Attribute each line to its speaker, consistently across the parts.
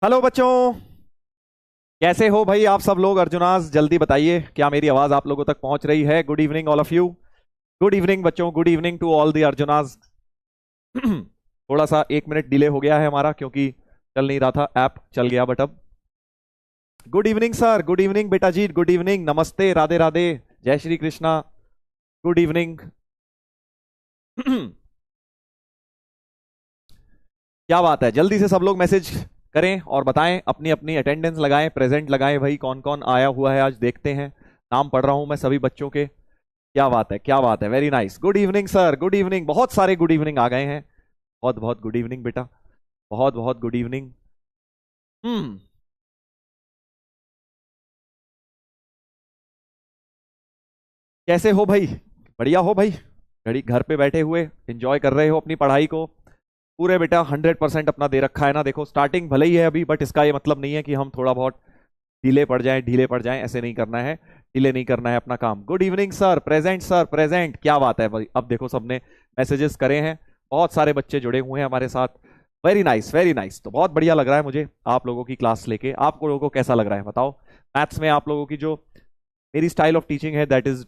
Speaker 1: Hello बच्चों। कैसे हो भाई आप सब लोग? अर्जुनास जल्दी बताइए, क्या मेरी आवाज आप लोगों तक पहुंच रही है? Good evening all of you. Good evening बच्चों, good evening to all the Arjunas. थोड़ा सा 1 मिनट डिले हो गया है हमारा, क्योंकि चल नहीं रहा था, ऐप चल गया बट अब। Good evening sir, good evening बेटा जी, गुड इवनिंग, नमस्ते, राधे राधे, जय श्री कृष्णा, गुड इवनिंग। क्या बात है, जल्दी से सब लोग मैसेज करें और बताएं, अपनी अपनी अटेंडेंस लगाएं, प्रेजेंट लगाएं भाई, कौन कौन आया हुआ है आज देखते हैं। नाम पढ़ रहा हूं मैं सभी बच्चों के। क्या बात है, क्या बात है, very nice. Good evening sir, good evening, बहुत सारे गुड इवनिंग आ गए हैं। बहुत बहुत गुड इवनिंग बेटा, बहुत बहुत गुड इवनिंग। हम्म। कैसे हो भाई? बढ़िया हो भाई? घड़ी घर पे बैठे हुए एंजॉय कर रहे हो अपनी पढ़ाई को? पूरे बेटा 100% अपना दे रखा है ना? देखो स्टार्टिंग भले ही है अभी, बट इसका ये मतलब नहीं है कि हम थोड़ा बहुत ढीले पड़ जाएं, ऐसे नहीं करना है। डिले नहीं करना है अपना काम। Good evening sir, present sir, present. क्या बात है भाई, अब देखो सबने मैसेजेस करे हैं, बहुत सारे बच्चे जुड़े हुए हैं हमारे साथ। Very nice, very nice. तो बहुत बढ़िया लग रहा है मुझे आप लोगों की क्लास लेके। आप लोगों को कैसा लग रहा है बताओ? मैथ्स में आप लोगों की जो मेरी स्टाइल ऑफ टीचिंग है, that is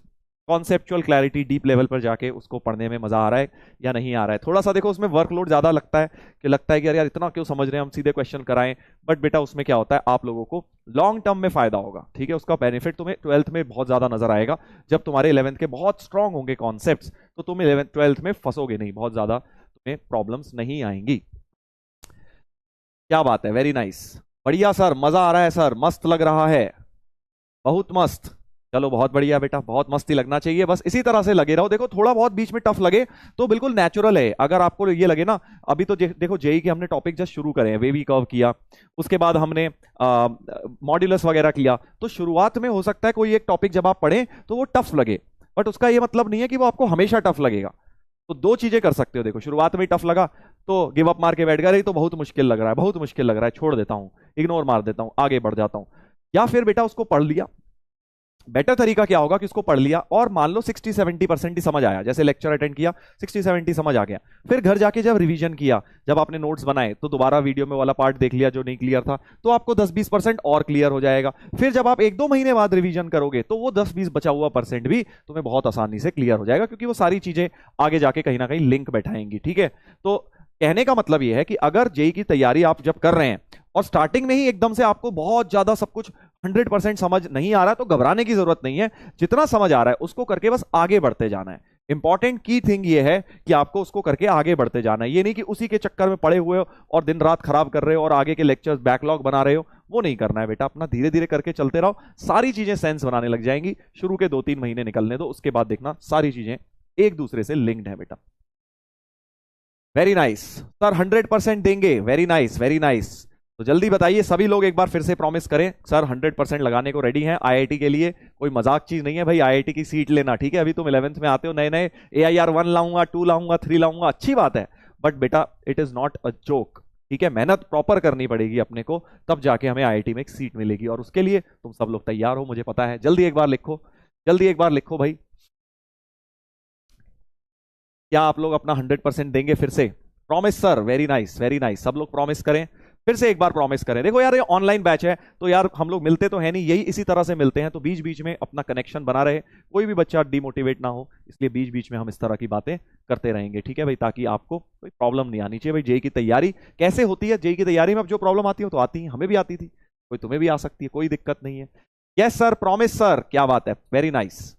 Speaker 1: conceptual clarity, deep level पर जाके उसको पढ़ने में मजा आ रहा है या नहीं आ रहा है? थोड़ा सा देखो उसमें वर्कलोड ज्यादा लगता है कि यार यार इतना क्यों समझ रहे हैं हम, सीधे क्वेश्चन कराएं। बट बेटा उसमें क्या होता है, आप लोगों को लॉन्ग टर्म में फायदा होगा, ठीक है? उसका बेनिफिट तुम्हें ट्वेल्थ में बहुत ज्यादा नजर आएगा। जब तुम्हारे 11th के बहुत स्ट्रांग होंगे कॉन्सेप्ट्स, तो तुम 11th 12th में फंसोगे नहीं, बहुत ज्यादा तुम्हें प्रॉब्लम्स नहीं आएंगी। क्या बात है, वेरी नाइस, बढ़िया सर, मजा आ रहा है सर, मस्त लग रहा है, बहुत मस्त। चलो बहुत बढ़िया बेटा, बहुत मस्ती लगना चाहिए, बस इसी तरह से लगे रहो। देखो थोड़ा बहुत बीच में टफ लगे तो बिल्कुल नेचुरल है। अगर आपको ये लगे ना, अभी तो देखो जेई के हमने टॉपिक जस्ट शुरू करे हैं, वेवी कर्व किया, उसके बाद हमने मॉड्यूलस वगैरह किया, तो शुरुआत में हो सकता है कोई एक टॉपिक जब आप पढ़ें तो वो टफ लगे, बट उसका ये मतलब नहीं है कि वो आपको हमेशा टफ लगेगा। तो दो चीजें कर सकते हो, देखो शुरुआत में टफ लगा तो गिव अप मार के बैठ गया, रही तो बहुत मुश्किल लग रहा है, बहुत मुश्किल लग रहा है, छोड़ देता हूं, इग्नोर मार देता हूं, आगे बढ़ जाता हूं। या फिर बेटा उसको पढ़ लिया। बेटर तरीका क्या होगा कि उसको पढ़ लिया और मान लो 60-70% ही समझ आया, जैसे लेक्चर अटेंड किया 60-70 समझ आ गया, फिर घर जाके जब रिवीजन किया, जब आपने नोट्स बनाए, तो दोबारा वीडियो में वाला पार्ट देख लिया जो नहीं क्लियर था, तो आपको 10-20% और क्लियर हो जाएगा। फिर जब आप 1-2 महीने बाद रिवीजन करोगे तो वो 10-20 बचा हुआ परसेंट भी तुम्हें बहुत आसानी से क्लियर हो जाएगा, क्योंकि वो सारी चीजें आगे जाके कहीं ना कहीं लिंक बैठाएंगी, ठीक है? तो कहने का मतलब ये है कि अगर जेई की तैयारी आप जब कर रहे हैं और स्टार्टिंग में ही एकदम से आपको बहुत ज्यादा सब कुछ 100% समझ नहीं आ रहा है, तो घबराने की जरूरत नहीं है। जितना समझ आ रहा है उसको करके बस आगे बढ़ते जाना है। इंपॉर्टेंट की थिंग ये है कि आपको उसको करके आगे बढ़ते जाना है, ये नहीं कि उसी के चक्कर में पड़े हुए हो और दिन रात खराब कर रहे हो और आगे के लेक्चर्स बैकलॉग बना रहे हो, वो नहीं करना है बेटा। अपना धीरे धीरे करके चलते रहो, सारी चीजें सेंस बनाने लग जाएंगी। शुरू के 2-3 महीने निकलने दो, उसके बाद देखना सारी चीजें एक दूसरे से लिंक्ड है बेटा। वेरी नाइस सर, 100% देंगे, वेरी नाइस, वेरी नाइस। तो जल्दी बताइए सभी लोग, एक बार फिर से प्रॉमिस करें, सर 100% लगाने को रेडी हैं आईआईटी के लिए। कोई मजाक चीज नहीं है भाई, आईआईटी की सीट लेना, ठीक है? अभी तुम 11th में आते हो, नए नए AIR 1 लाऊंगा, 2 लाऊंगा, 3 लाऊंगा, अच्छी बात है, बट बेटा it is not a joke, ठीक है? मेहनत प्रॉपर करनी पड़ेगी अपने को, तब जाके हमें आईआईटी में एक सीट मिलेगी, और उसके लिए तुम सब लोग तैयार हो मुझे पता है। जल्दी एक बार लिखो, जल्दी एक बार लिखो भाई, क्या आप लोग अपना 100% देंगे फिर से? Promise sir, very nice, very nice, सब लोग प्रॉमिस करें, फिर से एक बार प्रॉमिस करें। देखो यार ये ऑनलाइन बैच है, तो यार हम लोग मिलते तो है नहीं, यही इसी तरह से मिलते हैं, तो बीच बीच में अपना कनेक्शन बना रहे, कोई भी बच्चा डिमोटिवेट ना हो, इसलिए बीच बीच में हम इस तरह की बातें करते रहेंगे, ठीक है भाई? ताकि आपको कोई प्रॉब्लम नहीं आनी चाहिए भाई। जेई की तैयारी कैसे होती है? जेई की तैयारी में अब जो प्रॉब्लम आती है तो आती है, हमें भी आती थी, कोई तुम्हें भी आ सकती है, कोई दिक्कत नहीं है। यस सर, प्रॉमिस सर, क्या बात है, वेरी नाइस,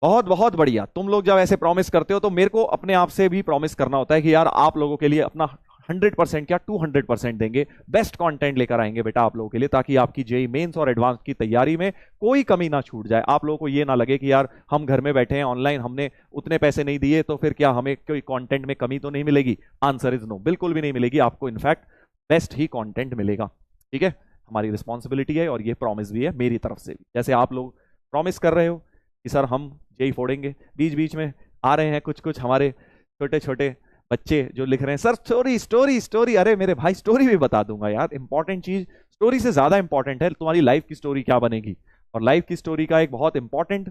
Speaker 1: बहुत बहुत बढ़िया। तुम लोग जब ऐसे प्रॉमिस करते हो तो मेरे को अपने आप से भी प्रॉमिस करना होता है कि यार आप लोगों के लिए अपना 100% क्या 200% देंगे, बेस्ट कंटेंट लेकर आएंगे बेटा आप लोगों के लिए, ताकि आपकी जेई मेंस और एडवांस की तैयारी में कोई कमी ना छूट जाए। आप लोगों को ये ना लगे कि यार हम घर में बैठे हैं ऑनलाइन, हमने उतने पैसे नहीं दिए तो फिर क्या हमें कोई कंटेंट में कमी तो नहीं मिलेगी? आंसर इज नो, बिल्कुल भी नहीं मिलेगी आपको, इनफैक्ट बेस्ट ही कंटेंट मिलेगा, ठीक है? हमारी रिस्पॉन्सिबिलिटी है और ये प्रॉमिस भी है मेरी तरफ से भी, जैसे आप लोग प्रॉमिस कर रहे हो कि सर हम जेई फोड़ेंगे। बीच बीच में आ रहे हैं कुछ कुछ हमारे छोटे छोटे बच्चे जो लिख रहे हैं, सर स्टोरी स्टोरी स्टोरी। अरे मेरे भाई, स्टोरी भी बता दूंगा यार, इंपॉर्टेंट चीज स्टोरी से ज्यादा इंपॉर्टेंट है तुम्हारी लाइफ की स्टोरी क्या बनेगी, और लाइफ की स्टोरी का एक बहुत इंपॉर्टेंट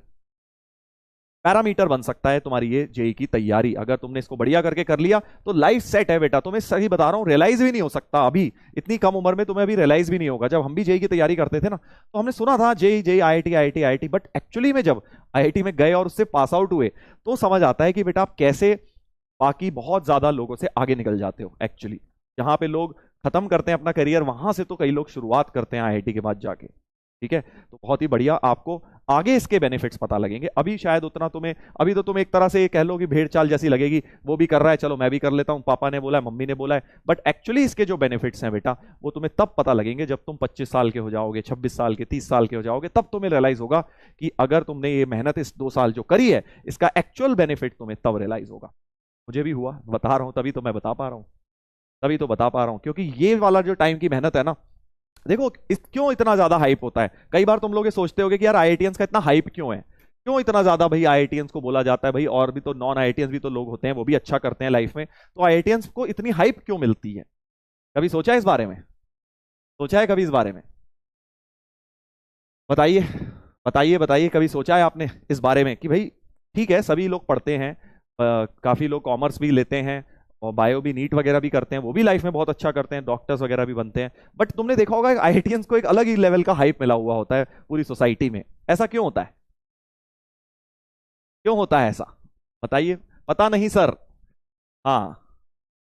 Speaker 1: पैरामीटर बन सकता है तुम्हारी ये जेई की तैयारी। अगर तुमने इसको बढ़िया करके कर लिया तो लाइफ सेट है बेटा। तुम्हें सही बता रहा हूं, रियलाइज भी नहीं हो सकता अभी इतनी कम उम्र में, तुम्हें अभी रियलाइज भी नहीं होगा। जब हम भी जेई की तैयारी करते थे ना, तो हमने सुना था JEE JEE IIT IIT IIT, but actually में जब आईआईटी में गए और उससे पास आउट हुए तो समझ आता है कि बेटा आप कैसे बाकी बहुत ज्यादा लोगों से आगे निकल जाते हो। एक्चुअली जहां पे लोग खत्म करते हैं अपना करियर, वहां से तो कई लोग शुरुआत करते हैं आईआईटी के बाद जाके। ठीक है, तो बहुत ही बढ़िया, आपको आगे इसके बेनिफिट्स पता लगेंगे। अभी शायद उतना तुम्हें, अभी तो तुम एक तरह से कह लो कि भेड़ चाल जैसी लगेगी, वो भी कर रहा है चलो मैं भी कर लेता हूं, पापा ने बोला है, मम्मी ने बोला है। बट एक्चुअली इसके जो बेनिफिट्स हैं बेटा, वो तुम्हें तब पता लगेंगे जब तुम 25 साल के हो जाओगे, 26 साल के, 30 साल के हो जाओगे, तब तुम्हें रियलाइज होगा कि अगर तुमने ये मेहनत इस 2 साल जो करी है, इसका एक्चुअल बेनिफिट तुम्हें तब रियलाइज होगा। मुझे भी हुआ, बता रहा हूं, तभी तो मैं बता पा रहा हूं, तभी तो बता पा रहा हूं, क्योंकि ये वाला जो टाइम की मेहनत है ना, देखो क्यों इतना ज्यादा हाइप होता है। कई बार तुम लोग ये सोचते होगे कि यार आईआईटीएंस का इतना हाइप क्यों है, क्यों इतना ज्यादा भाई आईआईटीएंस को बोला जाता है। भाई और भी तो नॉन आईआईटीएंस भी तो लोग होते हैं, वो भी अच्छा करते हैं लाइफ में, तो आईआईटीएंस को इतनी हाइप क्यों मिलती है? कभी सोचा है इस बारे में? सोचा है कभी इस बारे में? बताइए बताइए बताइए, कभी सोचा है आपने इस बारे में कि भाई ठीक है सभी लोग पढ़ते हैं, काफी लोग कॉमर्स भी लेते हैं और बायो भी, नीट वगैरह भी करते हैं, वो भी लाइफ में बहुत अच्छा करते हैं, डॉक्टर्स वगैरह भी बनते हैं, बट तुमने देखा होगा आईआईटीएंस को एक अलग ही लेवल का हाइप मिला हुआ होता है पूरी सोसाइटी में। ऐसा क्यों होता है? क्यों होता है ऐसा? बताइए। पता नहीं सर? हाँ,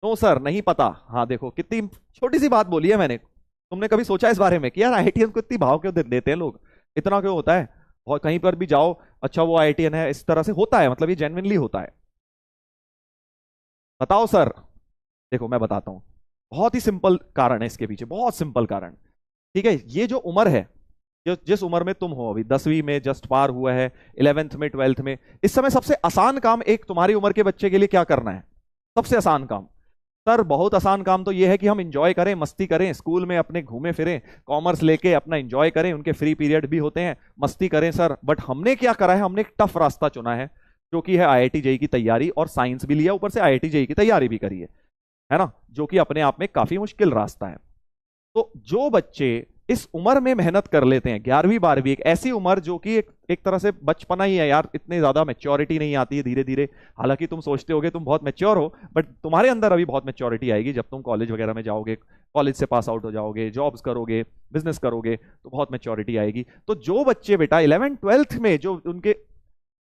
Speaker 1: नो सर नहीं पता। हाँ देखो कितनी छोटी सी बात बोली है मैंने। तुमने कभी सोचा इस बारे में कि यार आईआईटीएन को इतनी भाव क्यों देते हैं लोग, इतना क्यों होता है? और कहीं पर भी जाओ, अच्छा वो आईआईटीएन है, इस तरह से होता है, मतलब ये जेन्युइनली होता है। बताओ सर। देखो मैं बताता हूं, बहुत ही सिंपल कारण है इसके पीछे, बहुत सिंपल कारण। ठीक है, ये जो उम्र है, जो जिस उम्र में तुम हो अभी, 10वीं में जस्ट पार हुआ है, 11th में, 12th में, इस समय सबसे आसान काम एक तुम्हारी उम्र के बच्चे के लिए क्या करना है? सबसे आसान काम सर, बहुत आसान काम तो ये है कि हम इंजॉय करें, मस्ती करें, स्कूल में अपने घूमे फिरें, कॉमर्स लेके अपना इंजॉय करें, उनके फ्री पीरियड भी होते हैं, मस्ती करें सर। बट हमने क्या करा है, हमने एक टफ रास्ता चुना है, जो कि है आईआईटी जेई की तैयारी, और साइंस भी लिया, ऊपर से आईआईटी जेई की तैयारी भी करी है ना, जो कि अपने आप में काफी मुश्किल रास्ता है। तो जो बच्चे इस उम्र में मेहनत कर लेते हैं, 11वीं 12वीं, एक ऐसी उम्र जो कि एक तरह से बचपना ही है यार, इतनी ज्यादा मैच्योरिटी नहीं आती है धीरे धीरे। हालांकि तुम सोचते होगे तुम बहुत मैच्योर हो, बट तुम्हारे अंदर अभी बहुत मैच्योरिटी आएगी जब तुम कॉलेज वगैरह में जाओगे, कॉलेज से पास आउट हो जाओगे, जॉब्स करोगे, बिजनेस करोगे, तो बहुत मैच्योरिटी आएगी। तो जो बच्चे बेटा 11th 12th में, जो उनके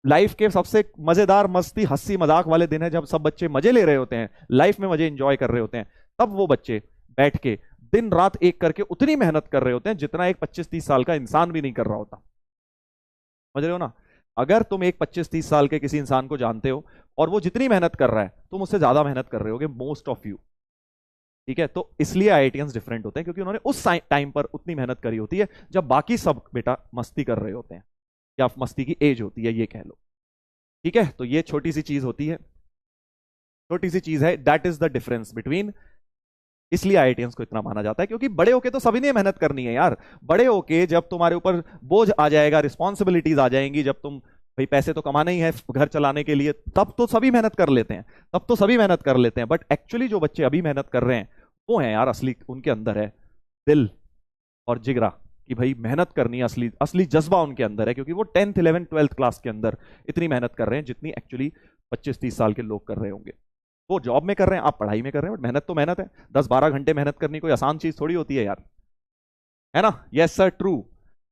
Speaker 1: लाइफ के सबसे मजेदार, मस्ती, हंसी मजाक वाले दिन है, जब सब बच्चे मजे ले रहे होते हैं, लाइफ में मजे एंजॉय कर रहे होते हैं, तब वो बच्चे बैठ के दिन रात एक करके उतनी मेहनत कर रहे होते हैं जितना एक 25-30 साल का इंसान भी नहीं कर रहा होता। समझ रहे हो ना? अगर तुम एक 25-30 साल के किसी इंसान को जानते हो और वो जितनी मेहनत कर रहा है, तुम उससे ज्यादा मेहनत कर रहे होगे, मोस्ट ऑफ यू। ठीक है, तो इसलिए आईआईटीएंस डिफरेंट होते हैं, क्योंकि उन्होंने उस टाइम पर उतनी मेहनत करी होती है जब बाकी सब बेटा मस्ती कर रहे होते हैं, या मस्ती की एज होती है, ये कह लो। ठीक है, तो ये छोटी सी चीज होती है, छोटी सी चीज है, that is the difference between. इसलिए आईआईटीएंस को इतना माना जाता है, क्योंकि बड़े होके तो सभी ने मेहनत करनी है यार। बड़े होके जब तुम्हारे ऊपर बोझ आ जाएगा, रिस्पॉन्सिबिलिटीज आ जाएंगी, जब तुम भाई पैसे तो कमाना ही है घर चलाने के लिए, तब तो सभी मेहनत कर लेते हैं, तब तो सभी मेहनत कर लेते हैं। बट एक्चुअली जो बच्चे अभी मेहनत कर रहे हैं, वो है यार असली, उनके अंदर है दिल और जिगरा कि भाई मेहनत करनी है, असली असली जज्बा उनके अंदर है, क्योंकि वो 10th 11th 12th क्लास के अंदर इतनी मेहनत कर रहे हैं जितनी एक्चुअली 25-30 साल के लोग कर रहे होंगे। वो जॉब में कर रहे हैं, आप पढ़ाई में कर रहे हैं, बट मेहनत तो मेहनत है। 10-12 घंटे मेहनत करनी कोई आसान चीज थोड़ी होती है यार, है ना? Yes sir, true.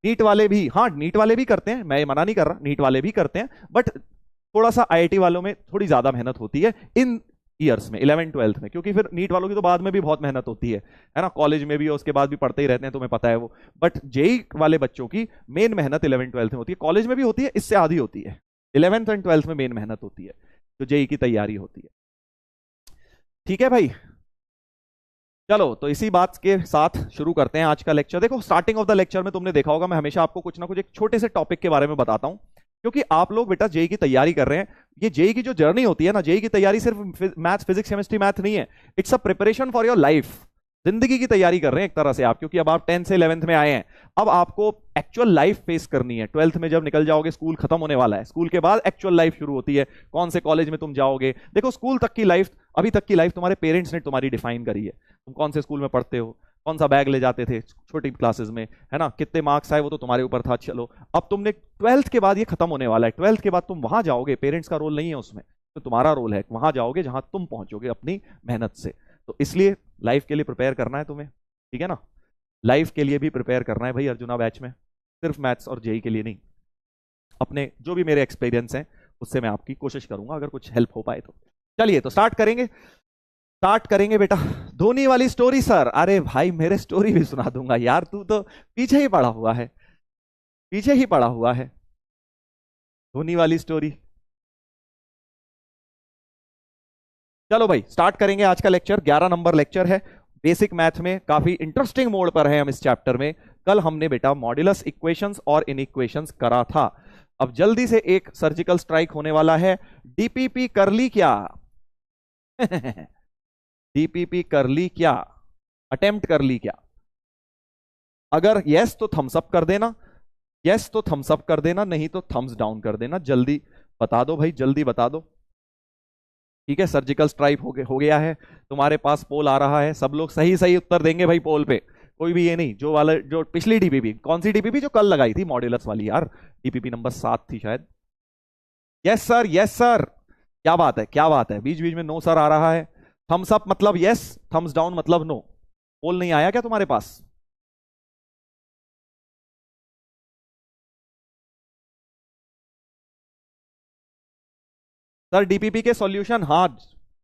Speaker 1: नीट वाले भी, हाँ नीट वाले भी करते हैं, मैं मना नहीं कर रहा, नीट वाले भी करते हैं, बट थोड़ा सा आईआईटी वालों में थोड़ी ज्यादा मेहनत होती है इन ईयर्स में, 11th 12th में, क्योंकि फिर नीट वालों की तो बाद में भी बहुत मेहनत होती है ना, कॉलेज में भी और उसके बाद भी पढ़ते ही रहते हैं, तुम्हें पता है वो। बट जेई वाले बच्चों की मेन मेहनत 11th 12th में होती है, कॉलेज में भी होती है, इससे आधी होती है, 11th और 12th में मेन मेहनत होती है, जो जेई की तैयारी होती है। ठीक है भाई, चलो तो इसी बात के साथ शुरू करते हैं आज का लेक्चर। देखो स्टार्टिंग ऑफ द लेक्चर में तुमने देखा होगा, मैं हमेशा आपको कुछ ना कुछ एक छोटे से टॉपिक के बारे में बताता हूं, क्योंकि आप लोग बेटा जेई की तैयारी कर रहे हैं। ये जेई की जो जर्नी होती है ना, जेई की तैयारी सिर्फ मैथ, फिजिक्स, केमिस्ट्री, मैथ नहीं है, it's a preparation for your life. जिंदगी की तैयारी कर रहे हैं एक तरह से आप, क्योंकि अब आप 10th से 11th में आए हैं, अब आपको एक्चुअल लाइफ फेस करनी है। 12th में जब निकल जाओगे, स्कूल खत्म होने वाला है, स्कूल के बाद एक्चुअल लाइफ शुरू होती है, कौन से कॉलेज में तुम जाओगे। देखो स्कूल तक की लाइफ, अभी तक की लाइफ तुम्हारे पेरेंट्स ने तुम्हारी डिफाइन करी है, तुम कौन से स्कूल में पढ़ते हो, कौन सा बैग ले जाते थे छोटी क्लासेस में, है ना, कितने मार्क्स आए वो तो तुम्हारे ऊपर था। चलो अब तुमने 12th के बाद ये खत्म होने वाला है, 12th के बाद तुम वहां जाओगे, पेरेंट्स का रोल नहीं है उसमें, तो तुम्हारा रोल है वहां जाओगे जहां तुम पहुंचोगे अपनी मेहनत से। तो इसलिए लाइफ के लिए प्रिपेयर करना है तुम्हें, ठीक है ना, लाइफ के लिए भी प्रिपेयर करना है भाई अर्जुना बैच में, सिर्फ मैथ्स और जेई के लिए नहीं। अपने जो भी मेरे एक्सपीरियंस हैं उससे मैं आपकी कोशिश करूंगा अगर कुछ हेल्प हो पाए तो। चलिए तो स्टार्ट करेंगे बेटा। धोनी वाली स्टोरी सर, अरे भाई मेरे स्टोरी भी सुना दूंगा यार, तू तो पीछे ही पड़ा हुआ है, पीछे ही पड़ा हुआ है। धोनी वाली स्टोरी, चलो भाई स्टार्ट करेंगे आज का लेक्चर। 11 नंबर लेक्चर है, बेसिक मैथ में काफी इंटरेस्टिंग मोड पर है हम इस चैप्टर में। कल हमने बेटा मॉड्यूलस इक्वेशंस और इनइक्वेशंस करा था। अब जल्दी से एक सर्जिकल स्ट्राइक होने वाला है, डीपीपी कर ली क्या? डीपीपी कर ली क्या, अटेम्प्ट कर ली क्या? अगर यस तो थम्स अप कर देना, यस तो थम्स अप कर देना, नहीं तो थम्स डाउन कर देना। जल्दी बता दो भाई, जल्दी बता दो। ठीक है, सर्जिकल स्ट्राइक हो गया है, तुम्हारे पास पोल आ रहा है, सब लोग सही सही उत्तर देंगे भाई पोल पे, कोई भी ये नहीं जो वाला जो पिछली डीपीपी, कौन सी डीपीपी जो कल लगाई थी मॉड्यूलस वाली यार, डीपीपी नंबर 7 थी शायद। यस सर, यस सर, क्या बात है, क्या बात है, बीच बीच में नो सर आ रहा है। थम्स अप मतलब यस, थम्स डाउन मतलब नो। पोल नहीं आया क्या तुम्हारे पास? सर डीपीपी के सॉल्यूशन, हाँ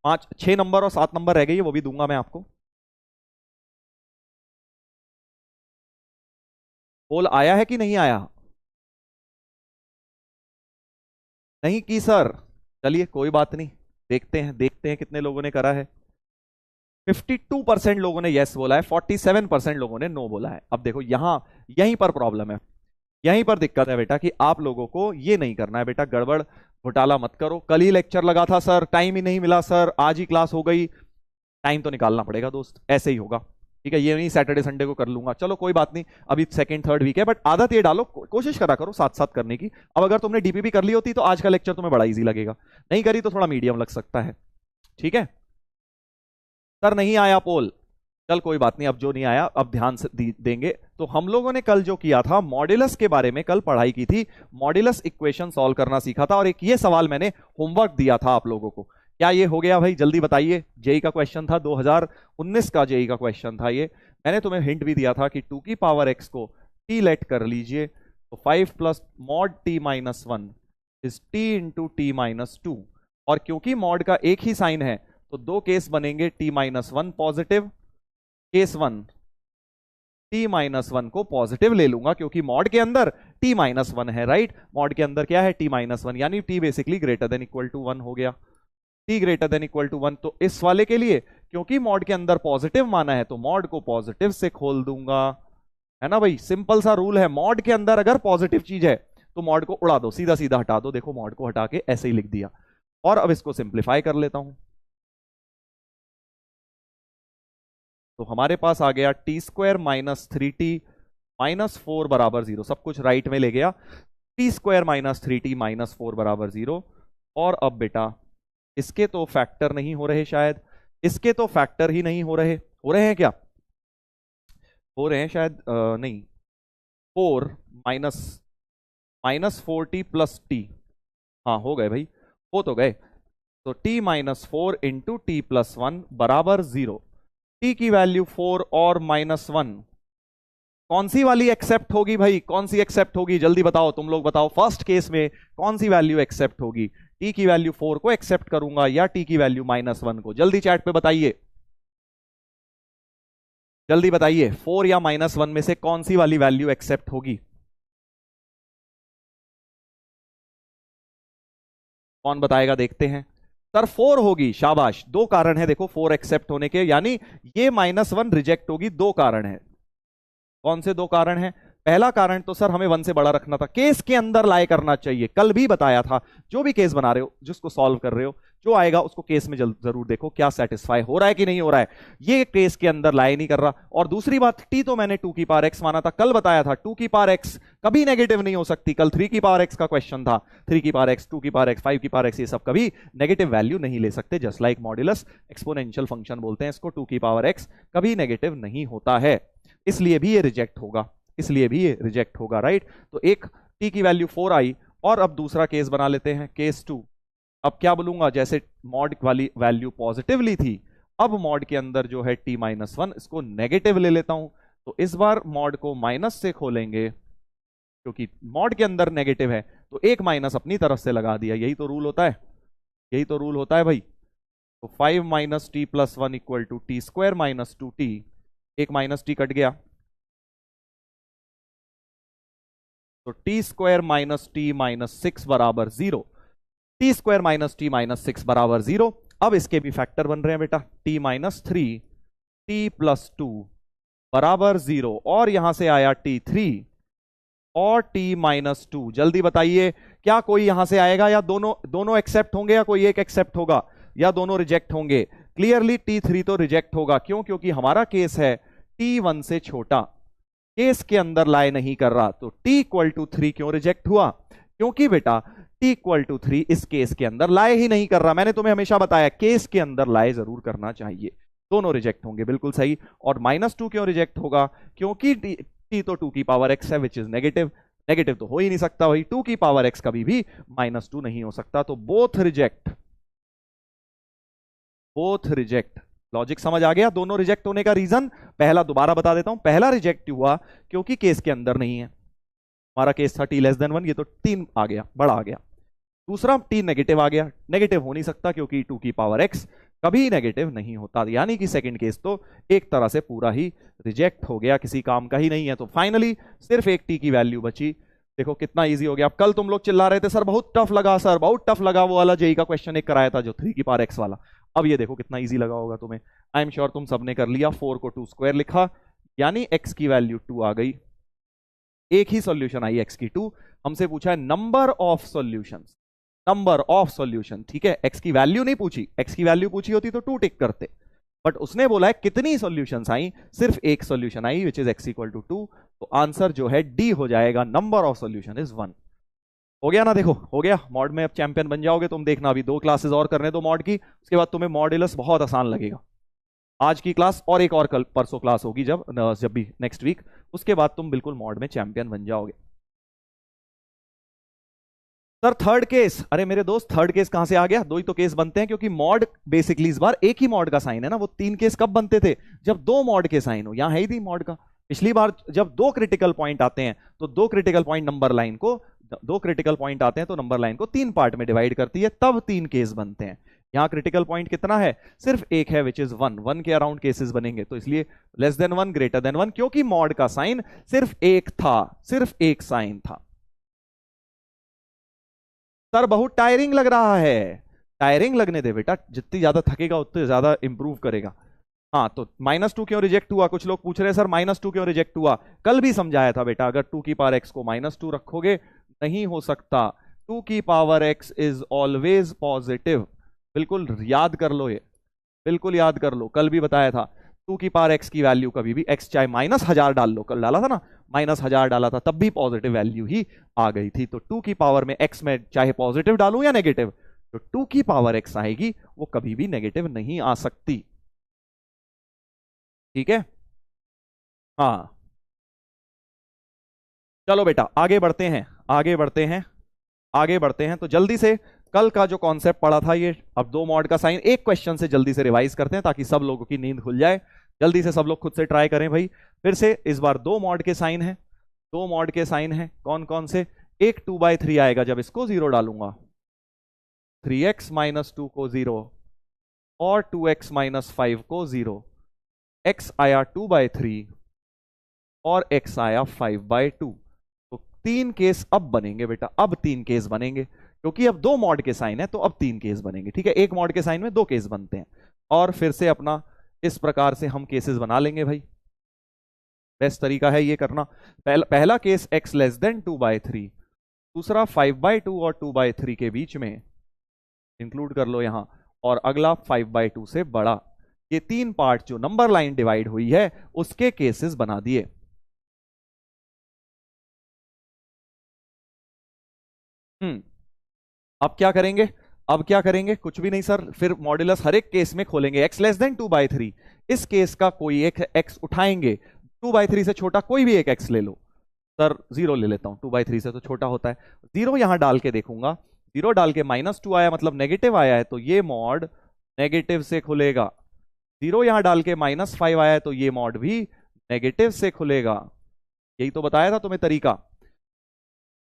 Speaker 1: 5 6 नंबर और 7 नंबर रह गई है, वो भी दूंगा मैं आपको। पोल आया है कि नहीं आया? नहीं की सर, चलिए कोई बात नहीं, देखते हैं कितने लोगों ने करा है। 52% लोगों ने यस बोला है, 47% लोगों ने नो बोला है। अब देखो यहां, यहीं पर प्रॉब्लम है, यहीं पर दिक्कत है बेटा कि आप लोगों को ये नहीं करना है बेटा, गड़बड़ घोटाला मत करो। कल ही लेक्चर लगा था सर, टाइम ही नहीं मिला सर, आज ही क्लास हो गई, टाइम तो निकालना पड़ेगा दोस्त, ऐसे ही होगा। ठीक है, ये नहीं सैटरडे संडे को कर लूंगा, चलो कोई बात नहीं, अभी सेकंड थर्ड वीक है, बट आदत ये डालो, कोशिश करा करो साथ साथ करने की। अब अगर तुमने डीपीपी कर ली होती तो आज का लेक्चर तुम्हें बड़ा इजी लगेगा, नहीं करी तो थोड़ा मीडियम लग सकता है। ठीक है सर, नहीं आया पोल, चल कोई बात नहीं, अब जो नहीं आया अब ध्यान से देंगे। तो हम लोगों ने कल जो किया था मॉड्यूलस के बारे में, कल पढ़ाई की थी, मॉड्यूलस इक्वेशन सॉल्व करना सीखा था, और एक ये सवाल मैंने होमवर्क दिया था आप लोगों को। क्या ये हो गया भाई? जल्दी बताइए। जेई का क्वेश्चन था, 2019 का जेई का क्वेश्चन था ये। मैंने तुम्हें हिंट भी दिया था कि 2 की पावर x को t लेट कर लीजिए, तो 5 plus mod t minus 1 is t into T minus 2। और क्योंकि मॉड का एक ही साइन है तो दो केस बनेंगे, t minus 1 positive, case 1 t minus 1 को पॉजिटिव ले लूंगा क्योंकि मॉड के अंदर t माइनस 1 है, राइट। मॉड के अंदर क्या है? t माइनस 1, यानी t basically greater than equal to 1 हो गया, t greater than equal to 1। तो इस वाले के लिए क्योंकि मॉड के अंदर पॉजिटिव माना है तो मॉड को पॉजिटिव से खोल दूंगा, है ना भाई, सिंपल सा रूल है। मॉड के अंदर अगर पॉजिटिव चीज है तो मॉड को उड़ा दो, सीधा सीधा हटा दो। देखो मॉड को हटा के ऐसे ही लिख दिया, और अब इसको सिंप्लीफाई कर लेता हूं, तो हमारे पास आ गया T square minus 3t minus 4 बराबर 0, सब कुछ राइट में ले गया, T square minus 3t minus 4 बराबर 0। और अब बेटा इसके तो फैक्टर नहीं हो रहे शायद, इसके तो फैक्टर ही नहीं हो रहे हैं क्या? हो रहे हैं शायद, नहीं, 4 minus minus 4t plus t, हाँ हो गए भाई, हो तो गए। तो t minus 4 into T plus 1 बराबर 0। t की वैल्यू 4 और माइनस 1, कौन सी वाली एक्सेप्ट होगी भाई? कौन सी एक्सेप्ट होगी? जल्दी बताओ, तुम लोग बताओ, फर्स्ट केस में कौन सी वैल्यू एक्सेप्ट होगी? t की वैल्यू 4 को एक्सेप्ट करूंगा या t की वैल्यू माइनस 1 को? जल्दी चैट पे बताइए, जल्दी बताइए, 4 या माइनस 1 में से कौन सी वाली वैल्यू एक्सेप्ट होगी? कौन बताएगा, देखते हैं। सर 4 होगी, शाबाश, दो कारण है देखो 4 एक्सेप्ट होने के, यानी ये माइनस 1 रिजेक्ट होगी, दो कारण है। कौन से दो कारण हैं? पहला कारण तो सर हमें 1 से बड़ा रखना था, केस के अंदर लाए करना चाहिए, कल भी बताया था। जो भी केस बना रहे हो, जिसको सॉल्व कर रहे हो, जो आएगा उसको केस में जरूर देखो क्या सेटिस्फाई हो रहा है कि नहीं हो रहा है। ये केस के अंदर लाए नहीं कर रहा। और दूसरी बात, टी तो मैंने 2 की पावर एक्स माना था, कल बताया था 2 की पावर एक्स कभी नेगेटिव नहीं हो सकती। कल 3 की पावर एक्स का क्वेश्चन था, 3 की पावर एक्स, 2 की पावर एक्स, 5 की पावर एक्स, ये सब कभी नेगेटिव वैल्यू नहीं ले सकते। Just like modulus, exponential function बोलते हैं इसको, 2 की पावर एक्स कभी नेगेटिव नहीं होता है, इसलिए भी ये रिजेक्ट होगा, इसलिए भी ये रिजेक्ट होगा, राइट। तो एक टी की वैल्यू 4 आई। और अब दूसरा केस बना लेते हैं, केस 2। अब क्या बोलूंगा, जैसे मॉड वाली वैल्यू पॉजिटिवली थी, अब मॉड के अंदर जो है t-1, इसको नेगेटिव ले लेता हूं। तो इस बार मॉड को माइनस से खोलेंगे, क्योंकि मॉड के अंदर नेगेटिव है, तो एक माइनस अपनी तरफ से लगा दिया। यही तो रूल होता है, यही तो रूल होता है भाई। तो 5 minus t plus 1 equal to t square minus 2t, एक माइनस टी कट गया, तो t square minus t minus 6 बराबर 0, t square minus t minus 6 बराबर 0। अब इसके भी फैक्टर बन रहे हैं बेटा, t-3, टी प्लस 2 बराबर 0, और यहां से आया t3 और t-2। जल्दी बताइए, क्या कोई यहां से आएगा, या दोनों एक्सेप्ट होंगे, या कोई एक एक्सेप्ट होगा, या दोनों रिजेक्ट होंगे? क्लियरली t3 तो रिजेक्ट होगा। क्यों? क्योंकि हमारा केस है t1 से छोटा, केस के अंदर लाए नहीं कर रहा। तो t=3 क्यों रिजेक्ट हुआ? क्योंकि बेटा t=3 इस केस के अंदर लाए ही नहीं कर रहा। मैंने तुम्हें हमेशा बताया केस के अंदर लाए जरूर करना चाहिए, दोनों रिजेक्ट होंगे, बिल्कुल सही। और -2 क्यों रिजेक्ट होगा? क्योंकि t तो 2 की पावर x है, विच इज नेगेटिव, नेगेटिव तो हो ही नहीं सकता भाई, 2 की पावर x कभी भी -2 नहीं हो सकता। तो both reject, both reject. Logic समझ आ गया? दोनों रिजेक्ट होने का रीजन, पहला दोबारा बता देता हूं, पहला रिजेक्ट हुआ क्योंकि केस के अंदर नहीं है, हमारा केस था t<1, ये तो 3 आ गया, बड़ा आ गया। दूसरा t नेगेटिव आ गया, नेगेटिव हो नहीं सकता क्योंकि 2 की पावर x कभी नेगेटिव नहीं होता, यानी कि सेकंड केस तो एक तरह से पूरा ही रिजेक्ट हो गया, किसी काम का ही नहीं है। तो फाइनली सिर्फ एक t की वैल्यू बची। देखो कितना इजी हो गया। अब कल तुम लोग चिल्ला रहे थे सर बहुत टफ लगा, सर बहुत टफ लगा, वो वाला जेई का क्वेश्चन एक कराया था जो 3 की पावर x वाला। अब ये देखो कितना इजी लगा होगा तुम्हें, आई एम श्योर तुम सबने कर लिया। 4 को 2 स्क्वायर लिखा, यानी x की वैल्यू 2 आ गई, एक ही सॉल्यूशन आई x की 2। हमसे पूछा है number of solutions, number of solution, ठीक है, x की वैल्यू नहीं पूछी, x की वैल्यू पूछी होती तो 2 टिक करते, बट उसने बोला है कितनी सॉल्यूशंस आई, सिर्फ एक सॉल्यूशन आई which is x equal to 2। तो आंसर जो है डी हो जाएगा, नंबर ऑफ सॉल्यूशन इज 1। हो गया ना? देखो हो गया, मॉड में अब चैंपियन बन जाओगे तुम। देखना अभी 2 क्लासेस और करने दो मॉड की, उसके बाद तुम्हें मॉड्यूलस बहुत आसान लगेगा। आज की क्लास और एक और कल परसों क्लास होगी, जब भी नेक्स्ट वीक, उसके बाद तुम बिल्कुल मॉड में चैंपियन बन जाओगे। सर थर्ड केस, अरे मेरे दोस्त थर्ड केस कहां से आ गया? 2 ही तो केस बनते हैं, क्योंकि मॉड बेसिकली इस बार एक ही मॉड का साइन है ना। वो 3 केस कब बनते थे? जब 2 मॉड के साइन हो। यहां है ही नहीं मॉड का। पिछली बार जब 2 क्रिटिकल पॉइंट आते हैं तो 2 क्रिटिकल पॉइंट नंबर लाइन को, 2 क्रिटिकल पॉइंट आते हैं तो नंबर लाइन को 3 पार्ट में डिवाइड करती है, तब 3 केस बनते हैं। यहां क्रिटिकल पॉइंट कितना है? सिर्फ एक है, विच इज 1 के अराउंड केसेस बनेंगे। तो इसलिए लेस देन 1 ग्रेटर देन 1, क्योंकि मॉड का साइन सिर्फ एक था, सिर्फ एक साइन था। सर बहुत टायरिंग लग रहा है, टायरिंग लगने दे बेटा, जितनी ज्यादा थकेगा उतने ज्यादा इंप्रूव करेगा। हाँ, तो -2 क्यों रिजेक्ट हुआ? कुछ लोग पूछ रहे हैं सर -2 क्यों रिजेक्ट हुआ? कल भी समझाया था बेटा, अगर 2 की पावर x को -2 रखोगे नहीं हो सकता। 2 की power x is always positive, बिल्कुल याद कर लो, ये बिल्कुल याद कर लो, कल भी बताया था। 2 की पावर x की वैल्यू कभी भी, x चाहे -1000 डाल लो, कल डाला था ना, -1000 डाला था तब भी पॉजिटिव वैल्यू ही आ गई थी। तो 2 की पावर में x में चाहे पॉजिटिव डालूं या नेगेटिव, तो 2 की पावर x आएगी वो कभी भी नेगेटिव नहीं आ सकती, ठीक है? हाँ चलो बेटा आगे बढ़ते हैं, आगे बढ़ते हैं, आगे बढ़ते हैं। तो जल्दी से कल का जो कॉन्सेप्ट पढ़ा था ये, अब 2 मॉड का साइन, एक क्वेश्चन से जल्दी से रिवाइज करते हैं ताकि सब लोगों की नींद खुल जाए। जल्दी से सब लोग खुद से ट्राई करें भाई। फिर से इस बार 2 मॉड के साइन है, 2 मॉड के साइन है, कौन कौन से? एक 2/3 आएगा जब इसको 0 डालूंगा, 3x - 2 को 0 और 2x - 5 को 0, x आया 2/3 और x आया 5/2। तो 3 केस अब बनेंगे बेटा, अब 3 केस बनेंगे, क्योंकि अब 2 मॉड के साइन है तो अब 3 केस बनेंगे, ठीक है? एक मॉड के साइन में 2 केस बनते हैं। और फिर से अपना इस प्रकार से हम केसेस बना लेंगे भाई। बेस्ट तरीका है ये करना। पहला केस x लेस देन 2/3, दूसरा 5/2 और 2/3 के बीच में इंक्लूड कर लो यहां, और अगला 5/2 से बड़ा। ये तीन पार्ट जो नंबर लाइन डिवाइड हुई है उसके केसेस बना दिए। अब क्या करेंगे? अब क्या करेंगे? कुछ भी नहीं सर, फिर मॉड्यूलस हर एक केस में खोलेंगे। x लेस देन 2/3, इस केस का कोई एक x उठाएंगे, 2/3 से छोटा कोई भी एक x ले लो। सर 0 ले लेता हूं, 2/3 से तो छोटा होता है। 0 यहां डाल के देखूंगा, 0 डाल के -2 आया, मतलब नेगेटिव आया है, तो ये मॉड नेगेटिव से खुलेगा। 0 यहां डाल के -5 आया है, तो ये मॉड भी नेगेटिव से खुलेगा। यही तो बताया था तुम्हें तरीका।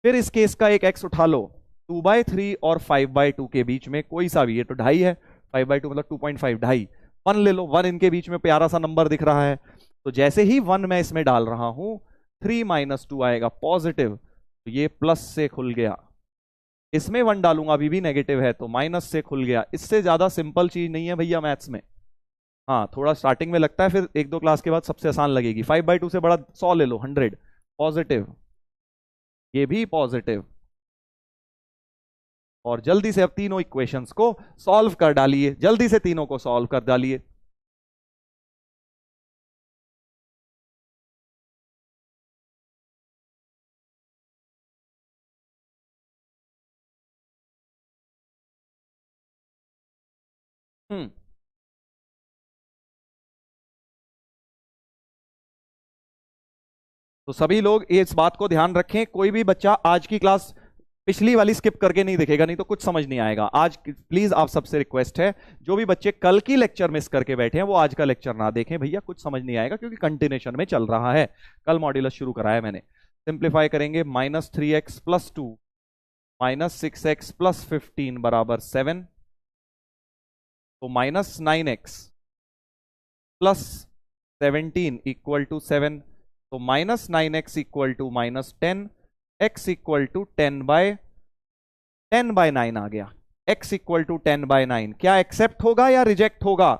Speaker 1: फिर इस केस का एक x उठा लो, 2/3 और 5/2 के बीच में कोई सा भी, ये तो 2.5 है, 5/2 मतलब 2.5, 2.5, 1 ले लो, 1 इनके बीच में प्यारा सा नंबर दिख रहा है। तो जैसे ही 1 मैं इसमें डाल रहा हूं, 3 - 2 आएगा पॉजिटिव, तो ये प्लस से खुल गया। इसमें 1 डालूंगा, अभी भी नेगेटिव है, तो माइनस से खुल गया। इससे ज्यादा सिंपल चीज नहीं है भैया मैथ्स में। हाँ थोड़ा स्टार्टिंग में लगता है, फिर 1-2 क्लास के बाद सबसे आसान लगेगी। 5/2 से बड़ा 100 ले लो, 100, पॉजिटिव, ये भी पॉजिटिव। और जल्दी से अब तीनों इक्वेशंस को सॉल्व कर डालिए, जल्दी से तीनों को सॉल्व कर डालिए। हम्म तो सभी लोग इस बात को ध्यान रखें, कोई भी बच्चा आज की क्लास पिछली वाली स्किप करके नहीं देखेगा, नहीं तो कुछ समझ नहीं आएगा। आज प्लीज आप सबसे रिक्वेस्ट है, जो भी बच्चे कल की लेक्चर मिस करके बैठे हैं वो आज का लेक्चर ना देखें भैया, कुछ समझ नहीं आएगा, क्योंकि कंटिन्यूशन में चल रहा है। कल मॉड्यूलस शुरू कराया मैंने। सिंप्लीफाई करेंगे, -3x + 2 -6x + 15 बराबर 7, तो -9x + 17 = 7, तो -9x = -10, x = 10/9 आ गया। x = 10/9 क्या एक्सेप्ट होगा या रिजेक्ट होगा?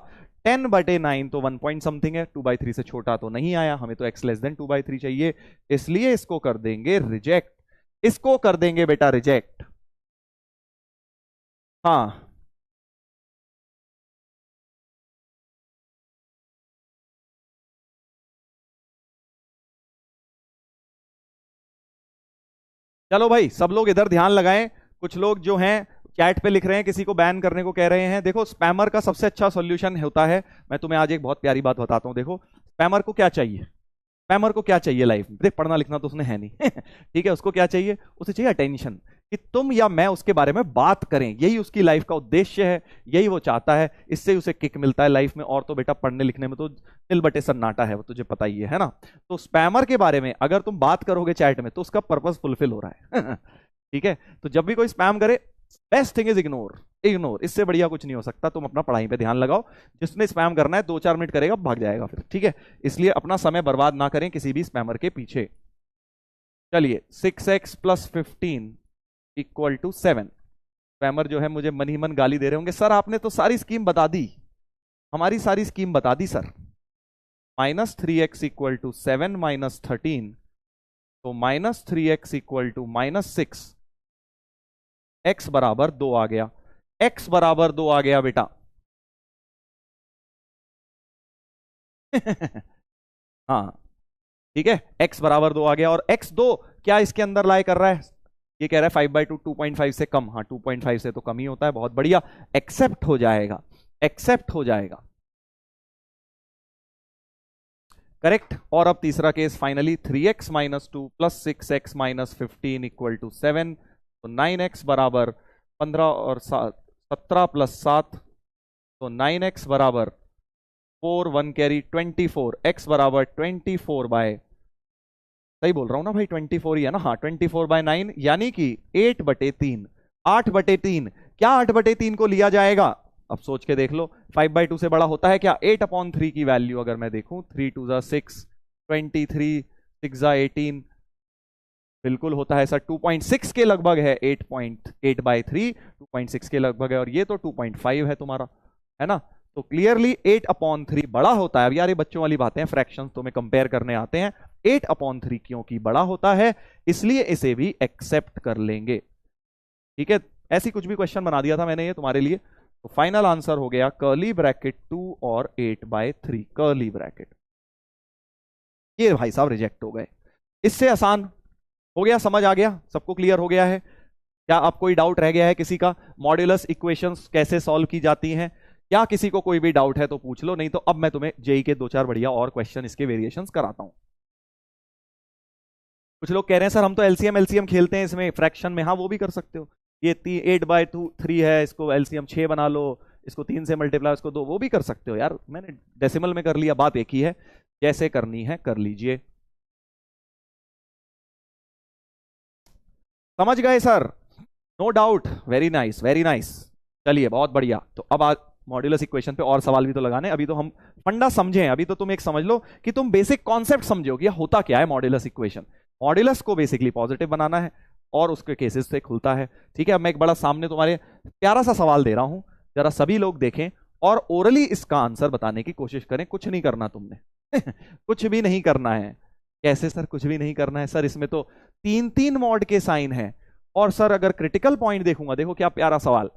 Speaker 1: 10/9 तो 1 पॉइंट समथिंग है, 2/3 से छोटा तो नहीं आया, हमें तो x लेस देन 2/3 चाहिए, इसलिए इसको कर देंगे रिजेक्ट। इसको कर देंगे बेटा रिजेक्ट। हाँ चलो भाई, सब लोग इधर ध्यान लगाएं। कुछ लोग जो हैं चैट पे लिख रहे हैं, किसी को बैन करने को कह रहे हैं। देखो स्पैमर का सबसे अच्छा सॉल्यूशन होता है, मैं तुम्हें आज एक बहुत प्यारी बात बताता हूं। देखो स्पैमर को क्या चाहिए, स्पैमर को क्या चाहिए लाइफ में? देख पढ़ना लिखना तो उसने है नहीं ठीक है, उसको क्या चाहिए? उसे चाहिए अटेंशन, कि तुम या मैं उसके बारे में बात करें, यही उसकी लाइफ का उद्देश्य है, यही वो चाहता है, इससे उसे किक मिलता है लाइफ में। और तो बेटा पढ़ने लिखने में तो नील बटे सन्नाटा है, वो तुझे पता ही है ना। तो स्पैमर के बारे में अगर तुम बात करोगे चैट में तो उसका पर्पस फुलफिल हो रहा है ठीक है, तो जब भी कोई स्पैम करे, best thing is ignore, ignore, इससे बढ़िया कुछ नहीं हो सकता। तुम अपना पढ़ाई पे ध्यान लगाओ, जिसने स्पैम करना है 2-4 मिनट करेगा, भाग जाएगा फिर, ठीक है। इसलिए अपना समय बर्बाद ना करें किसी भी स्पैमर के पीछे। चलिए 6x + 15 = 7। स्पैमर जो है मुझे मन ही मन गाली दे रहे होंगे, सर आपने तो सारी स्कीम बता दी, हमारी सारी स्कीम बता दी सर। -3x = 7 - 13, तो -3x = -6, x बराबर 2 आ गया, x बराबर 2 आ गया बेटा हाँ ठीक है, x बराबर 2 आ गया। और x2 क्या इसके अंदर लाई कर रहा है? ये कह रहा है 5/2 2.5 से कम। हाँ 2.5 से तो कम ही होता है, बहुत बढ़िया, एक्सेप्ट हो जाएगा, एक्सेप्ट हो जाएगा, करेक्ट। और अब तीसरा केस फाइनली, 3x - 2 + 6x - 15 = 7, तो 9x बराबर 15 और 17 + 7, तो 9x बराबर 4, 1 कैरी 24, x बराबर 24 सही बोल रहा हूं ना भाई, 24 ही है ना? हाँ 24/9, यानी कि 8/3, 8/3। क्या 8/3 को लिया जाएगा? अब सोच के देख लो, 5/2 से बड़ा होता है क्या? 8/3 की वैल्यू अगर मैं देखूं, 3 × 2 = 6, 23, 6 × 18, बिल्कुल होता है सर, 2.6 के लगभग है, 8.8/3 2.6 के लगभग है, और ये तो 2.5 है तुम्हारा, है ना? तो क्लियरली 8/3 बड़ा होता है। अब यार ये बच्चों वाली बातें हैं, फ्रैक्शंस तो में कंपेयर करने आते हैं। 8/3 क्योंकि बड़ा होता है इसलिए इसे भी एक्सेप्ट कर लेंगे। ठीक है, ऐसी कुछ भी क्वेश्चन बना दिया था मैंने ये तुम्हारे लिए। तो फाइनल आंसर हो गया कर्ली ब्रैकेट 2 और 8/3 कर्ली ब्रैकेट। ये भाई साहब रिजेक्ट हो गए। इससे आसान हो गया, समझ आ गया, सबको क्लियर हो गया है? क्या अब कोई डाउट रह गया है किसी का? मॉड्यूलस इक्वेशंस कैसे सॉल्व की जाती हैं, क्या किसी को कोई भी डाउट है तो पूछ लो, नहीं तो अब मैं तुम्हें जेई के 2-4 बढ़िया और क्वेश्चन इसके वेरिएशंस कराता हूं। कुछ लोग कह रहे हैं सर हम तो एलसीएम एलसीएम खेलते हैं इसमें फ्रैक्शन में। हाँ वो भी कर सकते हो। ये 8/3 है, इसको एलसीएम 6 बना लो, इसको 3 से मल्टीप्लाई, इसको 2, वो भी कर सकते हो यार। मैंने डेसिमल में कर लिया, बात एक ही है, कैसे करनी है कर लीजिए। समझ गए sir? No doubt, very nice very nice. चलिए बहुत बढ़िया। तो अब आज मॉड्यूलस इक्वेशन पे और सवाल भी तो लगाने। अभी तो हम फंडा समझे हैं, अभी तो तुम एक समझ लो कि तुम बेसिक कॉन्सेप्ट समझो कि होता क्या है मॉड्यूलस इक्वेशन। मॉड्यूलस को बेसिकली पॉजिटिव बनाना है और उसके केसेस से खुलता है। ठीक है, अब मैं एक बड़ा सामने तुम्हारे प्यारा सा सवाल दे रहा हूं, जरा सभी लोग देखें और ओरली इसका आंसर बताने की कोशिश करें। कुछ नहीं करना तुमने कुछ भी नहीं करना है। कैसे सर कुछ भी नहीं करना है? सर इसमें तो 3-3 मॉड के साइन है। और सर अगर क्रिटिकल पॉइंट देखूंगा, देखो क्या प्यारा सवाल।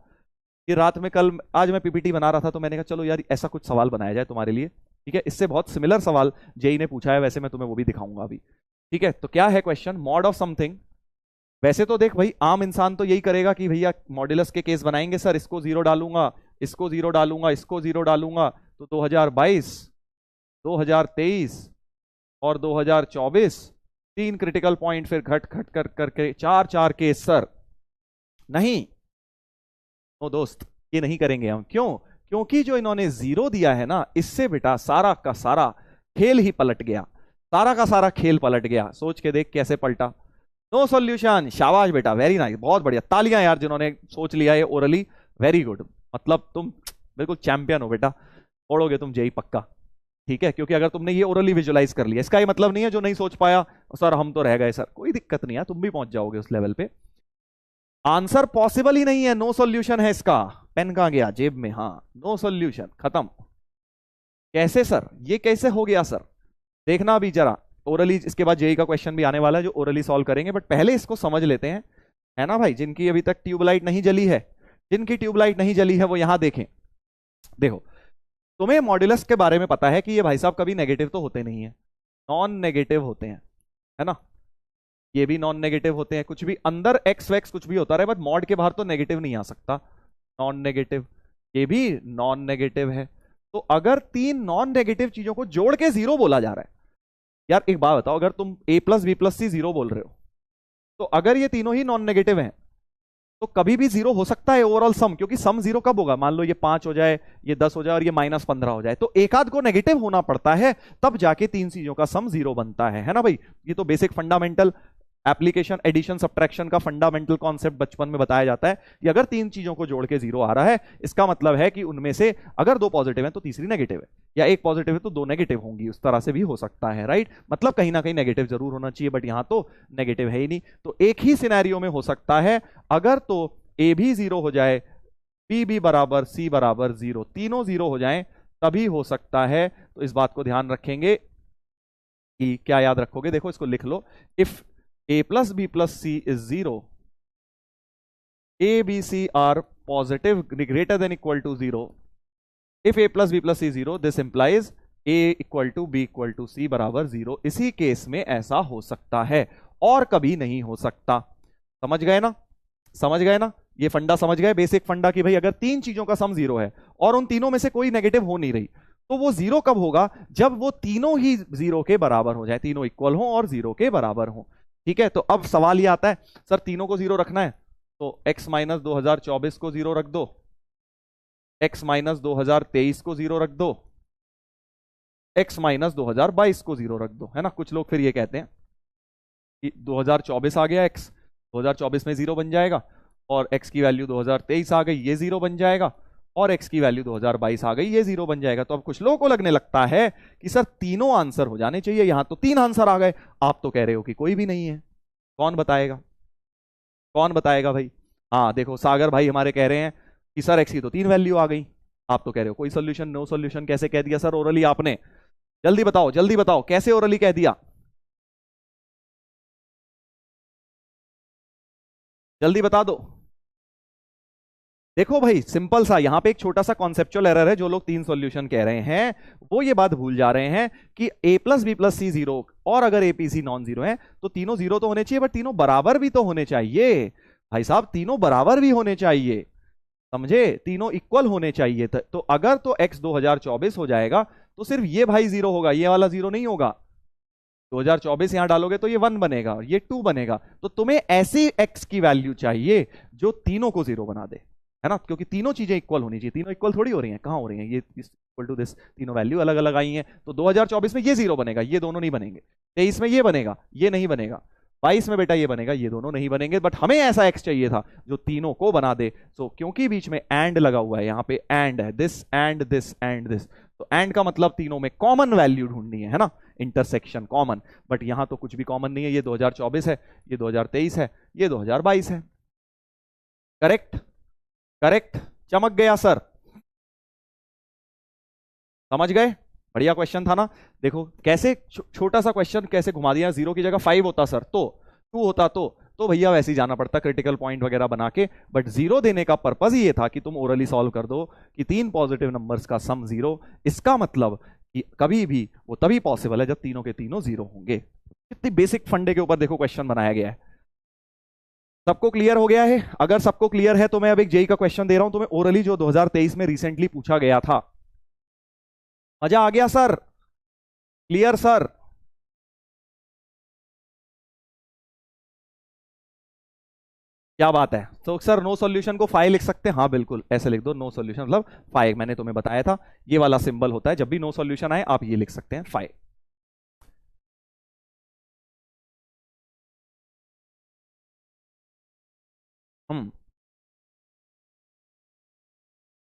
Speaker 1: कि रात में कल आज मैं पीपीटी बना रहा था तो मैंने कहा चलो यार ऐसा कुछ सवाल बनाया जाए तुम्हारे लिए। ठीक है, इससे बहुत सिमिलर सवाल जेई ने पूछा है, वैसे मैं तुम्हें वो भी दिखाऊंगा अभी। ठीक है, तो क्या है क्वेश्चन? Mod of something. वैसे तो देख भाई आम इंसान तो यही करेगा कि भैया मॉड्यूलस के केस बनाएंगे, सर इसको 0 डालूंगा, इसको 0 डालूंगा, इसको 0 डालूंगा, तो 2022, 2023 और 2024 3 क्रिटिकल पॉइंट, फिर घट घट कर करके 4-4 केस। सर नहीं, नो दोस्त, ये नहीं करेंगे हम। क्यों? क्योंकि जो इन्होंने 0 दिया है ना, इससे बेटा सारा का सारा खेल ही पलट गया, सारा का सारा खेल पलट गया। सोच के देख कैसे पलटा। नो सॉल्यूशन, शाबाश बेटा, वेरी नाइस, बहुत बढ़िया, तालियां यार जिन्होंने सोच लिया है ओरली, वेरी गुड। मतलब तुम बिल्कुल चैंपियन हो बेटा, छोड़ोगे तुम जेई पक्का। ठीक है, क्योंकि अगर तुमने ये ओरली विजुलाइज कर लिया, इसका ये मतलब नहीं है जो नहीं सोच पाया सर हम तो रह गए। सर कोई दिक्कत नहीं है, तुम भी पहुंच जाओगे उस लेवल पे। आंसर पॉसिबल ही नहीं है, नो सॉल्यूशन है इसका। पेन कहां गया? जेब में। हाँ, नो सॉल्यूशन, खत्म। कैसे सर, ये कैसे हो गया सर? देखना अभी जरा ओरली, इसके बाद जेई का क्वेश्चन भी आने वाला है जो ओरली सॉल्व करेंगे, बट पहले इसको समझ लेते हैं, है ना भाई? जिनकी अभी तक ट्यूबलाइट नहीं जली है, जिनकी ट्यूबलाइट नहीं जली है वो यहां देखें। देखो, तुम्हें मॉड्यूलस के बारे में पता है कि ये भाई साहब कभी नेगेटिव तो होते नहीं है, नॉन नेगेटिव होते हैं, है ना? ये भी नॉन नेगेटिव होते हैं। कुछ भी अंदर एक्स वैक्स कुछ भी होता रहे, बट मॉड के बाहर तो नेगेटिव नहीं आ सकता, नॉन नेगेटिव। ये भी नॉन नेगेटिव है। तो अगर 3 नॉन नेगेटिव चीजों को जोड़ के 0 बोला जा रहा है, यार एक बात बताओ, अगर तुम a + b + c 0 बोल रहे हो, तो अगर ये तीनों ही नॉन नेगेटिव हैं तो कभी भी 0 हो सकता है ओवरऑल सम, क्योंकि सम 0 कब होगा? मान लो ये 5 हो जाए, ये 10 हो जाए और ये -15 हो जाए, तो एक आध को नेगेटिव होना पड़ता है, तब जाके 3 चीजों का सम 0 बनता है ना भाई? ये तो basic fundamental application addition subtraction का फंडामेंटल कॉन्सेप्ट बचपन में बताया जाता है कि अगर 3 चीजों को जोड़ के 0 आ रहा है, इसका मतलब है कि उनमें से अगर 2 पॉजिटिव है तो तीसरी नेगेटिव है, या 1 पॉजिटिव है तो 2 नेगेटिव होंगी। उस तरह से भी हो सकता है, राइट? मतलब कहीं ना कहीं नेगेटिव जरूर होना चाहिए, बट यहां तो नेगेटिव है ही नहीं। तो एक ही सिनेरियो में हो सकता है, अगर तो ए भी 0 हो जाए, बी भी बराबर, सी बराबर 0, तीनों 0 हो जाएं, तभी हो सकता है। तो इस बात को ध्यान रखेंगे कि क्या याद रखोगे? देखो इसको लिख लो, if a plus b plus c is 0, a, b, c are positive greater than equal to 0. If a plus b plus c 0, this implies a equal to b equal to c बराबर 0. इसी case में ऐसा हो सकता है और कभी नहीं हो सकता। समझ गए ना? समझ गए ना? ये फंडा समझ गए, बेसिक फंडा, कि भाई अगर 3 चीजों का सम 0 है और उन तीनों में से कोई नेगेटिव हो नहीं रही, तो वो 0 कब होगा? जब वो तीनों ही 0 के बराबर हो जाए, तीनों इक्वल हो और 0 के बराबर हो। ठीक है, तो अब सवाल ये आता है, सर तीनों को 0 रखना है तो x - 2024 को 0 रख दो, x - 2023 को 0 रख दो, x - 2022 को 0 रख दो, है ना? कुछ लोग फिर ये कहते हैं कि 2024 आ गया, x 2024 में 0 बन जाएगा, और x की वैल्यू 2023 आ गई, ये 0 बन जाएगा, और x की वैल्यू 2022 आ गई, ये 0 बन जाएगा। तो अब कुछ लोगों को लगने लगता है कि सर तीनों आंसर हो जाने चाहिए, यहां तो 3 आंसर आ गए, आप तो कह रहे हो कि कोई भी नहीं है। कौन बताएगा? कौन बताएगा भाई? हाँ देखो, सागर भाई हमारे कह रहे हैं कि सर x की तो 3 वैल्यू आ गई, आप तो कह रहे हो कोई सोल्यूशन, नो सोल्यूशन कैसे कह दिया सर ओरली आपने? जल्दी बताओ कैसे ओरली कह दिया, जल्दी बता दो। देखो भाई सिंपल सा, यहां पे एक छोटा सा कॉन्सेप्चुअल एरर है। जो लोग 3 सॉल्यूशन कह रहे हैं वो ये बात भूल जा रहे हैं कि a plus B plus C zero, और अगर A P C non zero है तो तीनों जीरो तो होने चाहिए, बट तीनों बराबर भी तो होने चाहिए भाई साहब, तीनों बराबर भी होने चाहिए, समझे? तीनों इक्वल होने चाहिए। तो अगर तो x 2024 हो जाएगा तो सिर्फ ये भाई जीरो होगा, ये वाला जीरो नहीं होगा। 2024 यहां डालोगे तो ये 1 बनेगा, ये 2 बनेगा। तो तुम्हें ऐसी x की वैल्यू चाहिए जो तीनों को जीरो बना दे, है ना? क्योंकि तीनों चीजें इक्वल होनी चाहिए। तीनों इक्वल थोड़ी हो रही हैं, कहां हो रही हैं? ये इक्वल टू दिस, तीनों वैल्यू अलग अलग आई हैं। तो 2024 में ये जीरो बनेगा, ये दोनों नहीं बनेंगे। 23 में ये बनेगा, ये नहीं बनेगा। 22 में बेटा ये बनेगा, ये दोनों नहीं बनेंगे। बट हमें ऐसा एक्स चाहिए था जो तीनों को बना दे। सो क्योंकि बीच में एंड लगा हुआ है, यहां पे एंड है, this and this and this, तो एंड का मतलब तीनों में कॉमन वैल्यू ढूंढनी है ना, इंटरसेक्शन कॉमन। बट यहां तो कुछ भी कॉमन नहीं है, ये 2024 है, ये 2023 है, ये 2022 है। करेक्ट, करेक्ट, चमक गया सर, समझ गए? बढ़िया क्वेश्चन था ना। देखो कैसे छोटा सा क्वेश्चन कैसे घुमा दिया। 0 की जगह 5 होता सर, तो 2 होता तो भैया वैसे ही जाना पड़ता क्रिटिकल पॉइंट वगैरह बना के। बट 0 देने का पर्पज ही ये था कि तुम ओरली सॉल्व कर दो कि 3 पॉजिटिव नंबर्स का सम 0। इसका मतलब कि कभी भी वो तभी पॉसिबल है जब तीनों के तीनों 0 होंगे। कितनी बेसिक फंडे के ऊपर देखो क्वेश्चन बनाया गया है। सबको क्लियर हो गया है? अगर सबको क्लियर है तो मैं अब एक जेई का क्वेश्चन दे रहा हूं तुम्हें ओरली, जो 2023 में रिसेंटली पूछा गया था। मजा आ गया सर? Clear sir? क्या बात है। तो सर नो सॉल्यूशन को फाइव लिख सकते हैं? हाँ बिल्कुल, ऐसे लिख दो, नो सॉल्यूशन मतलब फाइव। मैंने तुम्हें बताया था ये वाला सिंबल होता है जब भी नो सॉल्यूशन आए, आप ये लिख सकते हैं फाइव। हम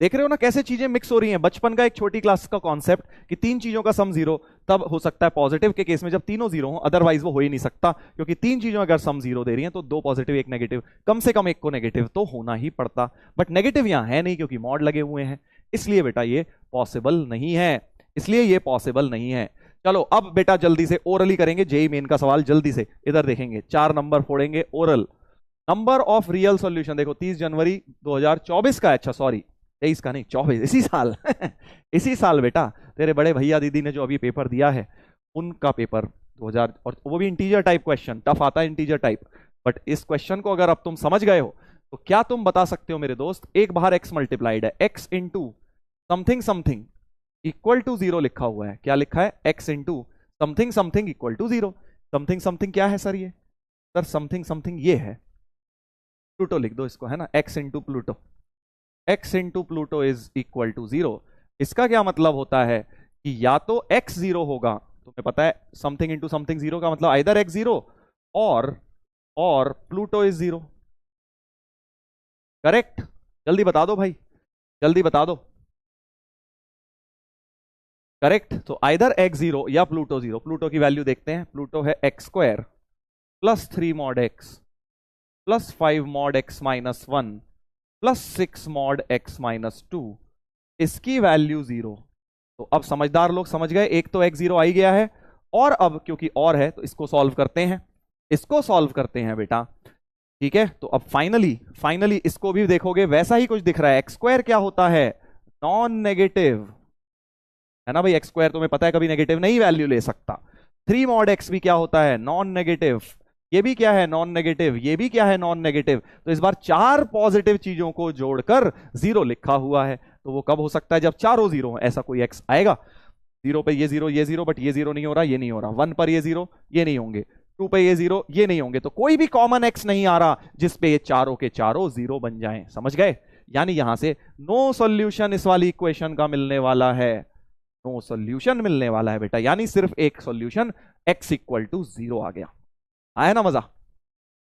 Speaker 1: देख रहे हो ना कैसे चीजें मिक्स हो रही हैं। बचपन का एक छोटी क्लास का कॉन्सेप्ट कि 3 चीजों का सम 0 तब हो सकता है पॉजिटिव के केस में जब तीनों 0 हो, अदरवाइज वो हो ही नहीं सकता। क्योंकि 3 चीजों अगर सम 0 दे रही हैं तो 2 पॉजिटिव 1 नेगेटिव, कम से कम एक को नेगेटिव तो होना ही पड़ता। बट नेगेटिव यहां है नहीं क्योंकि मॉड लगे हुए हैं, इसलिए बेटा ये पॉसिबल नहीं है, इसलिए ये पॉसिबल नहीं है। चलो अब बेटा जल्दी से ओरली करेंगे जेई मेन का सवाल। जल्दी से इधर देखेंगे, 4 नंबर फोड़ेंगे oral. Number of real solution देखो 30 जनवरी 2024 का, अच्छा सॉरी 23 का नहीं 24, इसी साल इसी साल बेटा तेरे बड़े भैया दीदी ने जो अभी पेपर दिया है उनका पेपर 2000, और वो भी इंटीजर टाइप क्वेश्चन, टफ आता है इंटीजर टाइप। बट इस क्वेश्चन को अगर अब तुम समझ गए हो तो क्या तुम बता सकते हो मेरे दोस्त, एक बाहर x मल्टीप्लाइड है, x into something something equal to 0 लिखा हुआ है। क्या लिखा है? x into something something equal to 0। Something something क्या है सर? ये सर समथिंग समथिंग ये है प्लूटो, लिख दो इसको, है ना, x into Pluto, x into Pluto is equal to 0। इसका क्या मतलब होता है कि या तो x 0 होगा, तुम्हें पता है समथिंग इंटू समथिंग 0 का मतलब आइदर x 0 और प्लूटो इज 0। करेक्ट? जल्दी बता दो भाई, जल्दी बता दो। करेक्ट, तो आइदर x 0 या प्लूटो 0। प्लूटो की वैल्यू देखते हैं, प्लूटो है x square plus 3 mod x plus 5 mod x minus 1 plus 6 mod x minus 2, इसकी वैल्यू 0। तो अब समझदार लोग समझ गए, एक तो x 0 आ ही गया है, और अब क्योंकि और है तो इसको सॉल्व करते हैं, इसको सॉल्व करते हैं बेटा। ठीक है, तो अब फाइनली इसको भी देखोगे वैसा ही कुछ दिख रहा है। एक्स स्क्वायर क्या होता है? नॉन नेगेटिव, है ना भाई? एक्स स्क्वायर तुम्हें पता है कभी नेगेटिव नहीं वैल्यू ले सकता। 3 मॉड एक्स भी क्या होता है? Non negative. ये भी क्या है? Non negative. ये भी क्या है? Non negative. तो इस बार 4 पॉजिटिव चीजों को जोड़कर 0 लिखा हुआ है। तो वो कब हो सकता है? जब चारों 0 हो, ऐसा कोई एक्स आएगा। 0 पे ये 0 ये 0, बट ये 0 नहीं हो रहा, ये नहीं हो रहा। 1 पर ये 0 ये नहीं होंगे, 2 पे ये 0 ये नहीं होंगे। तो कोई भी कॉमन एक्स नहीं आ रहा जिसपे ये चारों के चारों 0 बन जाएं। समझ गए? यानी यहां से नो सॉल्यूशन इस वाली इक्वेशन का मिलने वाला है, नो सॉल्यूशन मिलने वाला है बेटा। यानी सिर्फ एक सॉल्यूशन x इक्वल टू 0 आ गया। आया ना मजा?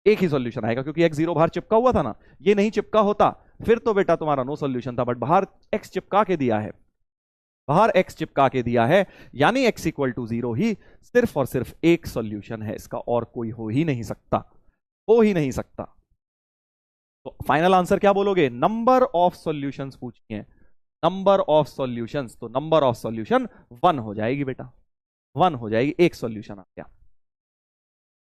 Speaker 1: एक ही सॉल्यूशन आएगा क्योंकि x 0 बाहर चिपका हुआ था ना, ये नहीं चिपका होता फिर तो बेटा तुम्हारा नो सॉल्यूशन था। बट बाहर x चिपका के दिया है, बाहर x चिपका के दिया है, यानी x इक्वल टू 0 ही सिर्फ और सिर्फ एक सॉल्यूशन है इसका, और कोई हो ही नहीं सकता, हो ही नहीं सकता। तो फाइनल आंसर क्या बोलोगे? नंबर ऑफ सॉल्यूशंस पूछिए नंबर ऑफ सॉल्यूशंस, तो नंबर ऑफ सॉल्यूशन 1 हो जाएगी बेटा, 1 हो जाएगी, एक सॉल्यूशन आ गया।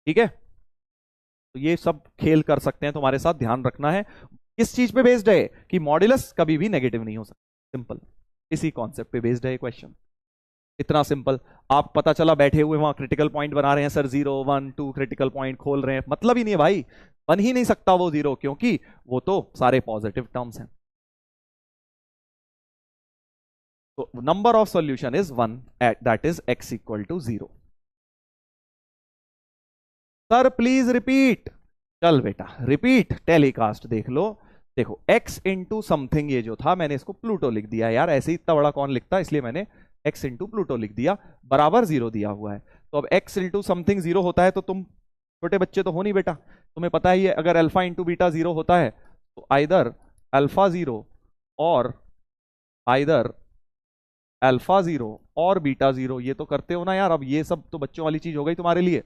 Speaker 1: ठीक है, तो ये सब खेल कर सकते हैं, तुम्हारे साथ ध्यान रखना है। किस चीज पे बेस्ड है कि मॉड्यूलस कभी भी नेगेटिव नहीं हो सकता, सिंपल, इसी कॉन्सेप्ट पे बेस्ड है ये क्वेश्चन, इतना सिंपल। आप पता चला बैठे हुए वहां क्रिटिकल पॉइंट बना रहे हैं, सर 0 1 2 क्रिटिकल पॉइंट खोल रहे हैं, मतलब ही नहीं है भाई, बन ही नहीं सकता वो 0, क्योंकि वो तो सारे पॉजिटिव टर्म्स हैं। तो number of solution is 1, that is x equal to 0। Sir please repeat, चल बेटा रिपीट, टेलीकास्ट देख लो। देखो x इंटू समथिंग, ये जो था मैंने इसको प्लूटो लिख दिया यार, ऐसे ही इतना बड़ा कौन लिखता, इसलिए मैंने x इंटू प्लूटो लिख दिया, बराबर 0 दिया हुआ है। तो अब x इंटू समथिंग 0 होता है, तो तुम छोटे बच्चे तो हो नहीं बेटा, तुम्हें पता ही है अगर अल्फा इंटू बीटा 0 होता है तो आइदर अल्फा 0 और आइदर अल्फा 0 और बीटा 0, ये तो करते हो ना यार। अब ये सब तो बच्चों वाली चीज हो गई तुम्हारे लिए।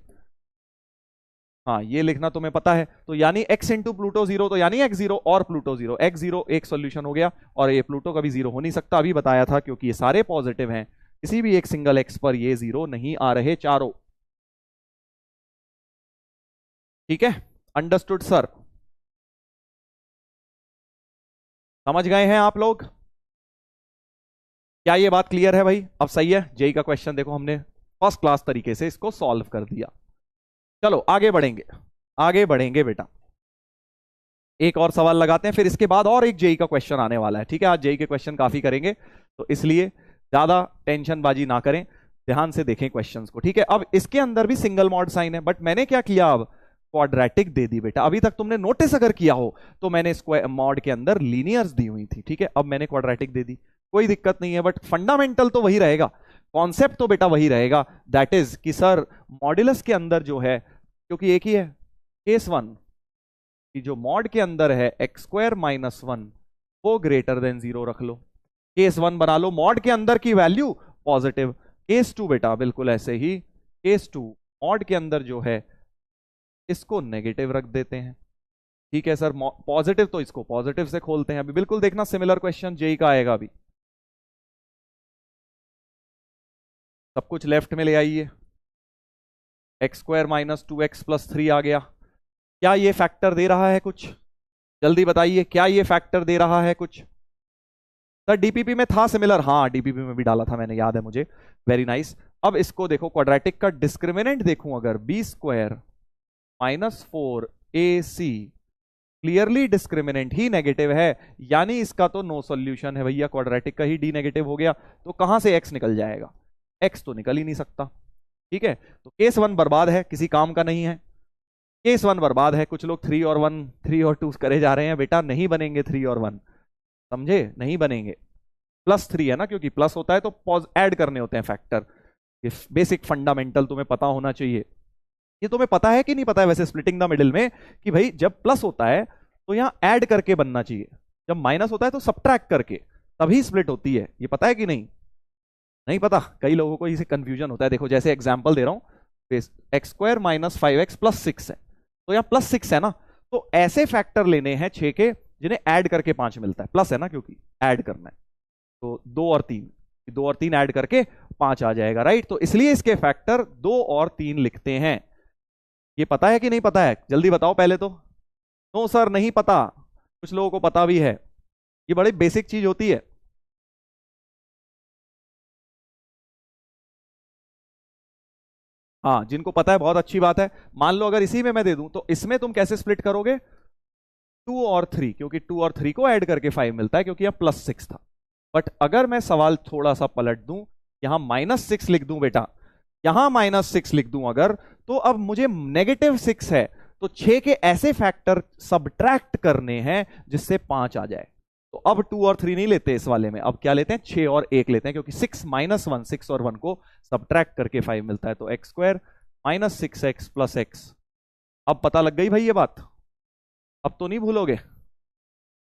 Speaker 1: हाँ ये लिखना तुम्हें पता है, तो यानी x इंटू प्लूटो 0, तो यानी x0 और प्लूटो 0, x0 एक सॉल्यूशन हो गया, और ये प्लूटो कभी 0 हो नहीं सकता, अभी बताया था, क्योंकि ये सारे पॉजिटिव हैं, किसी भी एक सिंगल x पर ये 0 नहीं आ रहे चारों। ठीक है, अंडरस्टूड सर, समझ गए हैं आप लोग? क्या ये बात क्लियर है भाई? अब सही है, जेई का क्वेश्चन देखो हमने फर्स्ट क्लास तरीके से इसको सॉल्व कर दिया। चलो आगे बढ़ेंगे, आगे बढ़ेंगे बेटा, एक और सवाल लगाते हैं, फिर इसके बाद और एक जेई का क्वेश्चन आने वाला है। ठीक है, आज जेई के क्वेश्चन काफी करेंगे, तो इसलिए ज्यादा टेंशनबाजी ना करें, ध्यान से देखें क्वेश्चंस को। ठीक है, अब इसके अंदर भी सिंगल मॉड साइन है, बट मैंने क्या किया, अब क्वाड्रेटिक दे दी बेटा। अभी तक तुमने नोटिस अगर किया हो तो मैंने स्क्वायर मॉड के अंदर लीनियर्स दी हुई थी, ठीक है, अब मैंने क्वाड्रेटिक दे दी, कोई दिक्कत नहीं है, बट फंडामेंटल तो वही रहेगा, कॉन्सेप्ट तो बेटा वही रहेगा, दैट इज कि सर मॉड्यूलस के अंदर जो है, क्योंकि एक ही है, केस 1 कि जो मॉड के अंदर है एक्स स्क्वायर माइनस 1 वो ग्रेटर देन 0 रख लो, केस 1 बना लो, मॉड के अंदर की वैल्यू पॉजिटिव। केस 2 बेटा बिल्कुल ऐसे ही, केस 2 मॉड के अंदर जो है इसको नेगेटिव रख देते हैं। ठीक है सर, पॉजिटिव तो इसको पॉजिटिव से खोलते हैं। अभी बिल्कुल देखना सिमिलर क्वेश्चन जेई का आएगा, अभी सब कुछ लेफ्ट में ले आइए, x square minus 2x plus 3 आ गया, क्या ये फैक्टर दे रहा है कुछ? जल्दी बताइए, क्या ये फैक्टर दे रहा है कुछ? सर डीपीपी में था सिमिलर, हाँ डीपीपी में भी डाला था मैंने, याद है मुझे, वेरी नाइस। अब इसको देखो, क्वाड्रेटिक का डिस्क्रिमिनेंट देखूं अगर, B square minus 4ac, clearly discriminant ही नेगेटिव है, यानी इसका तो नो सॉल्यूशन है भैया, क्वाड्रेटिक का ही डी नेगेटिव हो गया, तो कहां से x निकल जाएगा? x तो निकल ही नहीं सकता। ठीक है, तो केस 1 बर्बाद है, किसी काम का नहीं है, केस 1 बर्बाद है। कुछ लोग 3 और 1 3 और 2 करे जा रहे हैं, बेटा नहीं बनेंगे 3 और 1, समझे, नहीं बनेंगे, प्लस 3 है ना, क्योंकि प्लस होता है तो पॉज ऐड करने होते हैं फैक्टर, ये बेसिक फंडामेंटल तुम्हें पता होना चाहिए। ये तुम्हें पता है कि नहीं पता है वैसे स्प्लिटिंग द मिडिल में, कि भाई जब प्लस होता है तो यहां ऐड करके बनना चाहिए, जब माइनस होता है तो सबट्रैक्ट करके, तभी स्प्लिट होती है, ये पता है कि नहीं? नहीं पता, कई लोगों को इसे कंफ्यूजन होता है। देखो जैसे एग्जांपल दे रहा हूं, x square minus 5x plus 6 है, तो यहाँ प्लस 6 है ना, तो ऐसे फैक्टर लेने हैं 6 के जिन्हें ऐड करके 5 मिलता है, प्लस है ना क्योंकि ऐड करना है, तो 2 और 3, 2 और 3 ऐड करके 5 आ जाएगा, राइट? तो इसलिए इसके फैक्टर 2 और 3 लिखते हैं। ये पता है कि नहीं पता है? जल्दी बताओ पहले तो। नो सर नहीं पता, कुछ लोगों को पता भी है, ये बड़ी बेसिक चीज होती है। हाँ जिनको पता है बहुत अच्छी बात है। मान लो अगर इसी में मैं दे दूं, तो इसमें तुम कैसे स्प्लिट करोगे? 2 और 3, क्योंकि 2 और 3 को ऐड करके 5 मिलता है, क्योंकि यह प्लस 6 था। बट अगर मैं सवाल थोड़ा सा पलट दूं, यहां -6 लिख दूं बेटा, यहां -6 लिख दूं अगर, तो अब मुझे -6 है, तो 6 के ऐसे फैक्टर सबट्रैक्ट करने हैं जिससे 5 आ जाए। तो अब 2 और 3 नहीं लेते इस वाले में, अब क्या लेते हैं? 6 और 1 लेते हैं, क्योंकि 6 माइनस 1, 6 और 1 को सबट्रैक्ट करके 5 मिलता है, तो x square minus 6x plus x। अब पता लग गई भाई ये बात, अब तो नहीं भूलोगे।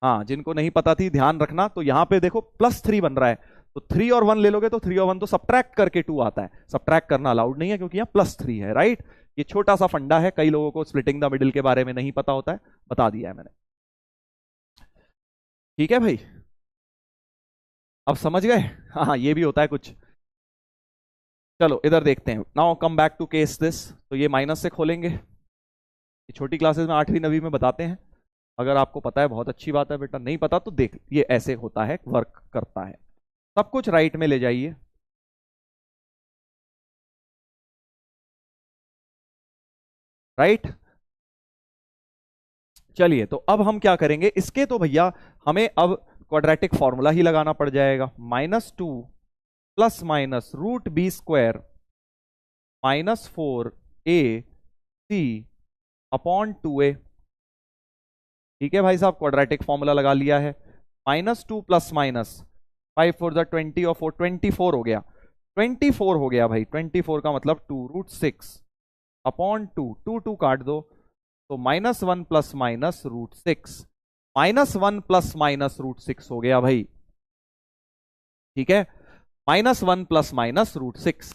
Speaker 1: हाँ जिनको नहीं पता थी ध्यान रखना, तो यहां पे देखो +3 बन रहा है, तो 3 और 1 ले लोगे तो 3 और 1 तो सबट्रैक्ट करके 2 आता है, सबट्रैक्ट करना अलाउड नहीं है क्योंकि यहाँ +3 है, राइट? ये छोटा सा फंडा है, कई लोगों को स्प्लिटिंग द मिडिल के बारे में नहीं पता होता है, बता दिया है मैंने। ठीक है भाई, अब समझ गए? हाँ ये भी होता है कुछ। चलो इधर देखते हैं। Now come back to case this. तो ये माइनस से खोलेंगे, ये छोटी क्लासेस में 8वीं 9वीं में बताते हैं। अगर आपको पता है बहुत अच्छी बात है बेटा, नहीं पता तो देख, ये ऐसे होता है, वर्क करता है। सब कुछ राइट में ले जाइए। राइट। चलिए तो अब हम क्या करेंगे इसके, तो भैया हमें अब क्वाड्रेटिक फॉर्मूला ही लगाना पड़ जाएगा। -2 plus minus root B square -4ac upon 2a। ठीक है भाई साहब, क्वाड्रेटिक फॉर्मूला लगा लिया है। -2 प्लस माइनस 5 4 20 और 4 24 हो गया। 24 हो गया भाई, 24 का मतलब 2√6 अपॉन 2, 2 2 काट दो तो -1 प्लस माइनस √6, -1 प्लस माइनस √6 हो गया भाई। ठीक है, -1 प्लस माइनस √6।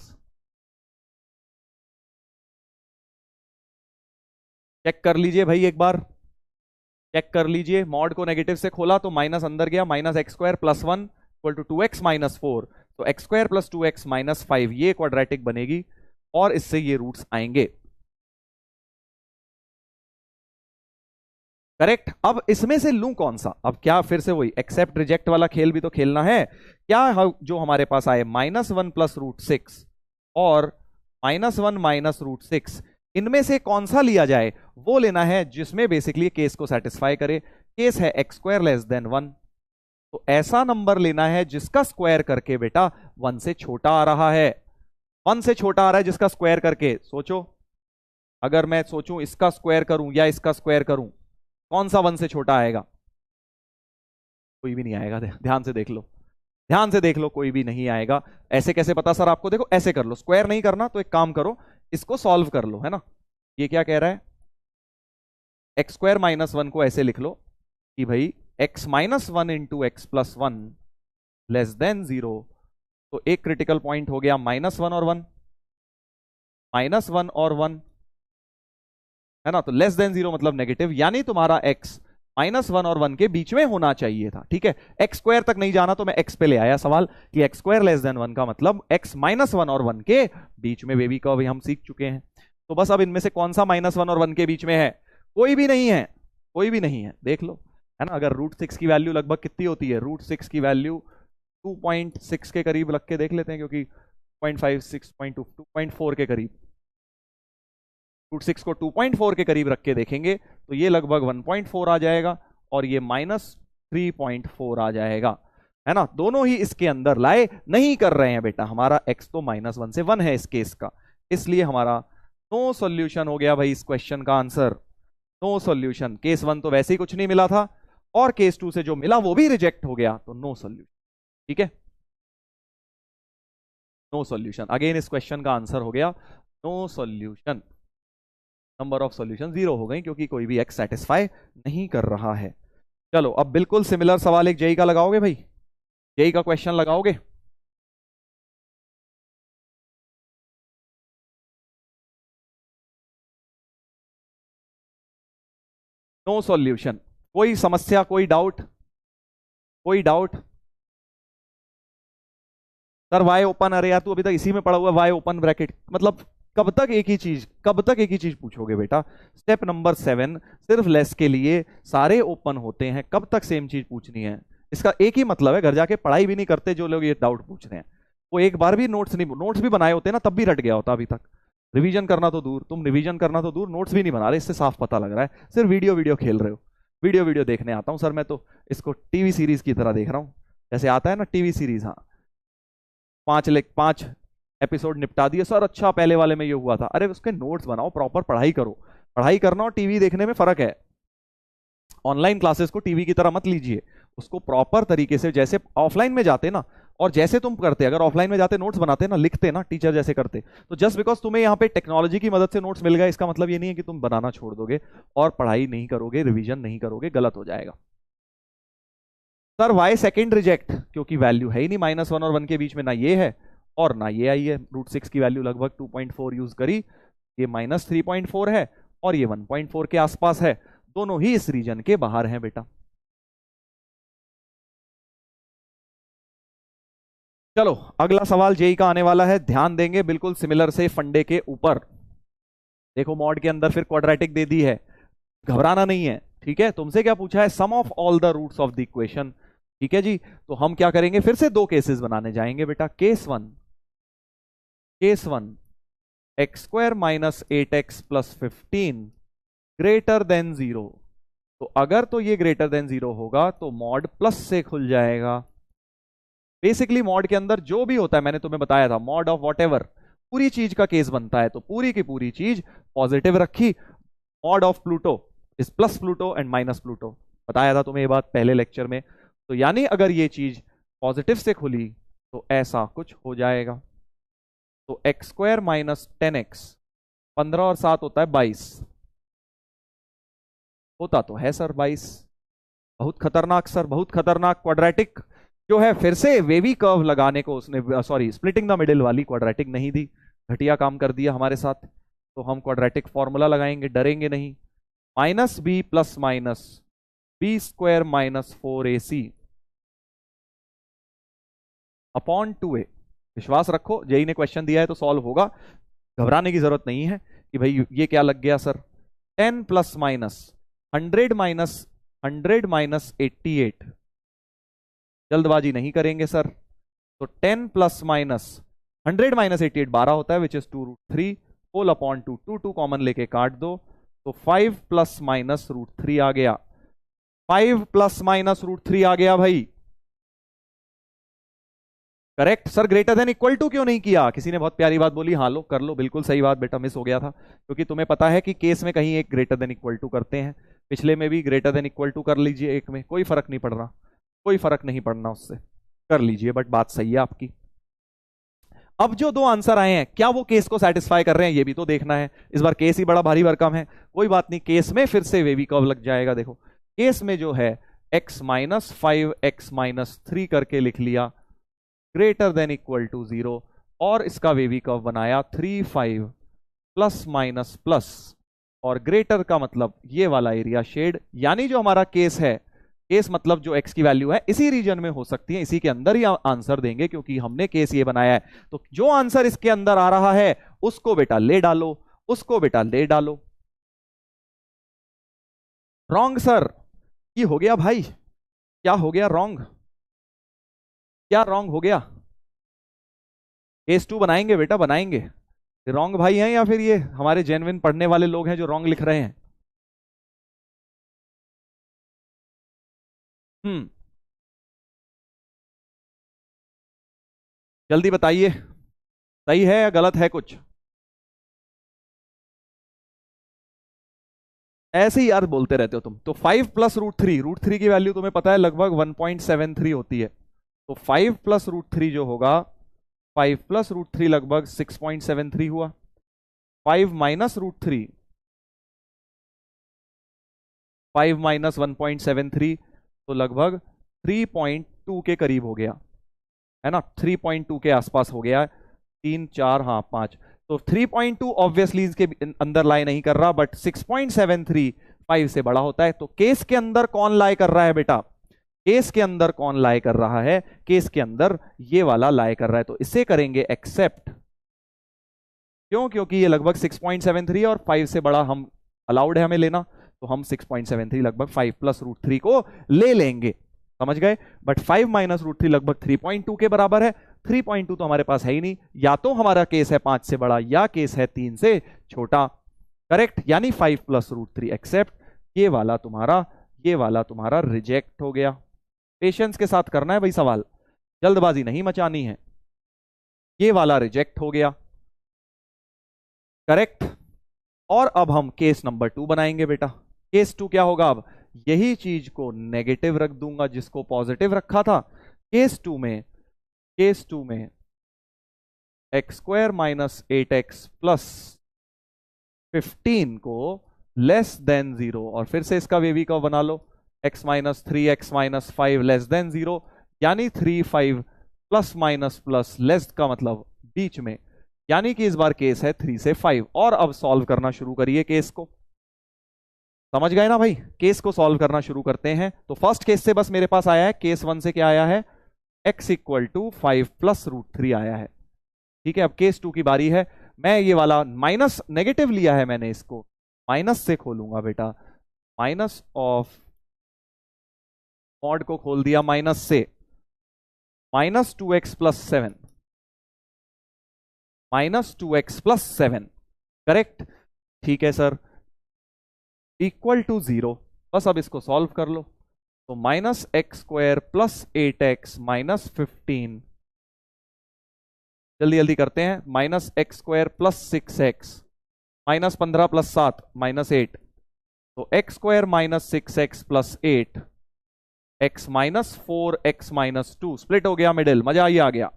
Speaker 1: चेक कर लीजिए भाई एक बार, चेक कर लीजिए। मॉड को नेगेटिव से खोला तो माइनस अंदर गया, -x² plus 1 equal to 2x minus 4, तो x² प्लस 2x माइनस 5 ये क्वाड्रेटिक बनेगी और इससे ये रूट्स आएंगे। करेक्ट। अब इसमें से लूं कौन सा? अब क्या फिर से वही एक्सेप्ट रिजेक्ट वाला खेल भी तो खेलना है क्या? जो हमारे पास आए -1 प्लस √6 और -1 माइनस √6, इनमें से कौन सा लिया जाए? वो लेना है जिसमें बेसिकली केस को सेटिस्फाई करे। केस है x² लेस देन 1, तो ऐसा नंबर लेना है जिसका स्क्वायर करके बेटा 1 से छोटा आ रहा है। 1 से छोटा आ रहा है जिसका स्क्वायर करके। सोचो, अगर मैं सोचूं इसका स्क्वायर करूं या इसका स्क्वायर करूं, कौन सा 1 से छोटा आएगा? कोई भी नहीं आएगा। ध्यान से देख लो, ध्यान से देख लो, कोई भी नहीं आएगा। ऐसे कैसे पता सर आपको? देखो ऐसे कर लो, स्क्वायर नहीं करना तो एक काम करो, इसको सॉल्व कर लो, है ना। ये क्या कह रहा है? x² माइनस 1 को ऐसे लिख लो कि भाई x minus 1 into x plus 1 less than 0। तो एक क्रिटिकल पॉइंट हो गया -1 और 1, -1 और 1, है ना। तो लेस देन 0 मतलब नेगेटिव, यानी तुम्हारा x -1 और 1 के बीच में होना चाहिए था। ठीक है, x² तक नहीं जाना तो मैं x पे ले आया सवाल कि x² लेस देन 1 का मतलब x -1 और 1 के बीच में। बेबी का भी हम सीख चुके हैं। तो बस अब इनमें से कौन सा -1 और 1 के बीच में है? कोई भी नहीं है, कोई भी नहीं है, देख लो, है ना। अगर √6 की वैल्यू लगभग कितनी होती है? √6 की वैल्यू 2.6 के करीब रख के देख लेते हैं, क्योंकि 0.56 2.4 के करीब, √6 को 2.4 के करीब रख के देखेंगे तो ये लगभग 1.4 आ जाएगा और ये -3.4 आ जाएगा, है ना। दोनों ही इसके अंदर लाए नहीं कर रहे हैं बेटा। हमारा x तो -1 से 1 है इस केस का, इसलिए हमारा नो सॉल्यूशन हो गया भाई इस क्वेश्चन का आंसर। No solution. केस 1 तो वैसे ही कुछ नहीं मिला था और केस 2 से जो मिला वो भी रिजेक्ट हो गया, तो नो सॉल्यूशन। ठीक है, नो सॉल्यूशन। अगेन इस क्वेश्चन का आंसर हो गया no solution. Number of solution 0 हो गई क्योंकि कोई भी x सेटिस्फाई नहीं कर रहा है। चलो अब बिल्कुल सिमिलर सवाल एक जेई का लगाओगे भाई? जेई का क्वेश्चन लगाओगे? No solution. कोई समस्या, कोई डाउट, कोई डाउट? सर वाई ओपन, अरे यार तू अभी तक इसी में पड़ा हुआ है, वाई ओपन ब्रैकेट मतलब कब तक एक ही चीज, कब तक एक ही चीज पूछोगे बेटा? स्टेप नंबर 7 सिर्फ लेस के लिए सारे ओपन होते हैं, कब तक सेम चीज पूछनी है? इसका एक ही मतलब है, घर जाके पढ़ाई भी नहीं करते जो लोग ये डाउट पूछ रहे हैं, वो एक बार भी नोट्स नहीं, नोट्स भी बनाए होते ना तब भी रट गया होता अभी तक। रिवीजन करना तो दूर, तुम रिवीजन करना तो दूर, नोट्स भी नहीं बना रहे, इससे साफ पता लग रहा है सिर्फ वीडियो वीडियो खेल रहे हो। वीडियो वीडियो देखने आता हूँ सर मैं तो, इसको टीवी सीरीज की तरह देख रहा हूँ, जैसे आता है ना टीवी सीरीज। हाँ, 5 एपिसोड निपटा दिए सर, अच्छा पहले वाले में ये हुआ था। अरे उसके नोट्स बनाओ, प्रॉपर पढ़ाई करो। पढ़ाई करना और टीवी देखने में फर्क है। ऑनलाइन क्लासेस को टीवी की तरह मत लीजिए, उसको प्रॉपर तरीके से, जैसे ऑफलाइन में जाते ना, और जैसे तुम करते, अगर ऑफलाइन में जाते नोट्स बनाते ना, लिखते ना टीचर जैसे करते, तो जस्ट बिकॉज तुम्हें यहाँ पे टेक्नोलॉजी की मदद से नोट्स मिल गए इसका मतलब ये नहीं है कि तुम बनाना छोड़ दोगे और पढ़ाई नहीं करोगे, रिविजन नहीं करोगे, गलत हो जाएगा। सर वाई सेकेंड रिजेक्ट, क्योंकि वैल्यू है ही नहीं -1 और 1 के बीच में, ना ये है और ना ये आई है। √6 की वैल्यू लगभग 2.4 यूज करी, ये -3.4 है और ये 1.4 के आसपास है, दोनों ही इस रीजन के बाहर हैं बेटा। चलो अगला सवाल जेई का आने वाला है, ध्यान देंगे बिल्कुल सिमिलर से फंडे के ऊपर। देखो मॉड के अंदर फिर क्वाड्रेटिक दे दी है, घबराना नहीं है, ठीक है। तुमसे क्या पूछा है, sum of all the roots of the equation, ठीक है जी। तो हम क्या करेंगे, फिर से दो केसेस बनाने जाएंगे बेटा। Case one x square minus 8x plus 15 greater than 0। तो अगर तो ये ग्रेटर देन 0 होगा तो मॉड प्लस से खुल जाएगा। बेसिकली मॉड के अंदर जो भी होता है, मैंने तुम्हें बताया था, मॉड ऑफ वॉटएवर, पूरी चीज का केस बनता है, तो पूरी की पूरी चीज पॉजिटिव रखी। Mod of Pluto is plus Pluto and minus Pluto, बताया था तुम्हें ये बात पहले लेक्चर में। तो यानी अगर ये चीज पॉजिटिव से खुली तो ऐसा कुछ हो जाएगा। तो एक्स स्क्वायर माइनस 10x, 15 और 7 होता है 22, होता तो है सर 22। बहुत खतरनाक सर, बहुत खतरनाक। क्वाड्रेटिक जो है, फिर से वेवी कर्व लगाने को उसने, सॉरी स्प्लिटिंग द मिडिल वाली क्वाड्रेटिक नहीं दी, घटिया काम कर दिया हमारे साथ। तो हम क्वाड्रेटिक फॉर्मूला लगाएंगे, डरेंगे नहीं। Minus B plus minus B square minus 4ac upon 2a। विश्वास रखो, जेई ने क्वेश्चन दिया है तो सॉल्व होगा, घबराने की जरूरत नहीं है कि भाई ये क्या लग गया सर। 10 प्लस माइनस 100 माइनस 88, जल्दबाजी नहीं करेंगे सर। तो 10 प्लस माइनस 100 माइनस 88 12 होता है, which is 2√3 whole upon 2, 2 common लेके काट दो, तो 5 प्लस माइनस √3 आ गया। 5 प्लस माइनस √3 आ गया भाई, correct sir. Greater than equal to क्यों नहीं किया, किसी ने बहुत प्यारी बात बोली, हाँ लो कर लो, बिल्कुल सही बात बेटा, मिस हो गया था। क्योंकि तुम्हें पता है कि केस में कहीं एक ग्रेटर देन इक्वल टू करते हैं, पिछले में भी ग्रेटर देन इक्वल टू कर लीजिए, एक में कोई फर्क नहीं पड़ रहा, कोई फर्क नहीं पड़ना उससे, कर लीजिए, बट बात सही है आपकी। अब जो दो आंसर आए हैं, क्या वो केस को सेटिस्फाई कर रहे हैं, ये भी तो देखना है। इस बार केस ही बड़ा भारी भरकम है, कोई बात नहीं, केस में फिर से वेवी कर्व लग जाएगा। देखो केस में जो है x माइनस 5 x माइनस 3 करके लिख लिया, ग्रेटर देन इक्वल टू 0, और इसका वेवी कर्व बनाया 3 5 प्लस माइनस प्लस, और ग्रेटर का मतलब ये वाला एरिया शेड। यानी जो हमारा केस है, केस मतलब जो x की वैल्यू है इसी रीजन में हो सकती है, इसी के अंदर ही आंसर देंगे, क्योंकि हमने केस ये बनाया है। तो जो आंसर इसके अंदर आ रहा है उसको बेटा ले डालो, उसको बेटा ले डालो। रॉन्ग सर, ये हो गया भाई, क्या हो गया, रॉन्ग, क्या रॉन्ग हो गया। केस 2 बनाएंगे बेटा, बनाएंगे। रॉन्ग भाई हैं या फिर ये हमारे जेन्युइन पढ़ने वाले लोग हैं जो रॉन्ग लिख रहे हैं। जल्दी बताइए, सही है या गलत है कुछ। ऐसे ही यार बोलते रहते हो तुम तो। 5 प्लस √3 की वैल्यू तुम्हें पता है लगभग 1.73 होती है। तो 5 प्लस √3 जो होगा, 5 प्लस √3 लगभग 6.73 हुआ। 5 माइनस √3, 5 माइनस 1.73, तो लगभग 3.2 के करीब हो गया, है ना, 3.2 के आसपास हो गया। 3 4 हाँ 5, तो 3.2 ऑब्वियसली इसके अंदर लाई नहीं कर रहा, बट 6.73 5 से बड़ा होता है। तो केस के अंदर कौन लाई कर रहा है बेटा, केस के अंदर कौन लाई कर रहा है, केस के अंदर ये वाला लाई कर रहा है। तो इसे करेंगे एक्सेप्ट, क्यों, क्योंकि ये लगभग 6.73 और 5 से बड़ा हम अलाउड है हमें लेना, तो हम 6.73 लगभग 5 प्लस √3 को ले लेंगे, समझ गए। बट 5 माइनस √3 लगभग 3.2 के बराबर है। 3.2 तो हमारे पास है ही नहीं, या तो हमारा केस है 5 से बड़ा या केस है 3 से छोटा, करेक्ट। यानी 5 प्लस √3 एक्सेप्ट, ये वाला तुम्हारा रिजेक्ट हो गया। पेशेंस के साथ करना है भाई सवाल, जल्दबाजी नहीं मचानी है। ये वाला रिजेक्ट हो गया, करेक्ट। और अब हम केस नंबर 2 बनाएंगे बेटा। केस 2 क्या होगा, अब यही चीज को नेगेटिव रख दूंगा जिसको पॉजिटिव रखा था। केस 2 में x square minus 8x plus 15 को लेस देन 0, और फिर से इसका वेवी कर्व बना लो, x minus 3 x minus 5 less than 0, यानी 3 5 प्लस माइनस प्लस लेस का मतलब बीच में, यानी कि इस बार केस है 3 से 5। और अब सॉल्व करना शुरू करिए केस को, समझ गए ना भाई, केस को सॉल्व करना शुरू करते हैं। तो फर्स्ट केस से बस मेरे पास आया है, केस 1 से क्या आया है, x equal to 5 plus root 3 आया है। ठीक है, अब केस 2 की बारी है। मैं ये वाला माइनस नेगेटिव लिया है मैंने, इसको माइनस से खोलूंगा बेटा, माइनस ऑफ मॉड को खोल दिया माइनस से, minus 2x plus 7, minus 2x plus 7, correct. ठीक है सर, इक्वल टू 0। बस अब इसको सॉल्व कर लो। तो minus x square plus 8x minus 15, जल्दी जल्दी करते हैं, minus x square plus 6x minus 15 plus 7 minus 8, तो x square minus 6x plus 8, x minus 4x minus 2, split हो गया मिडिल, मजा ही आ गया।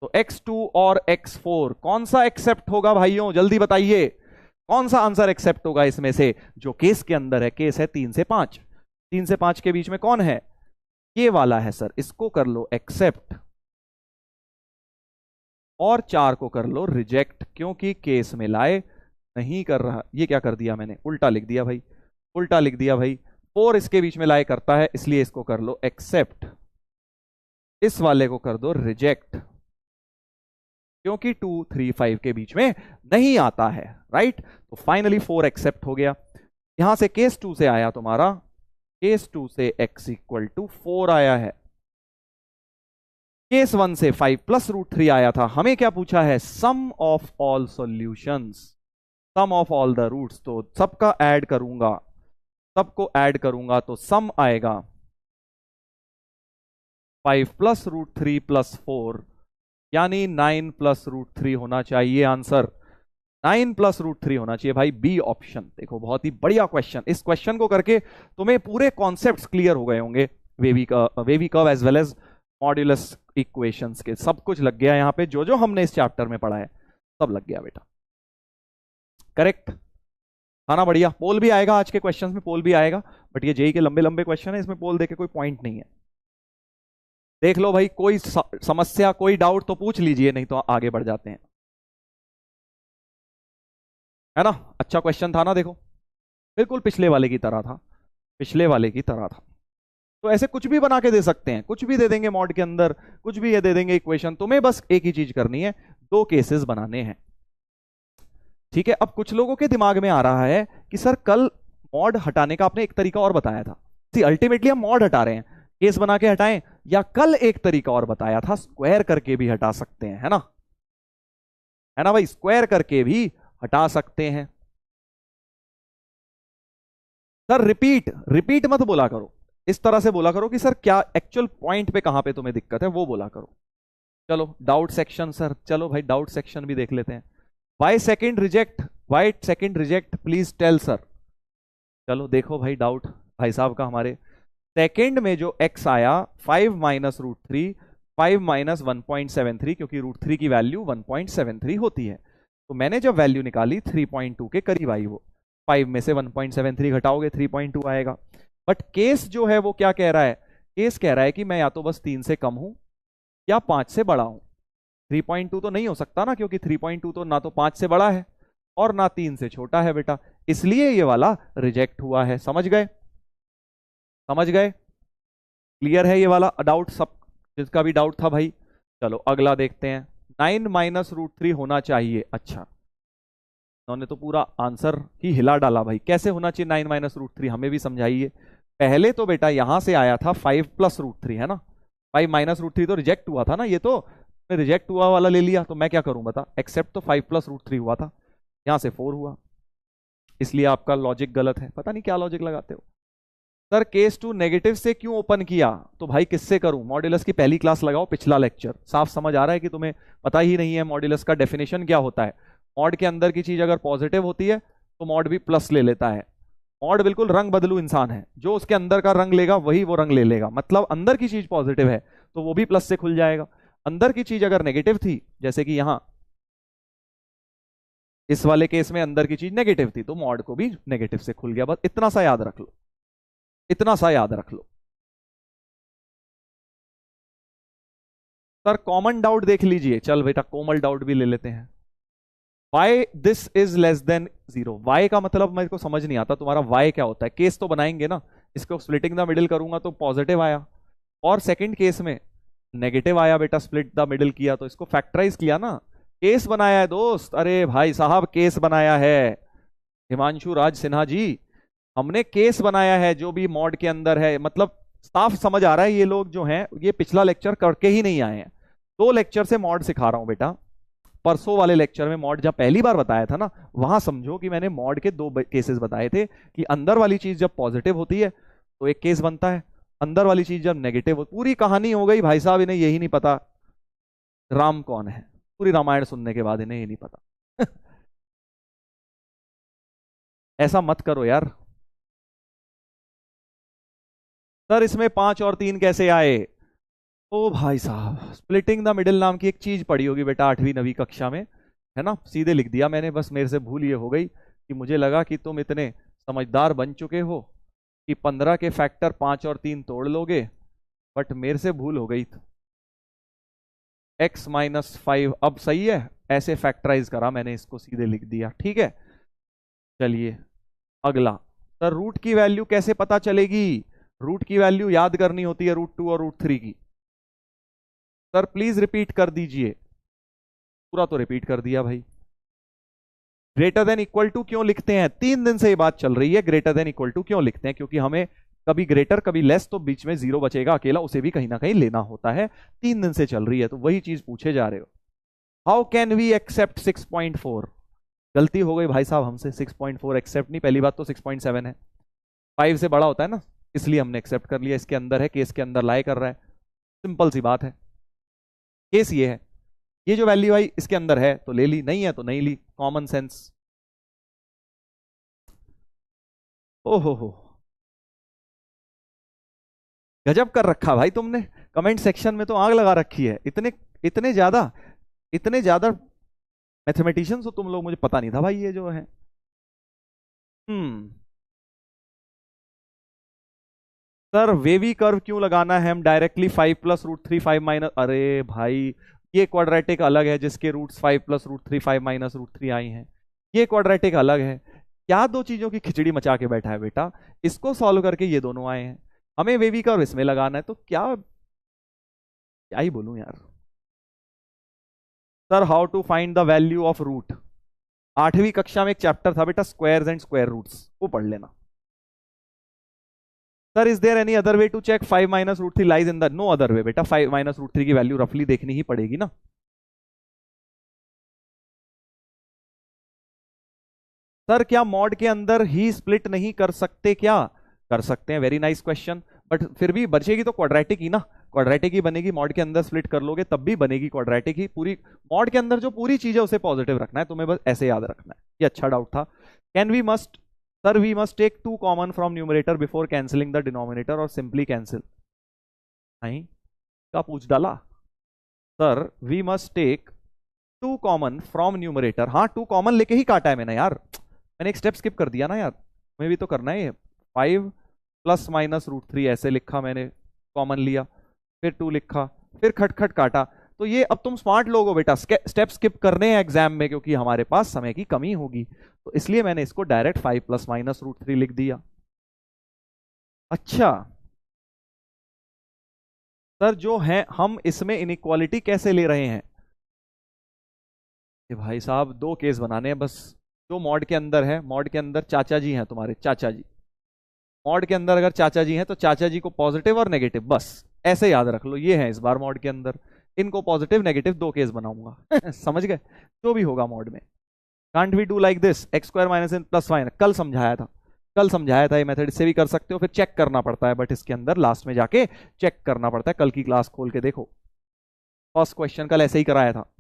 Speaker 1: तो x2 और x4 कौन सा एक्सेप्ट होगा भाइयों, जल्दी बताइए कौन सा आंसर एक्सेप्ट होगा इसमें से, जो केस के अंदर है। केस है 3 से 5, 3 से 5 के बीच में कौन है, ये वाला है सर, इसको कर लो एक्सेप्ट और 4 को कर लो रिजेक्ट, क्योंकि केस में लाए नहीं कर रहा। ये क्या कर दिया मैंने, उल्टा लिख दिया भाई, उल्टा लिख दिया भाई। 4 इसके बीच में लाए करता है, इसलिए इसको कर लो एक्सेप्ट, इस वाले को कर दो रिजेक्ट, क्योंकि 2 3 5 के बीच में नहीं आता है, राइट। तो फाइनली 4 एक्सेप्ट हो गया। यहां से केस 2 से आया तुम्हारा, केस 2 से x इक्वल टू 4 आया है। केस 1 से 5 प्लस रूट 3 आया था। हमें क्या पूछा है, sum of all solutions, sum of all the roots, तो सबका ऐड करूंगा, सबको ऐड करूंगा तो सम आएगा 5 प्लस रूट 3 प्लस 4, यानी 9 प्लस रूट 3 होना चाहिए आंसर, 9 प्लस रूट 3 होना चाहिए भाई, बी ऑप्शन। देखो बहुत ही बढ़िया क्वेश्चन, इस क्वेश्चन को करके तुम्हें पूरे कॉन्सेप्ट्स क्लियर हो गए होंगे, wavy curve as well as modulus equations के, सब कुछ लग गया यहाँ पे, जो जो हमने इस चैप्टर में पढ़ा है सब लग गया बेटा, करेक्ट। खाना बढ़िया। पोल भी आएगा आज के क्वेश्चंस में, पोल भी आएगा, बट ये जेई के लंबे लंबे क्वेश्चन है, इसमें पोल देके कोई पॉइंट नहीं है। देख लो भाई, कोई समस्या कोई डाउट तो पूछ लीजिए, नहीं तो आगे बढ़ जाते हैं, है ना। अच्छा क्वेश्चन था ना, देखो बिल्कुल पिछले वाले की तरह था, पिछले वाले की तरह था। तो ऐसे कुछ भी बना के दे सकते हैं, कुछ भी दे देंगे मॉड के अंदर, कुछ भी ये दे देंगे इक्वेशन, तुम्हें बस एक ही चीज करनी है, 2 केसेस बनाने हैं। ठीक है, अब कुछ लोगों के दिमाग में आ रहा है कि सर कल मॉड हटाने का आपने एक तरीका और बताया था, अल्टीमेटली हम मॉड हटा रहे हैं, केस बना के हटाएं, या कल एक तरीका और बताया था स्क्वायर करके भी हटा सकते हैं, है ना, है ना भाई, स्क्वायर करके भी हटा सकते हैं। सर रिपीट रिपीट मत बोला करो, इस तरह से बोला करो कि सर क्या एक्चुअल पॉइंट पे कहां पे तुम्हें दिक्कत है वो बोला करो। चलो डाउट सेक्शन सर, चलो भाई डाउट सेक्शन भी देख लेते हैं। Why second reject, why second reject please tell sir. चलो देखो भाई डाउट भाई साहब का, हमारे सेकेंड में जो x आया 5 माइनस रूट 3, 5 माइनस 1.73, क्योंकि रूट 3 की वैल्यू 1.73 होती है, तो मैंने जब वैल्यू निकाली 3.2 के करीब आई, वो 5 में से 1.73 घटाओगे 3.2 आएगा। बट केस जो है वो क्या कह रहा है, केस कह रहा है कि मैं या तो बस 3 से कम हूं या 5 से बड़ा हूं। 3.2 तो नहीं हो सकता ना, क्योंकि 3.2 तो ना तो 5 से बड़ा है और ना 3 से छोटा है बेटा, इसलिए ये वाला रिजेक्ट हुआ है। समझ गए, समझ गए, क्लियर है ये वाला डाउट, सब जिसका भी डाउट था भाई। चलो अगला देखते हैं, 9 माइनस रूट 3 होना चाहिए। अच्छा, उन्होंने तो पूरा आंसर ही हिला डाला भाई, कैसे होना चाहिए 9 माइनस रूट 3, हमें भी समझाइए। पहले तो बेटा यहां से आया था 5 प्लस रूट 3, है ना, 5 माइनस रूट 3 तो रिजेक्ट हुआ था ना, ये तो रिजेक्ट हुआ वाला ले लिया, तो मैं क्या करूं बता, एक्सेप्ट तो 5 प्लस रूट 3 हुआ था, यहां से 4 हुआ, इसलिए आपका लॉजिक गलत है, पता नहीं क्या लॉजिक लगाते हो। सर केस 2 नेगेटिव से क्यों ओपन किया, तो भाई किससे करूं, मॉड्यूलस की पहली क्लास लगाओ, पिछला लेक्चर, साफ समझ आ रहा है कि तुम्हें पता ही नहीं है मॉड्यूलस का डेफिनेशन क्या होता है। मॉड के अंदर की चीज अगर पॉजिटिव होती है तो मॉड भी प्लस ले लेता है। मॉड बिल्कुल रंग बदलू इंसान है, जो उसके अंदर का रंग लेगा वही वो रंग ले लेगा, मतलब अंदर की चीज पॉजिटिव है तो वो भी प्लस से खुल जाएगा, अंदर की चीज अगर नेगेटिव थी, जैसे कि यहां इस वाले केस में अंदर की चीज नेगेटिव थी, तो मॉड को भी नेगेटिव से खुल गया, बस इतना सा याद रख लो, इतना सा याद रख लो। सर कॉमन डाउट देख लीजिए, चल बेटा कोमल डाउट भी ले लेते हैं। Why this is less than 0, why का मतलब मेरे को समझ नहीं आता, तुम्हारा वाई क्या होता है, केस तो बनाएंगे ना, इसको स्प्लिटिंग द मिडिल करूंगा तो पॉजिटिव आया, और सेकंड केस में नेगेटिव आया बेटा, स्प्लिट द मिडिल किया तो इसको फैक्टराइज किया ना, केस बनाया है दोस्त। अरे भाई साहब केस बनाया है हिमांशु राज सिन्हा जी, हमने केस बनाया है जो भी मॉड के अंदर है। मतलब साफ समझ आ रहा है ये लोग जो हैं ये पिछला लेक्चर करके ही नहीं आए हैं। 2 लेक्चर से मॉड सिखा रहा हूं बेटा। परसों वाले लेक्चर में मॉड जब पहली बार बताया था ना, वहां समझो कि मैंने मॉड के 2 केसेस बताए थे कि अंदर वाली चीज जब पॉजिटिव होती है तो एक केस बनता है, अंदर वाली चीज जब नेगेटिव हो, पूरी कहानी हो गई भाई साहब। इन्हें यही नहीं पता राम कौन है, पूरी रामायण सुनने के बाद इन्हें ये नहीं पता। ऐसा मत करो यार। सर इसमें 5 और 3 कैसे आए? ओ भाई साहब, स्प्लिटिंग द मिडिल नाम की एक चीज पढ़ी होगी बेटा 8वीं 9वीं कक्षा में, है ना? सीधे लिख दिया मैंने, बस मेरे से भूल ये हो गई कि मुझे लगा कि तुम इतने समझदार बन चुके हो कि 15 के फैक्टर 5 और 3 तोड़ लोगे, बट मेरे से भूल हो गई। x माइनस 5 अब सही है, ऐसे फैक्टराइज करा मैंने, इसको सीधे लिख दिया, ठीक है। चलिए अगला, सर रूट की वैल्यू कैसे पता चलेगी? रूट की वैल्यू याद करनी होती है √2 और √3 की। सर प्लीज रिपीट कर दीजिए। पूरा तो रिपीट कर दिया भाई। ग्रेटर देन इक्वल टू क्यों लिखते हैं? 3 दिन से ये बात चल रही है, ग्रेटर देन इक्वल टू क्यों लिखते हैं? क्योंकि हमें कभी ग्रेटर कभी लेस, तो बीच में 0 बचेगा अकेला, उसे भी कहीं ना कहीं लेना होता है। 3 दिन से चल रही है तो वही चीज पूछे जा रहे हो। How can we accept 6.4? गलती हो गई भाई साहब हमसे, 6.4 एक्सेप्ट नहीं, पहली बात तो 6.7 है, 5 से बड़ा होता है ना, इसलिए हमने एक्सेप्ट कर लिया। इसके अंदर है, केस के अंदर लाई कर रहा है, सिंपल सी बात है। केस ये है, ये जो वैल्यू आई इसके अंदर है तो ले ली, नहीं है तो नहीं ली, कॉमन सेंस। ओहो, गजब कर रखा भाई तुमने, कमेंट सेक्शन में तो आग लगा रखी है। इतने इतने ज्यादा इतने ज्यादा मैथमेटिशियंस हो तुम लोग, मुझे पता नहीं था भाई ये जो है। हम्म सर वेवी कर्व क्यों लगाना है? हम डायरेक्टली 5 प्लस √3 5 माइनस, अरे भाई ये क्वाड्रेटिक अलग है जिसके रूट्स 5 प्लस √3 5 माइनस √3 आई हैं, ये क्वाड्रेटिक अलग है। क्या 2 चीजों की खिचड़ी मचा के बैठा है बेटा? इसको सॉल्व करके ये दोनों आए हैं, हमें वेवी कर्व इसमें लगाना है, तो क्या क्या ही बोलूं यार। Sir how to find the value of root? 8वीं कक्षा में एक चैप्टर था बेटा, स्क्वायर्स एंड स्क्वायर रूट्स, वो पढ़ लेना। Sir is there any other way to check 5 minus √3 lies in the? No other way बेटा, 5 माइनस √3 की वैल्यू रफली देखनी ही पड़ेगी ना। सर क्या मॉड के अंदर ही स्प्लिट नहीं कर सकते क्या? कर सकते हैं, वेरी नाइस क्वेश्चन, बट फिर भी बचेगी तो क्वाड्रेटिक ही ना, क्वाड्रेटिक ही बनेगी। मॉड के अंदर स्प्लिट कर लोगे तब भी बनेगी क्वाड्रेटिक ही। पूरी मॉड के अंदर जो पूरी चीज है उसे पॉजिटिव रखना है तुम्हें, बस ऐसे याद रखना है। ये अच्छा डाउट था। Can we must, sir we must take 2 common from numerator before cancelling the denominator और सिंपली कैंसिल? नहीं, क्या पूछ डाला? Sir we must take 2 common from numerator, हाँ 2 कॉमन लेके ही काटा है मैंने यार, मैंने एक स्टेप स्किप कर दिया ना यार, हमें भी तो करना है ये। 5 प्लस माइनस √3 ऐसे लिखा मैंने, कॉमन लिया, फिर 2 लिखा, फिर खटखट काटा। तो ये अब तुम स्मार्ट लोग हो बेटा, स्टेप स्किप करने हैं एग्जाम में क्योंकि हमारे पास समय की कमी होगी, तो इसलिए मैंने इसको डायरेक्ट 5 प्लस माइनस √3 लिख दिया। अच्छा सर जो है हम इसमें इनइक्वालिटी कैसे ले रहे हैं? कि भाई साहब 2 केस बनाने हैं बस। जो मॉड के अंदर है, मॉड के अंदर चाचा जी हैं तुम्हारे, चाचा जी, मॉड के अंदर अगर चाचा जी हैं तो चाचा जी को पॉजिटिव और नेगेटिव, बस ऐसे याद रख लो। ये है इस बार मॉड के अंदर, इनको पॉजिटिव नेगेटिव 2 केस बनाऊंगा। समझ गए? जो भी होगा मॉड में। Can't we do like this x² minus n plus y? कल समझाया था, कल समझाया था। ये मेथड इससे भी कर सकते हो, फिर चेक करना पड़ता है, बट इसके अंदर लास्ट में जाके चेक करना पड़ता है। कल की क्लास खोल के देखो, फर्स्ट क्वेश्चन कल ऐसे ही कराया था।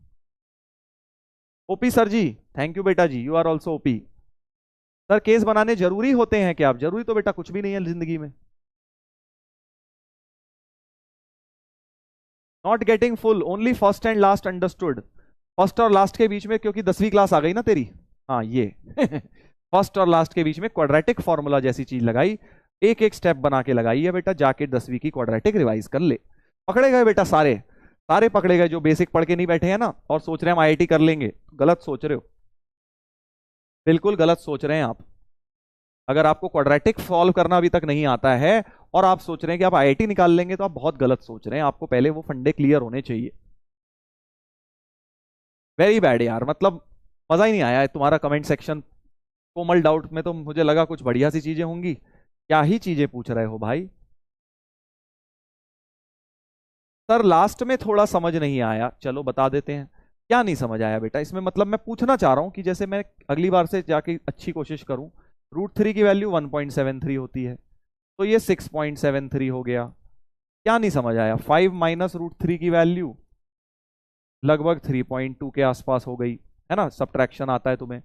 Speaker 1: OP sir ji, thank you बेटा जी, you are also OP. Sir case बनाने जरूरी होते हैं क्या? आप जरूरी तो बेटा कुछ भी नहीं है जिंदगी में। Not getting full, only first and last understood. First और लास्ट के बीच में, क्योंकि 10वीं क्लास आ गई ना तेरी, हाँ ये फर्स्ट और लास्ट के बीच में क्वाड्रेटिक फॉर्मूला जैसी चीज लगाई, एक एक स्टेप बना के लगाई है बेटा, जाके 10वीं की क्वाड्रेटिक रिवाइज कर ले। पकड़े गए बेटा सारे, सारे पकड़े गए जो बेसिक पढ़ के नहीं बैठे हैं ना और सोच रहे हैं हम आईआईटी कर लेंगे, गलत सोच रहे हो, बिल्कुल गलत सोच रहे हैं आप। अगर आपको क्वाड्रेटिक सॉल्व करना अभी तक नहीं आता है और आप सोच रहे हैं कि आप आईआईटी निकाल लेंगे, तो आप बहुत गलत सोच रहे हैं। आपको पहले वो फंडे क्लियर होने चाहिए। वेरी बैड यार, मतलब मजा ही नहीं आया तुम्हारा कमेंट सेक्शन। कोमल डाउट में तो मुझे लगा कुछ बढ़िया सी चीजें होंगी, क्या ही चीजें पूछ रहे हो भाई। सर लास्ट में थोड़ा समझ नहीं आया, चलो बता देते हैं। क्या नहीं समझ आया बेटा इसमें? मतलब मैं पूछना चाह रहा हूं कि जैसे मैं अगली बार से जाके अच्छी कोशिश करूं। √3 की वैल्यू 1.73 होती है, तो ये 6.73 हो गया। क्या नहीं समझ आया? 5 माइनस √3 की वैल्यू लगभग 3.2 के आसपास हो गई, है ना? सब्ट्रैक्शन आता है तुम्हें।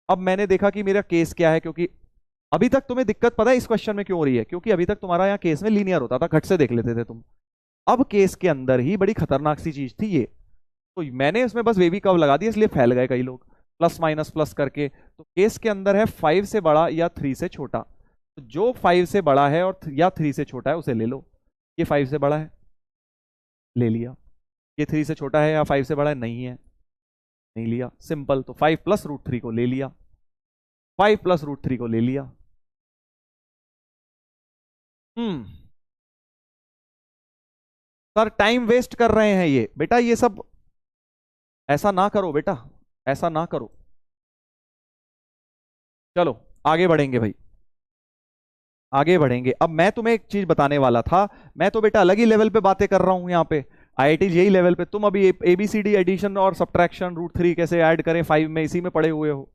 Speaker 1: अब मैंने देखा कि मेरा केस क्या है, क्योंकि अभी तक तुम्हें दिक्कत पता है इस क्वेश्चन में क्यों हो रही है? क्योंकि अभी तक तुम्हारा यहाँ केस में लीनियर होता था, घट से देख लेते थे तुम। अब केस के अंदर ही बड़ी खतरनाक सी चीज थी ये, तो मैंने इसमें बस वेवी कर्व लगा दिया, इसलिए फैल गए कई लोग प्लस माइनस प्लस करके। तो केस के अंदर है 5 से बड़ा या 3 से छोटा, तो जो 5 से बड़ा है और या 3 से छोटा है उसे ले लो। ये 5 से बड़ा है, ले लिया। ये 3 से छोटा है या 5 से बड़ा है, नहीं है, नहीं लिया। सिंपल। तो 5 प्लस √3 को ले लिया, 5 प्लस √3 को ले लिया। हम्म। सर टाइम वेस्ट कर रहे हैं ये बेटा, ये सब ऐसा ना करो बेटा, ऐसा ना करो। चलो आगे बढ़ेंगे भाई, आगे बढ़ेंगे। अब मैं तुम्हें एक चीज बताने वाला था। मैं तो बेटा अलग ही लेवल पे बातें कर रहा हूं यहाँ पे, आईआईटी जेई लेवल पे। तुम अभी एबीसीडी एडिशन और सब्ट्रैक्शन √3 कैसे ऐड करें 5 में, इसी में पड़े हुए हो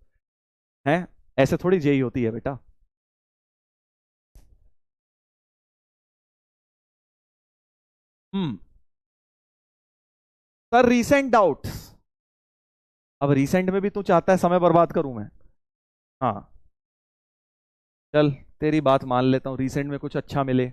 Speaker 1: हैं। ऐसे थोड़ी जेई होती है बेटा। हम्म। सर रीसेंट डाउट्स, अब रीसेंट में भी तू चाहता है समय बर्बाद करूं मैं? हाँ, चल तेरी बात मान लेता हूँ, रीसेंट में कुछ अच्छा मिले।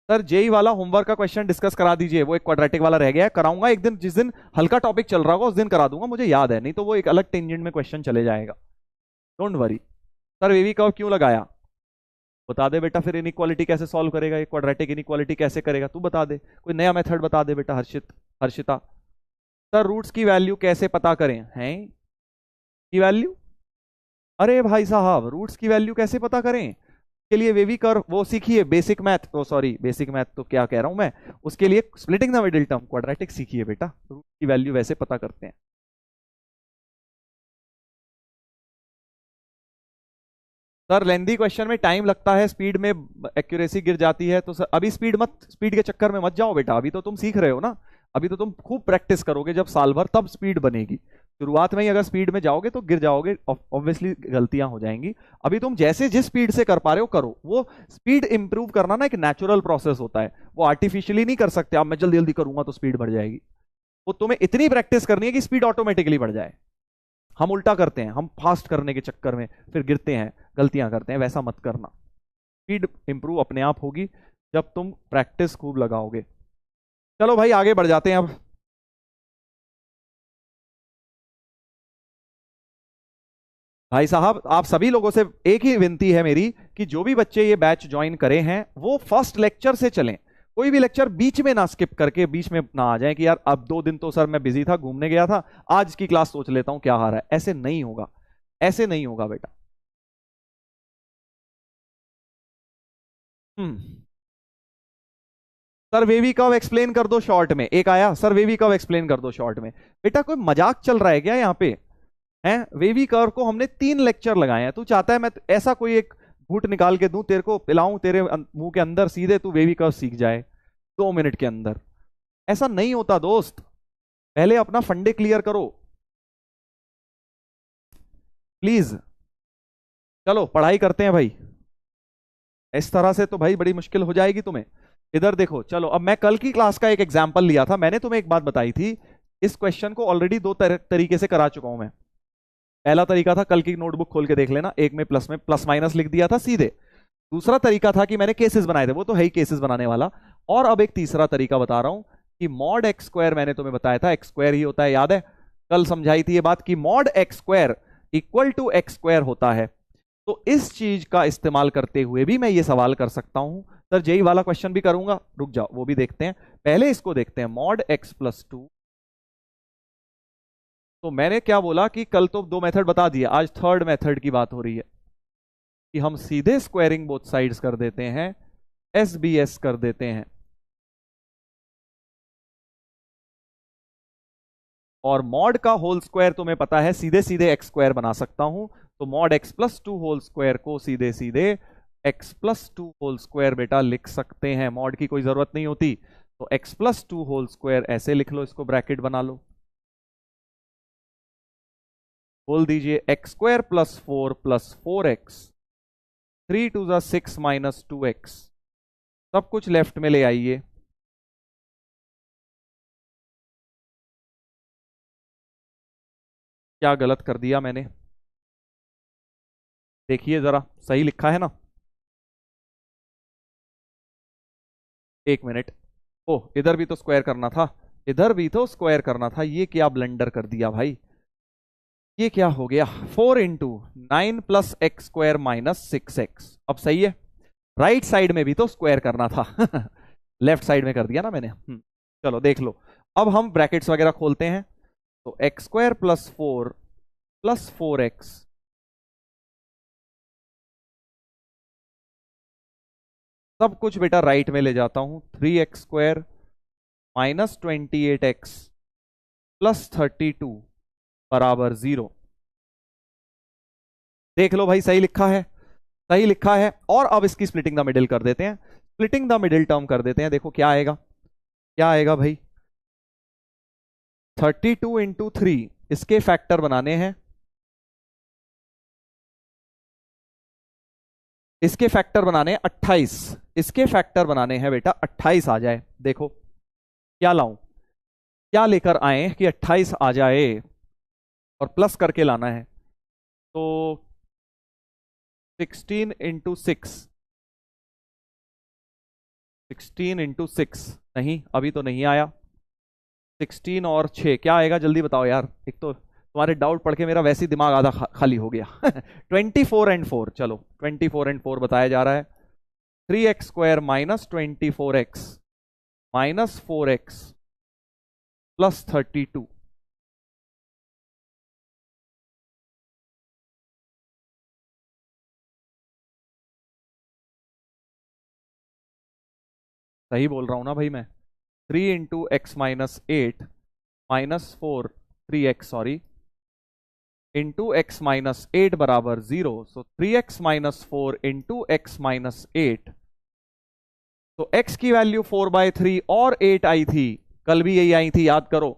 Speaker 1: सर जेई वाला होमवर्क का क्वेश्चन डिस्कस करा दीजिए, वो एक क्वाड्रेटिक वाला रह गया है, कराऊंगा एक दिन, जिस दिन हल्का टॉपिक चल रहा होगा उस दिन करा दूंगा, मुझे याद है, नहीं तो वो एक अलग टेंजेंट में क्वेश्चन चले जाएगा। Don't worry. Sir wavy curve क्यों लगाया? बता दे बेटा, फिर इनइक्वालिटी कैसे सॉल्व करेगा, ये क्वाड्रेटिक इनइक्वालिटी कैसे करेगा, तू बता दे, कोई नया मेथड बता दे बेटा। हर्षिता। सर रूट्स की वैल्यू कैसे पता करें? हैं की वैल्यू? अरे भाई साहब, रूट्स की वैल्यू कैसे पता करें? के लिए वेवी कर्व वो सीखिए, बेसिक मैथ, ओ सॉरी बेसिक मैथ तो क्या कह रहा हूं मैं, उसके लिए splitting the middle term quadratic सीखिए बेटा, रूट की वैल्यू वैसे पता करते हैं। सर लेंदी क्वेश्चन में टाइम लगता है, स्पीड में एक्यूरेसी गिर जाती है, तो सर अभी स्पीड के चक्कर में मत जाओ बेटा, अभी तो तुम सीख रहे हो ना। अभी तो तुम खूब प्रैक्टिस करोगे, जब साल भर तब स्पीड बनेगी। शुरुआत में ही अगर स्पीड में जाओगे तो गिर जाओगे, ऑब्वियसली गलतियां हो जाएंगी। अभी तुम जैसे जिस स्पीड से कर पा रहे हो करो। वो स्पीड इंप्रूव करना ना एक नेचुरल प्रोसेस होता है, वो आर्टिफिशियली नहीं कर सकते। अब मैं जल्दी जल्दी करूंगा तो स्पीड बढ़ जाएगी, वो तुम्हें इतनी प्रैक्टिस करनी है कि स्पीड ऑटोमेटिकली बढ़ जाए। हम उल्टा करते हैं, हम फास्ट करने के चक्कर में फिर गिरते हैं, गलतियां करते हैं, वैसा मत करना। स्पीड इंप्रूव अपने आप होगी जब तुम प्रैक्टिस खूब लगाओगे। चलो भाई आगे बढ़ जाते हैं अब। भाई साहब आप सभी लोगों से एक ही विनती है मेरी, कि जो भी बच्चे ये बैच ज्वाइन करे हैं वो फर्स्ट लेक्चर से चलें। कोई भी लेक्चर बीच में ना स्किप करके बीच में ना आ जाए कि यार अब 2 दिन तो सर मैं बिजी था, घूमने गया था, आज की क्लास सोच लेता हूं क्या आ रहा है। ऐसे नहीं होगा, ऐसे नहीं होगा बेटा। हम्म। सर वेवी कर्व एक्सप्लेन कर दो शॉर्ट में, एक आया सर वेवी कर्व एक्सप्लेन कर दो शॉर्ट में। बेटा कोई मजाक चल रहा है क्या यहाँ पे? हैं, वेवी कर्व को हमने 3 लेक्चर लगाए हैं, तू चाहता है मैं ऐसा कोई एक घूंट निकाल के दूं तेरे को, पिलाऊं तेरे मुंह के अंदर सीधे, तू वेवी कर्व सीख जाए 2 मिनट के अंदर? ऐसा नहीं होता दोस्त, पहले अपना फंडे क्लियर करो प्लीज। चलो पढ़ाई करते हैं भाई, इस तरह से तो भाई बड़ी मुश्किल हो जाएगी तुम्हें। इधर देखो, चलो अब मैं कल की क्लास का एक एग्जाम्पल लिया था, मैंने तुम्हें एक बात बताई थी। इस क्वेश्चन को ऑलरेडी 2 तरीके से करा चुका हूं मैं। पहला तरीका था, कल की नोटबुक खोल के देख लेना, एक में प्लस माइनस लिख दिया था सीधे। दूसरा तरीका था कि मैंने केसेस बनाए थे, वो तो है ही केसेस बनाने वाला। और अब एक तीसरा तरीका बता रहा हूं कि मॉड एक्स स्क्वायर, मैंने तुम्हें बताया था एक्स स्क्वायर ही होता है, याद है? कल समझाई थी ये बात कि mod X square equal to X square होता है। तो इस चीज का इस्तेमाल करते हुए भी मैं ये सवाल कर सकता हूं। सर जेई वाला क्वेश्चन भी करूंगा, रुक जाओ वो भी देखते हैं, पहले इसको देखते हैं। मॉड x+2, तो मैंने क्या बोला कि कल तो 2 मेथड बता दिए, आज थर्ड मेथड की बात हो रही है। कि हम सीधे स्क्वायरिंग बोथ साइड्स कर देते हैं, एस बी एस कर देते हैं, और मॉड का होल स्क्वायर तुम्हें पता है सीधे सीधे एक्स स्क्वायर बना सकता हूं, तो mod X plus two whole square को सीधे सीधे X plus two whole square बेटा लिख सकते हैं, मॉड की कोई जरूरत नहीं होती। तो X plus two whole square ऐसे लिख लो, इसको ब्रैकेट बना लो, बोल दीजिए X square plus four X, 3 × 6 - 2x, सब कुछ लेफ्ट में ले आइए। क्या गलत कर दिया मैंने, देखिए जरा, सही लिखा है ना? एक मिनट, ओह इधर भी तो स्क्वायर करना था, इधर भी तो स्क्वायर करना था, ये क्या ब्लंडर कर दिया भाई, ये क्या हो गया, 4 × 9 + x² - 6x। अब सही है, राइट साइड में भी तो स्क्वायर करना था लेफ्ट साइड में कर दिया ना मैंने। चलो देख लो, अब हम ब्रैकेट्स वगैरह खोलते हैं, तो x² + 4 + 4x, सब कुछ बेटा राइट में ले जाता हूं, 3x² - 28x + 32 = 0। देख लो भाई, सही लिखा है, सही लिखा है। और अब इसकी स्प्लिटिंग द मिडिल कर देते हैं, स्प्लिटिंग द मिडिल टर्म कर देते हैं, देखो क्या आएगा, क्या आएगा भाई, 32 × 3, इसके फैक्टर बनाने हैं, इसके फैक्टर बनाने हैं 28, इसके फैक्टर बनाने हैं बेटा 28 आ जाए। देखो क्या लाऊं, क्या लेकर आए कि 28 आ जाए, और प्लस करके लाना है, तो 16 × 6, 16 × 6, नहीं अभी तो नहीं आया, 16 और 6 क्या आएगा, जल्दी बताओ यार, एक तो तुम्हारे डाउट पढ़ के मेरा वैसे ही दिमाग आधा खाली हो गया 24 और 4, चलो 24 और 4 बताया जा रहा है, 3x² - 24x - 4x + 32। सही बोल रहा हूं ना भाई मैं, 3 × x - 8 - 4 3x sorry into x - 8 = 0, सो 3x - 4 × x - 8, तो x की वैल्यू 4/3 और 8 आई थी, कल भी यही आई थी, याद करो,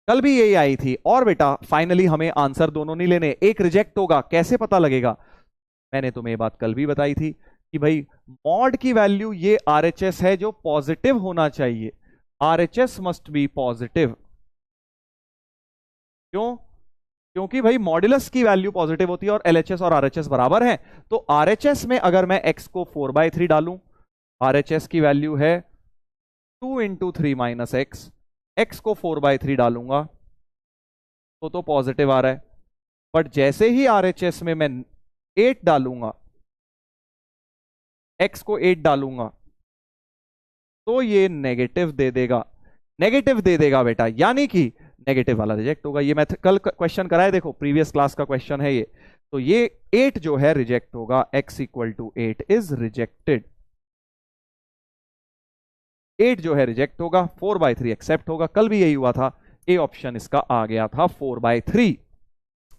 Speaker 1: कल भी यही आई थी। और बेटा फाइनली हमें आंसर दोनों नहीं लेने, एक रिजेक्ट होगा, कैसे पता लगेगा, मैंने तुम्हें ये बात कल भी बताई थी कि भाई मॉड की वैल्यू ये RHS है जो पॉजिटिव होना चाहिए, RHS मस्ट बी पॉजिटिव, क्यों, क्योंकि भाई मॉड्यूलस की वैल्यू पॉजिटिव होती है और LHS और RHS बराबर है। तो RHS में अगर मैं x को 4/3 डालूं, RHS की वैल्यू है 2 × 3 - x, x को 4/3 डालूंगा तो पॉजिटिव आ रहा है, बट जैसे ही RHS में मैं 8 डालूंगा, x को 8 डालूंगा, तो ये नेगेटिव दे देगा, नेगेटिव दे देगा बेटा, यानी कि नेगेटिव वाला रिजेक्ट होगा। ये मैं कल क्वेश्चन कराया, देखो प्रीवियस क्लास का क्वेश्चन है ये, तो ये 8 जो है रिजेक्ट होगा, x = 8 इज रिजेक्टेड, 8 जो है रिजेक्ट होगा, 4/3 एक्सेप्ट होगा, कल भी यही हुआ था, ए ऑप्शन इसका आ गया था 4/3।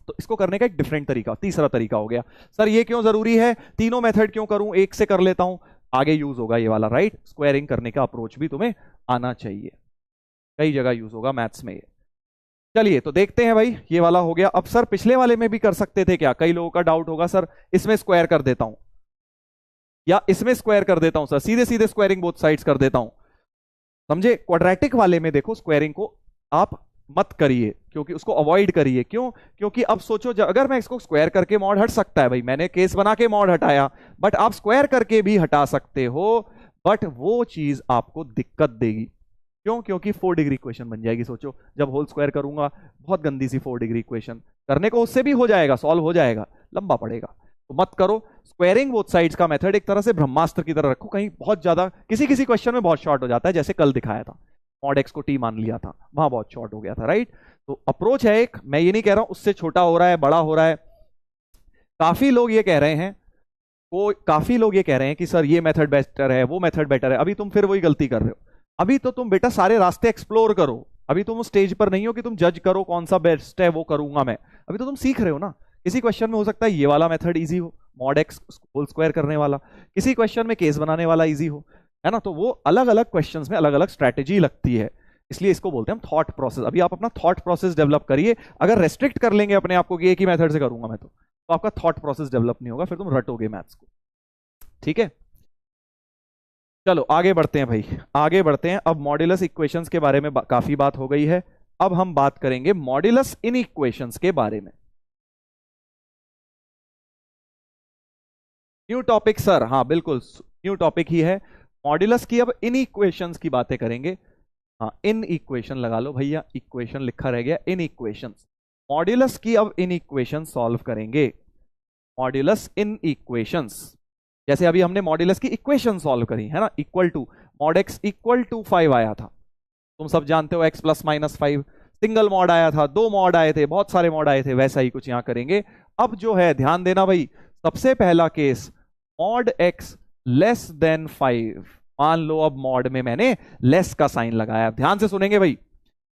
Speaker 1: तो इसको करने का एक डिफरेंट तरीका, तीसरा तरीका हो गया, सर ये क्यों जरूरी है, तीनों मेथड क्यों करूं, एक से कर लेता हूं, आगे यूज होगा ये वाला, राइट, स्क्वायरिंग करने का अप्रोच भी तुम्हें आना चाहिए, कई जगह यूज होगा मैथ्स में ये। चलिए तो देखते हैं भाई, ये वाला हो गया। अब सर पिछले वाले में भी कर सकते थे क्या, कई लोगों का डाउट होगा, सर इसमें स्क्वायर कर देता हूं या इसमें स्क्वायर कर देता हूं, सर सीधे सीधे स्क्वायरिंग बोथ साइड्स कर देता हूं, समझे। क्वाड्रेटिक वाले में देखो स्क्वायरिंग को आप मत करिए, क्योंकि उसको अवॉइड करिए, क्यों, क्योंकि अब सोचो अगर मैं इसको स्क्वायर करके मॉड हट सकता है, भाई मैंने केस बना के मॉड हटाया, बट आप स्क्वायर करके भी हटा सकते हो, बट वो चीज आपको दिक्कत देगी, क्यों, क्योंकि 4 डिग्री इक्वेशन बन जाएगी। सोचो जब होल स्क्वायर करूंगा, बहुत गंदी सी 4 डिग्री इक्वेशन, करने को उससे भी हो जाएगा, सॉल्व हो जाएगा, लंबा पड़ेगा, तो मत करो। स्क्वायरिंग बोथ साइड्स का मेथड एक तरह से ब्रह्मास्त्र की तरह रखो, कहीं बहुत ज्यादा किसी किसी क्वेश्चन में बहुत शॉर्ट हो जाता है, जैसे कल दिखाया था, मॉड एक्स को टी मान लिया था, वहां बहुत शॉर्ट हो गया था, राइट। तो अप्रोच है एक, मैं ये नहीं कह रहा हूं उससे छोटा हो रहा है, बड़ा हो रहा है, काफी लोग ये कह रहे हैं को काफी लोग ये कह रहे हैं कि सर ये मेथड बेटर है, वो मेथड बेटर है। अभी तुम फिर वही गलती कर रहे हो। अभी तो तुम बेटा सारे रास्ते एक्सप्लोर करो। अभी तुम उस स्टेज पर नहीं हो कि तुम जज करो कौन सा बेस्ट है, वो करूंगा मैं। अभी तो तुम सीख रहे हो ना। किसी क्वेश्चन में हो सकता है ये वाला मेथड इजी हो, मॉड एक्स होल स्क्वायर करने वाला, किसी क्वेश्चन में केस बनाने वाला इजी हो, है ना। तो वो अलग अलग क्वेश्चंस में अलग अलग स्ट्रैटेजी लगती है, इसलिए इसको बोलते हैं हम थॉट प्रोसेस। अभी आप अपना थॉट प्रोसेस डेवलप करिए। अगर रेस्ट्रिक्ट कर लेंगे अपने आप को कि एक ही मेथड से करूंगा मैं, तो आपका थॉट प्रोसेस डेवलप नहीं होगा, फिर तुम रटोगे मैथ्स को। ठीक है, चलो आगे बढ़ते हैं भाई, आगे बढ़ते हैं। अब मॉड्यूलस इक्वेशंस के बारे में काफी बात हो गई है। अब हम बात करेंगे मॉड्यूलस इन इक्वेशंस के बारे में। New topic sir? हाँ बिल्कुल न्यू टॉपिक ही है। मॉड्यूलस की अब इन इक्वेशंस की बातें करेंगे। हाँ इन इक्वेशन लगा लो भैया, इक्वेशन लिखा रह गया, इन इक्वेशंस। मॉड्यूलस की अब इन इक्वेशन सॉल्व करेंगे। मॉड्यूलस इन इक्वेशंस, जैसे अभी हमने मॉड्यूलस की इक्वेशन सॉल्व करी है ना, equal to mod X equal to 5 आया था। तुम सब जानते हो X plus minus 5। Single mod आया था, 2 मॉड आए थे, बहुत सारे मॉड आए थे, वैसा ही कुछ यहां करेंगे। अब जो है ध्यान देना भाई, सबसे पहला case mod x less then 5। मान लो अब मॉड में मैंने लेस का साइन लगाया। ध्यान से सुनेंगे भाई,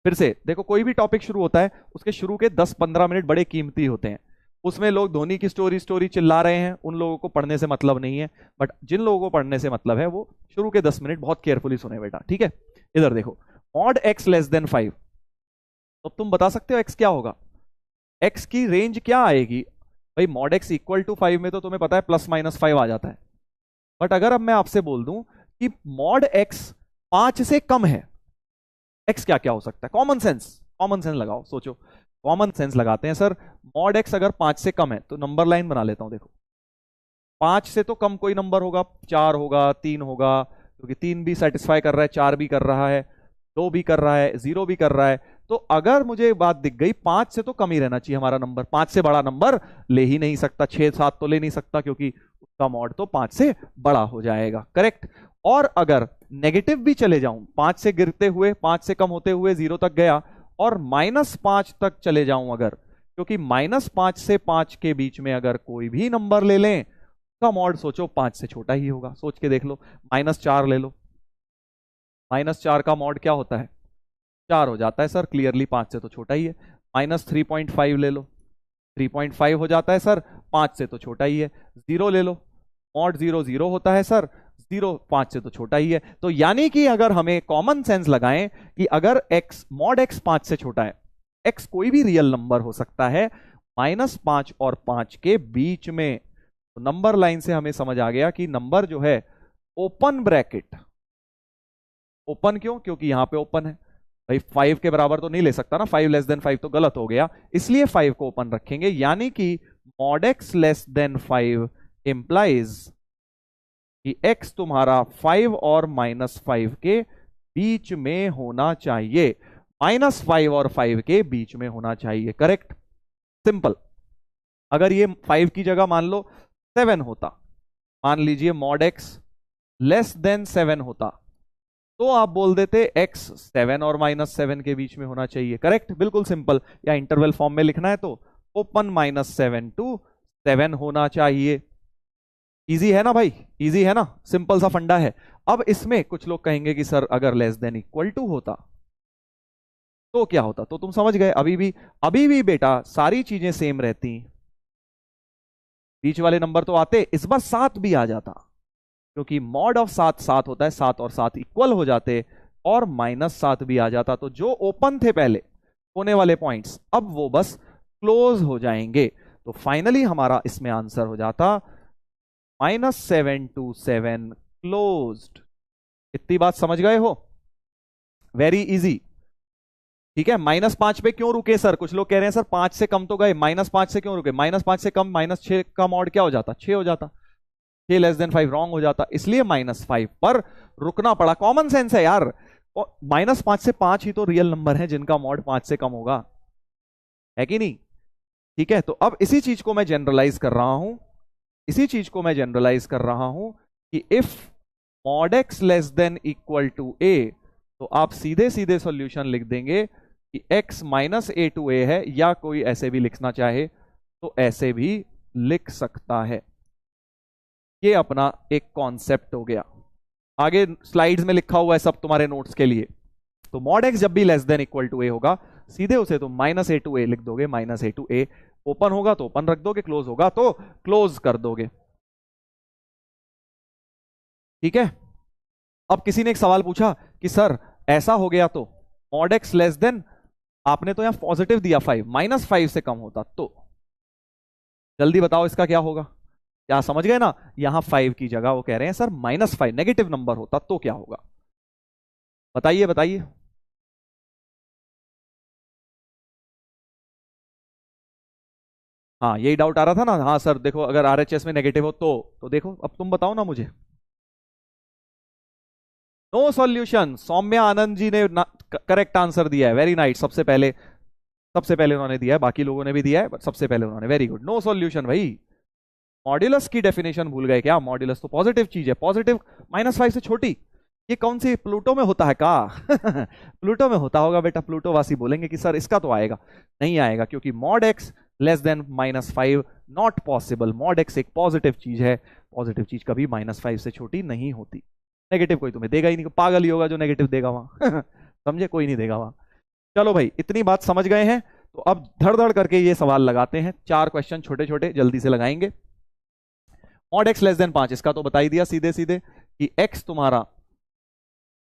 Speaker 1: फिर से देखो, कोई भी टॉपिक शुरू होता है उसके शुरू के 10-15 मिनट बड़े कीमती होते हैं। उसमें लोग धोनी की स्टोरी स्टोरी चिल्ला रहे हैं, उन लोगों को पढ़ने से मतलब नहीं है। बट जिन लोगों को पढ़ने से मतलब है वो शुरू के 10 मिनट बहुत केयरफुली सुने बेटा, ठीक है। इधर देखो, मॉड एक्स लेस देन 5, तो तुम बता सकते हो एक्स क्या होगा? एक्स की रेंज क्या आएगी भाई? मॉड एक्स इक्वल टू 5 में तो तुम्हें पता है प्लस माइनस 5 आ जाता है। बट अगर अब मैं आपसे बोल दूं कि मॉड एक्स 5 से कम है, एक्स क्या क्या हो सकता है? कॉमन सेंस, कॉमन सेंस लगाओ, सोचो। कॉमन सेंस लगाते हैं सर। मॉड एक्स अगर 5 से कम है तो नंबर लाइन बना लेता हूं, देखो 5 से तो कम कोई नंबर होगा, 4 होगा, 3 होगा, क्योंकि 3 भी सेटिस्फाई कर रहा है, 4 भी कर रहा है, 2 भी कर रहा है, 0 भी कर रहा है। तो अगर मुझे बात दिख गई 5 से तो कम ही रहना चाहिए हमारा नंबर, 5 से बड़ा नंबर ले ही नहीं सकता, 6-7 तो ले नहीं सकता, क्योंकि उसका मॉड तो 5 से बड़ा हो जाएगा, करेक्ट। और अगर नेगेटिव भी चले जाऊं, 5 से गिरते हुए, 5 से कम होते हुए 0 तक गया, और -5 तक चले जाऊं अगर, क्योंकि -5 से 5 के बीच में अगर कोई भी नंबर ले लें का मॉड सोचो 5 से छोटा ही होगा। सोच के देख लो, -4 ले लो, -4 का मॉड क्या होता है? 4 हो जाता है सर, क्लियरली 5 से तो छोटा ही है। -3.5 ले लो, 3.5 हो जाता है सर, 5 से तो छोटा ही है। 0 ले लो, मॉड 0 0 होता है सर, 0 5 से तो छोटा ही है। तो यानी कि अगर हमें कॉमन सेंस लगाएं कि अगर x मॉड x 5 से छोटा है, x कोई भी रियल नंबर हो सकता है -5 और 5 के बीच में, तो नंबर लाइन से हमें समझ आ गया कि नंबर जो है ओपन ब्रैकेट, ओपन क्यों? क्योंकि यहां पे ओपन है भाई, 5 के बराबर तो नहीं ले सकता ना, 5 लेस देन 5 तो गलत हो गया, इसलिए 5 को ओपन रखेंगे। यानी कि mod x less then 5 implies कि x तुम्हारा 5 और -5 के बीच में होना चाहिए, -5 और 5 के बीच में होना चाहिए, करेक्ट, सिंपल। अगर ये 5 की जगह मान लो 7 होता, मान लीजिए मॉड x लेस देन 7 होता, तो आप बोल देते x 7 और -7 के बीच में होना चाहिए, करेक्ट, बिल्कुल सिंपल। या इंटरवल फॉर्म में लिखना है तो ओपन -7 to 7 होना चाहिए। इजी है ना भाई, इजी है ना, सिंपल सा फंडा है। अब इसमें कुछ लोग कहेंगे कि सर अगर लेस देन इक्वल टू होता तो क्या होता? तो तुम समझ गए, अभी भी बेटा सारी चीजें सेम रहती, बीच वाले नंबर तो आते, इस बार 7 भी आ जाता, क्योंकि मॉड ऑफ 7 7 होता है, 7 और 7 इक्वल हो जाते, और -7 भी आ जाता, तो जो ओपन थे पहले होने वाले पॉइंट्स अब वो बस क्लोज हो जाएंगे। तो फाइनली हमारा इसमें आंसर हो जाता -7 to 7 क्लोज्ड। इतनी बात समझ गए हो? वेरी इजी, ठीक है। -5 पे क्यों रुके सर? कुछ लोग कह रहे हैं सर 5 से कम तो गए, -5 से क्यों रुके? -5 से कम -6 का मॉड क्या हो जाता? 6 हो जाता, 6 लेस देन 5 रॉन्ग हो जाता, इसलिए -5 पर रुकना पड़ा। कॉमन सेंस है यार, -5 से 5 ही तो रियल नंबर है जिनका मॉड 5 से कम होगा, है कि नहीं? ठीक है, तो अब इसी चीज को मैं जनरलाइज कर रहा हूं, इसी चीज को मैं जनरलाइज कर रहा हूं कि if mod x less than equal to a, तो आप सीधे सीधे सॉल्यूशन लिख देंगे कि x -a to a है, या कोई ऐसे भी लिखना चाहे तो ऐसे भी लिख सकता है। ये अपना एक कॉन्सेप्ट हो गया। आगे स्लाइड्स में लिखा हुआ है सब तुम्हारे नोट्स के लिए। तो मॉड एक्स जब भी less than equal to a होगा, सीधे उसे तुम माइनस ए टू ए लिख दोगे। Minus A to A, open होगा तो ओपन रख दोगे, क्लोज होगा तो क्लोज कर दोगे। ठीक है। अब किसी ने एक सवाल पूछा कि सर ऐसा हो गया तो मॉड एक्स लेस देन, आपने तो यहां पॉजिटिव दिया 5, -5 से कम होता तो जल्दी बताओ इसका क्या होगा। क्या समझ गए ना, यहां 5 की जगह वो कह रहे हैं सर -5 नेगेटिव नंबर होता तो क्या होगा। बताइए बताइए। हाँ यही डाउट आ रहा था ना। हाँ सर देखो अगर आरएचएस में नेगेटिव हो तो देखो अब तुम बताओ ना मुझे। नो सॉल्यूशन, सौम्या आनंद जी ने करेक्ट आंसर दिया है। Very nice. सबसे पहले उन्होंने दिया है, बाकी लोगों ने भी दिया है बट सबसे पहले उन्होंने। Very good, no solution. भाई मॉड्यूलस की डेफिनेशन भूल गए क्या? मॉड्यूलस तो पॉजिटिव चीज है, पॉजिटिव -5 से छोटी। ये कौन सी प्लूटो में होता है का? प्लूटो में होता होगा बेटा। प्लूटो वासी बोलेंगे कि सर इसका तो आएगा, नहीं आएगा क्योंकि mod x less then -5 not possible. Mod x एक पॉजिटिव चीज है, पॉजिटिव चीज कभी -5 से छोटी नहीं होती। नेगेटिव कोई तुम्हें देगा ही नहीं, पागल ही होगा जो नेगेटिव देगा वहां। समझे, कोई नहीं देगा वहां। चलो भाई इतनी बात समझ गए हैं तो अब धड़ धड़ करके ये सवाल लगाते हैं। 4 क्वेश्चन छोटे छोटे जल्दी से लगाएंगे। मॉड एक्स लेस देन 5, इसका तो बता ही दिया सीधे सीधे कि एक्स तुम्हारा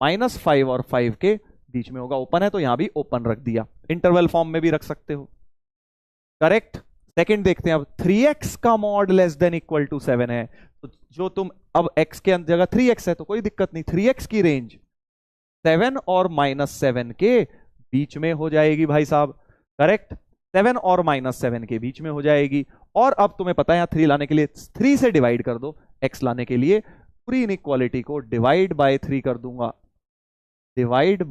Speaker 1: -5 और 5 के बीच में होगा। ओपन है तो यहां भी ओपन रख दिया, इंटरवल फॉर्म में भी रख सकते हो। करेक्ट। सेकंड देखते हैं अब, 3x का mod less than equal to 7 है तो जो तुम अब x के जगह 3x है तो कोई दिक्कत नहीं, 3x की रेंज 7 और -7 के बीच में हो जाएगी भाई साहब। करेक्ट, 7 और -7 के बीच में हो जाएगी। और अब तुम्हें पता है यहां 3 लाने के लिए 3 से डिवाइड कर दो, x लाने के लिए पूरी इनइक्वालिटी को डिवाइड बाय 3 कर दूंगा। डिवाइड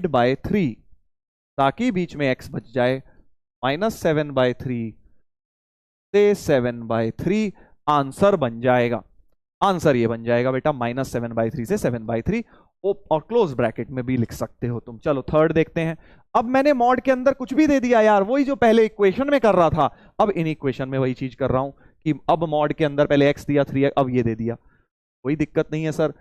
Speaker 1: बाय 3 ताकि बीच में x बच जाए। -7/3 से 7/3 आंसर बन जाएगा। आंसर ये बन जाएगा बेटा -7/3 से 7/3। और क्लोज ब्रैकेट में भी लिख सकते हो तुम। चलो थर्ड देखते हैं। अब मैंने मॉड के अंदर कुछ भी दे दिया यार, वही जो पहले इक्वेशन में कर रहा था, अब इन इक्वेशन में वही चीज कर रहा हूं कि अब मॉड के अंदर पहले x दिया 3, अब ये दे दिया। कोई दिक्कत नहीं है सर,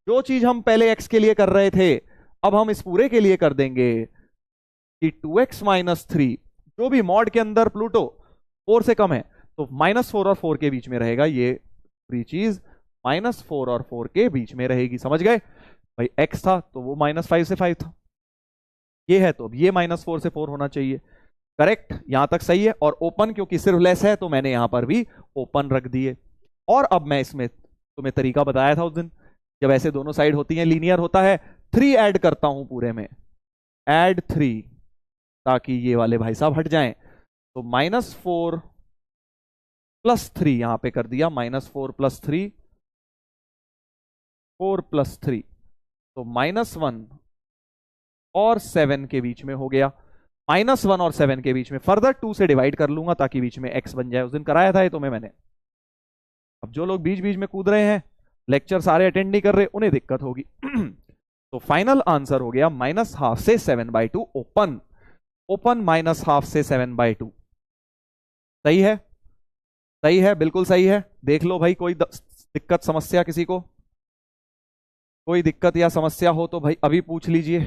Speaker 1: जो चीज हम पहले x के लिए कर रहे थे अब हम इस पूरे के लिए कर देंगे कि 2x - 3 जो भी मॉड के अंदर प्लूटो 4 से कम है तो -4 और 4 के बीच में रहेगा। ये पूरी चीज -4 और 4 के बीच में रहेगी। समझ गए भाई, x था तो वो -5 से 5 था, ये है तो अब ये -4 से 4 होना चाहिए। करेक्ट, यहां तक सही है। और ओपन क्योंकि सिर्फ लेस है तो मैंने यहां पर भी ओपन रख दिए। और अब मैं इसमें तुम्हें तरीका बताया था उस दिन, जब ऐसे दोनों साइड होती हैं लीनियर होता है, 3 ऐड करता हूं पूरे में, ऐड 3 ताकि ये वाले भाई साहब हट जाएं। तो -4 + 3 यहां पे कर दिया, -4 + 3 4 + 3 तो -1 और 7 के बीच में हो गया। -1 और 7 के बीच में फर्दर 2 से डिवाइड कर लूंगा ताकि बीच में x बन जाए। उस दिन कराया था ये तुम्हें मैंने। अब जो लोग बीच बीच में कूद रहे हैं, लेक्चर सारे अटेंड नहीं कर रहे, उन्हें दिक्कत होगी। तो फाइनल आंसर हो गया -12 से 7/2 ओपन। ओपन -12 से 7/2। सही है, सही है, बिल्कुल सही है। देख लो भाई, कोई दिक्कत समस्या किसी को, कोई दिक्कत या समस्या हो तो भाई अभी पूछ लीजिए।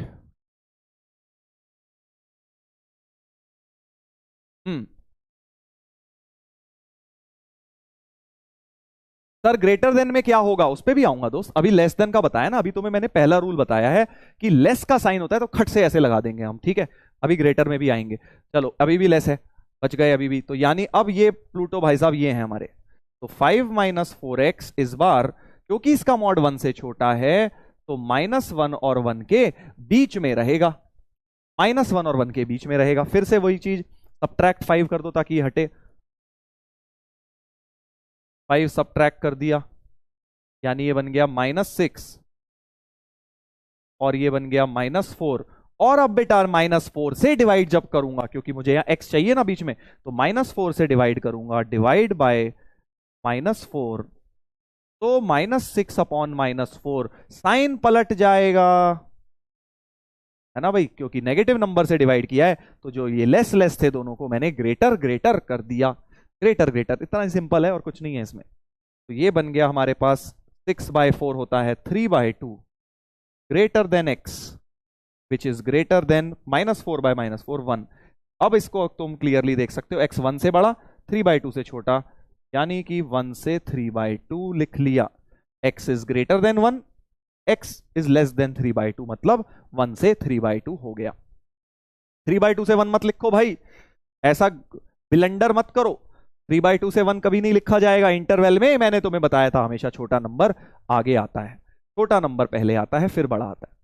Speaker 1: सर ग्रेटर देन में क्या होगा उस पे भी आऊंगा दोस्त। अभी लेस देन का बताया ना, अभी तुम्हें मैंने पहला रूल बताया है कि लेस का साइन होता है तो खट से ऐसे लगा देंगे हम। ठीक है, अभी ग्रेटर में भी आएंगे। चलो अभी भी लेस है, बच गए अभी भी। तो यानी अब ये प्लूटो भाई साहब ये है हमारे। तो 5 - 4x इस बार क्योंकि इसका मॉड 1 से छोटा है तो -1 और 1 के बीच में रहेगा। -1 और 1 के बीच में रहेगा। फिर से वही चीज, सब्ट्रैक्ट 5 कर दो ताकि ये हटे। 5 सब्ट्रैक्ट कर दिया, यानी ये बन गया -6 और ये बन गया -4। और अब बेटा -4 से डिवाइड जब करूंगा, क्योंकि मुझे यहां x चाहिए ना बीच में, तो -4 से डिवाइड करूंगा, डिवाइड बाय -4 तो -6/-4 साइन पलट जाएगा, है ना भाई, क्योंकि नेगेटिव नंबर से डिवाइड किया है। तो जो ये लेस लेस थे दोनों को मैंने ग्रेटर ग्रेटर कर दिया। ग्रेटर ग्रेटर, इतना ही सिंपल है और कुछ नहीं है इसमें। तो ये बन गया हमारे पास 6/4 होता है 3/2 greater than x which is greater than -4/-4 1। अब इसको तुम क्लियरली देख सकते हो, x 1 से बड़ा 3/2 से छोटा, यानी कि 1 से 3/2 लिख लिया। x is greater than 1, x is less then 3/2, मतलब 1 से 3/2 हो गया। 3/2 से 1 मत लिखो भाई, ऐसा बिलंडर मत करो। 3/2 से 1 कभी नहीं लिखा जाएगा इंटरवल में, मैंने तुम्हें बताया था हमेशा छोटा नंबर आगे आता है, छोटा नंबर पहले आता है फिर बड़ा आता है।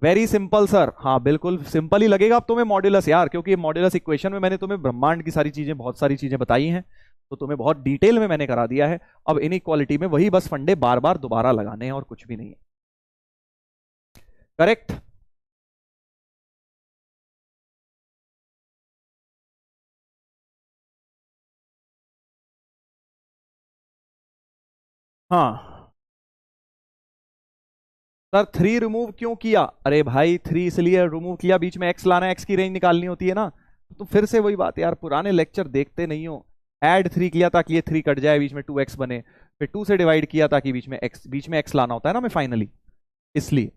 Speaker 1: वेरी सिंपल सर, हाँ बिल्कुल सिंपल ही लगेगा अब तुम्हें मॉड्यूलस यार, क्योंकि मॉड्यूलस इक्वेशन में मैंने तुम्हें ब्रह्मांड की सारी चीजें, बहुत सारी चीजें बताई हैं, तो तुम्हें बहुत डिटेल में मैंने करा दिया है। अब इनइक्वालिटी में वही बस फंडे बार बार दोबारा लगाने हैं और कुछ भी नहीं है। करेक्ट। हाँ सर 3 रिमूव क्यों किया? अरे भाई 3 इसलिए रिमूव किया, बीच में x लाना है, x की रेंज निकालनी होती है ना। तो फिर से वही बात यार, पुराने लेक्चर देखते नहीं हो। ऐड 3 किया ताकि ये 3 कट जाए, बीच में 2x बने, फिर 2 से डिवाइड किया ताकि बीच में x लाना होता है ना मैं फाइनली, इसलिए।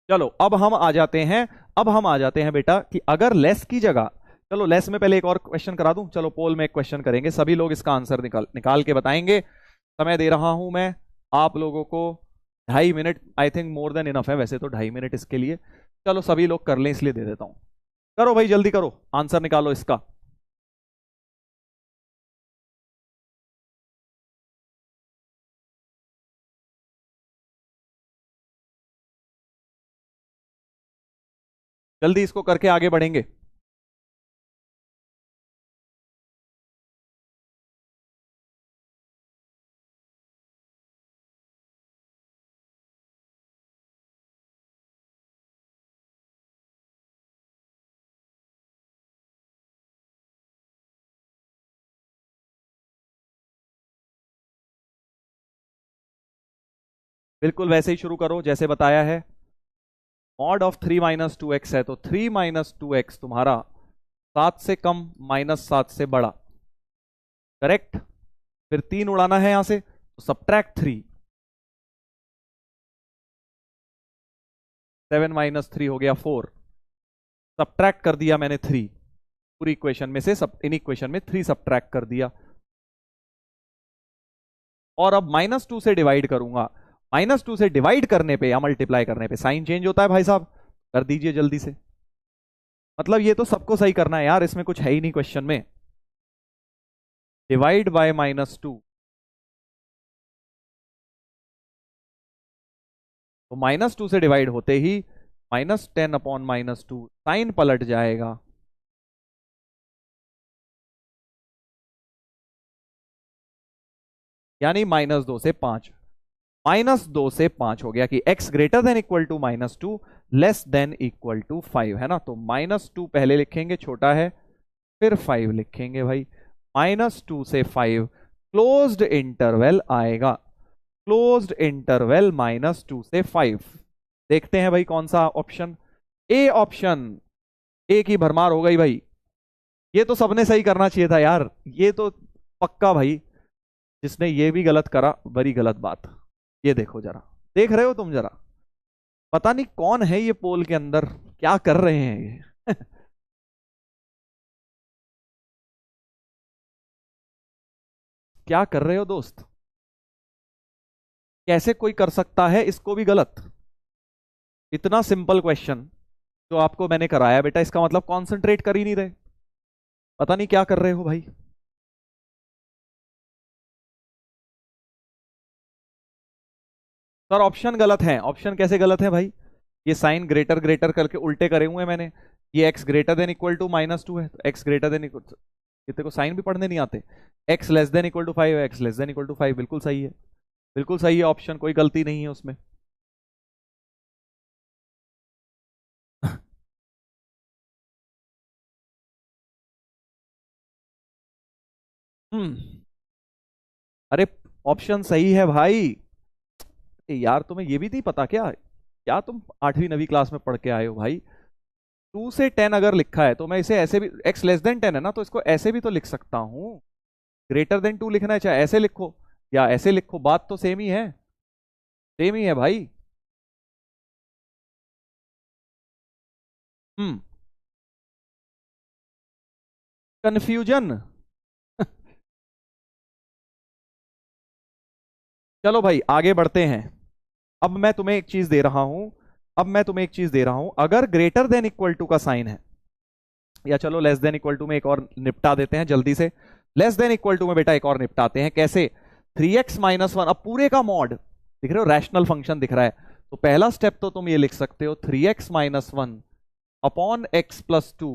Speaker 1: चलो अब हम आ जाते हैं बेटा कि अगर लेस की जगह, चलो लेस में पहले एक और क्वेश्चन करा दूं, चलो पोल में एक क्वेश्चन करेंगे, सभी लोग इसका आंसर निकाल निकाल के बताएंगे। समय दे रहा हूं मैं आप लोगों को 2.5 minute, I think more than enough है वैसे तो 2.5 मिनट इसके लिए। चलो सभी लोग कर लें इसलिए दे देता हूं, करो भाई जल्दी करो, आंसर निकालो इसका। जल्दी इसको करके आगे बढ़ेंगे। बिल्कुल वैसे ही शुरू करो जैसे बताया है। मॉड ऑफ 3 - 2x है, तो 3 - 2x तुम्हारा 7 से कम -7 से बड़ा, करेक्ट। फिर 3 उड़ाना है यहां से, तो सब्ट्रैक्ट 3, 7 - 3 हो गया 4, सब्ट्रैक्ट कर दिया मैंने 3, पूरी इक्वेशन में से सब इन इक्वेशन में 3 सब्ट्रैक्ट कर दिया। और अब -2 से डिवाइड करूंगा, -2 से डिवाइड करने पे या मल्टीप्लाई करने पे साइन चेंज होता है भाई साहब, कर दीजिए जल्दी से। मतलब ये तो सबको सही करना है यार, इसमें कुछ है ही नहीं क्वेश्चन में। डिवाइड बाय -2, तो -2 से डिवाइड होते ही -10/-2 साइन पलट जाएगा, यानी -2 से 5। -2 से 5 हो गया कि x greater than equal to -2 less than equal to 5 है ना, तो -2 पहले लिखेंगे छोटा है, फिर 5 लिखेंगे भाई। -2 से 5 क्लोज्ड इंटरवल आएगा, क्लोज्ड इंटरवल -2 से 5। देखते हैं भाई कौन सा ऑप्शन, ए ऑप्शन, ए की भरमार हो गई भाई। ये तो सबने सही करना चाहिए था यार, ये तो पक्का भाई, जिसने ये भी गलत करा बड़ी गलत बात। ये देखो जरा, देख रहे हो तुम जरा, पता नहीं कौन है ये पोल के अंदर, क्या कर रहे हैं ये क्या कर रहे हो दोस्त, कैसे कोई कर सकता है इसको भी गलत? इतना सिंपल क्वेश्चन जो आपको मैंने कराया बेटा, इसका मतलब कॉन्सेंट्रेट कर ही नहीं रहे, पता नहीं क्या कर रहे हो भाई। सर ऑप्शन गलत है, ऑप्शन कैसे गलत है भाई? ये साइन ग्रेटर ग्रेटर करके उल्टे करे हुए हैं मैंने। ये x greater than equal to -2 है, तो x ग्रेटर देन इक्वल, कितने को साइन भी पढ़ने नहीं आते। x less than equal to 5 है, x less than equal to 5, बिल्कुल सही है, बिल्कुल सही है ऑप्शन, कोई गलती नहीं है उसमें। हम्म, अरे ऑप्शन सही है भाई। यार तुम्हें ये भी नहीं पता क्या? क्या तुम 8वीं 9वीं क्लास में पढ़ के आए हो भाई? 2 से 10 अगर लिखा है तो मैं इसे ऐसे भी, x लेस देन 10 है ना, तो इसको ऐसे भी तो लिख सकता हूं। ग्रेटर देन 2 लिखना है, चाहे ऐसे लिखो या ऐसे लिखो, बात तो सेम ही है, सेम ही है भाई। हम्म। कंफ्यूजन। चलो भाई आगे बढ़ते हैं। अब मैं तुम्हें एक चीज दे रहा हूं, अब मैं तुम्हें एक चीज दे रहा हूं, अगर ग्रेटर देन इक्वल टू का साइन है, या चलो लेस देन इक्वल टू में एक और निपटा देते हैं जल्दी से। लेस देन इक्वल टू में बेटा एक और निपटाते हैं, कैसे? 3x-1, अब पूरे का मॉड दिख रहे हो, रैशनल फंक्शन दिख रहा है, तो पहला स्टेप तो तुम ये लिख सकते हो 3x-1 upon x+2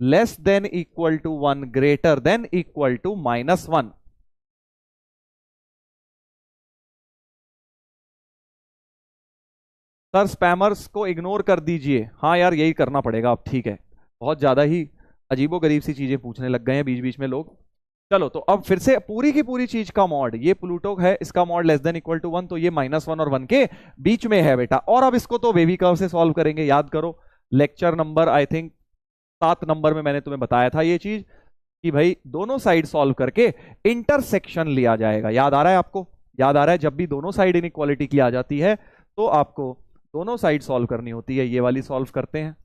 Speaker 1: less than equal to 1 greater than equal to -1। Sir spammers को इग्नोर कर दीजिए, हाँ यार यही करना पड़ेगा अब, ठीक है, बहुत ज्यादा ही अजीबो गरीब सी चीजें पूछने लग गए हैं बीच बीच में लोग। चलो तो अब फिर से पूरी की पूरी चीज का मॉड, ये प्लूटो है, इसका mod less than equal to 1, तो ये -1 और 1 के बीच में है बेटा। और अब इसको तो बेबी कर्व से सॉल्व करेंगे, याद करो lecture number I think 7 number में मैंने तुम्हें बताया था ये चीज, कि भाई दोनों साइड सॉल्व करके इंटरसेक्शन लिया जाएगा। याद आ रहा है आपको? याद आ रहा है, जब भी दोनों साइड इनइक्वालिटी की आ जाती है तो आपको दोनों साइड सॉल्व करनी होती है। ये वाली सॉल्व करते हैं,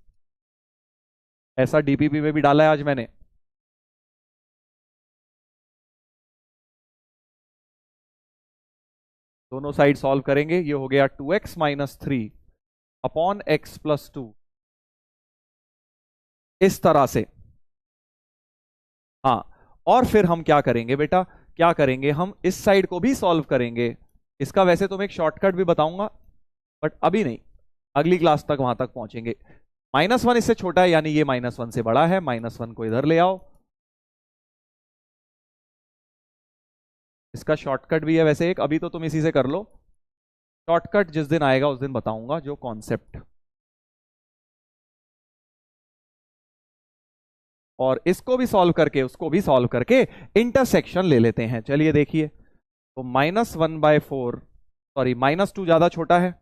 Speaker 1: ऐसा डीपीपी में भी डाला है आज मैंने। दोनों साइड सॉल्व करेंगे, ये हो गया 2x-3 अपॉन x+2, इस तरह से। हाँ, और फिर हम क्या करेंगे बेटा, क्या करेंगे, हम इस साइड को भी सॉल्व करेंगे। इसका वैसे तो मैं एक शॉर्टकट भी बताऊंगा, बट अभी नहीं, अगली क्लास तक वहां तक पहुंचेंगे। -1 इससे छोटा है, यानी ये -1 से बड़ा है, -1 को इधर ले आओ। इसका शॉर्टकट भी है वैसे एक, अभी तो तुम इसी से कर लो, शॉर्टकट जिस दिन आएगा उस दिन बताऊंगा जो कॉन्सेप्ट। और इसको भी सॉल्व करके उसको भी सॉल्व करके इंटरसेक्शन ले लेते हैं। चलिए देखिए, तो -1/4, सॉरी -2 ज्यादा छोटा है,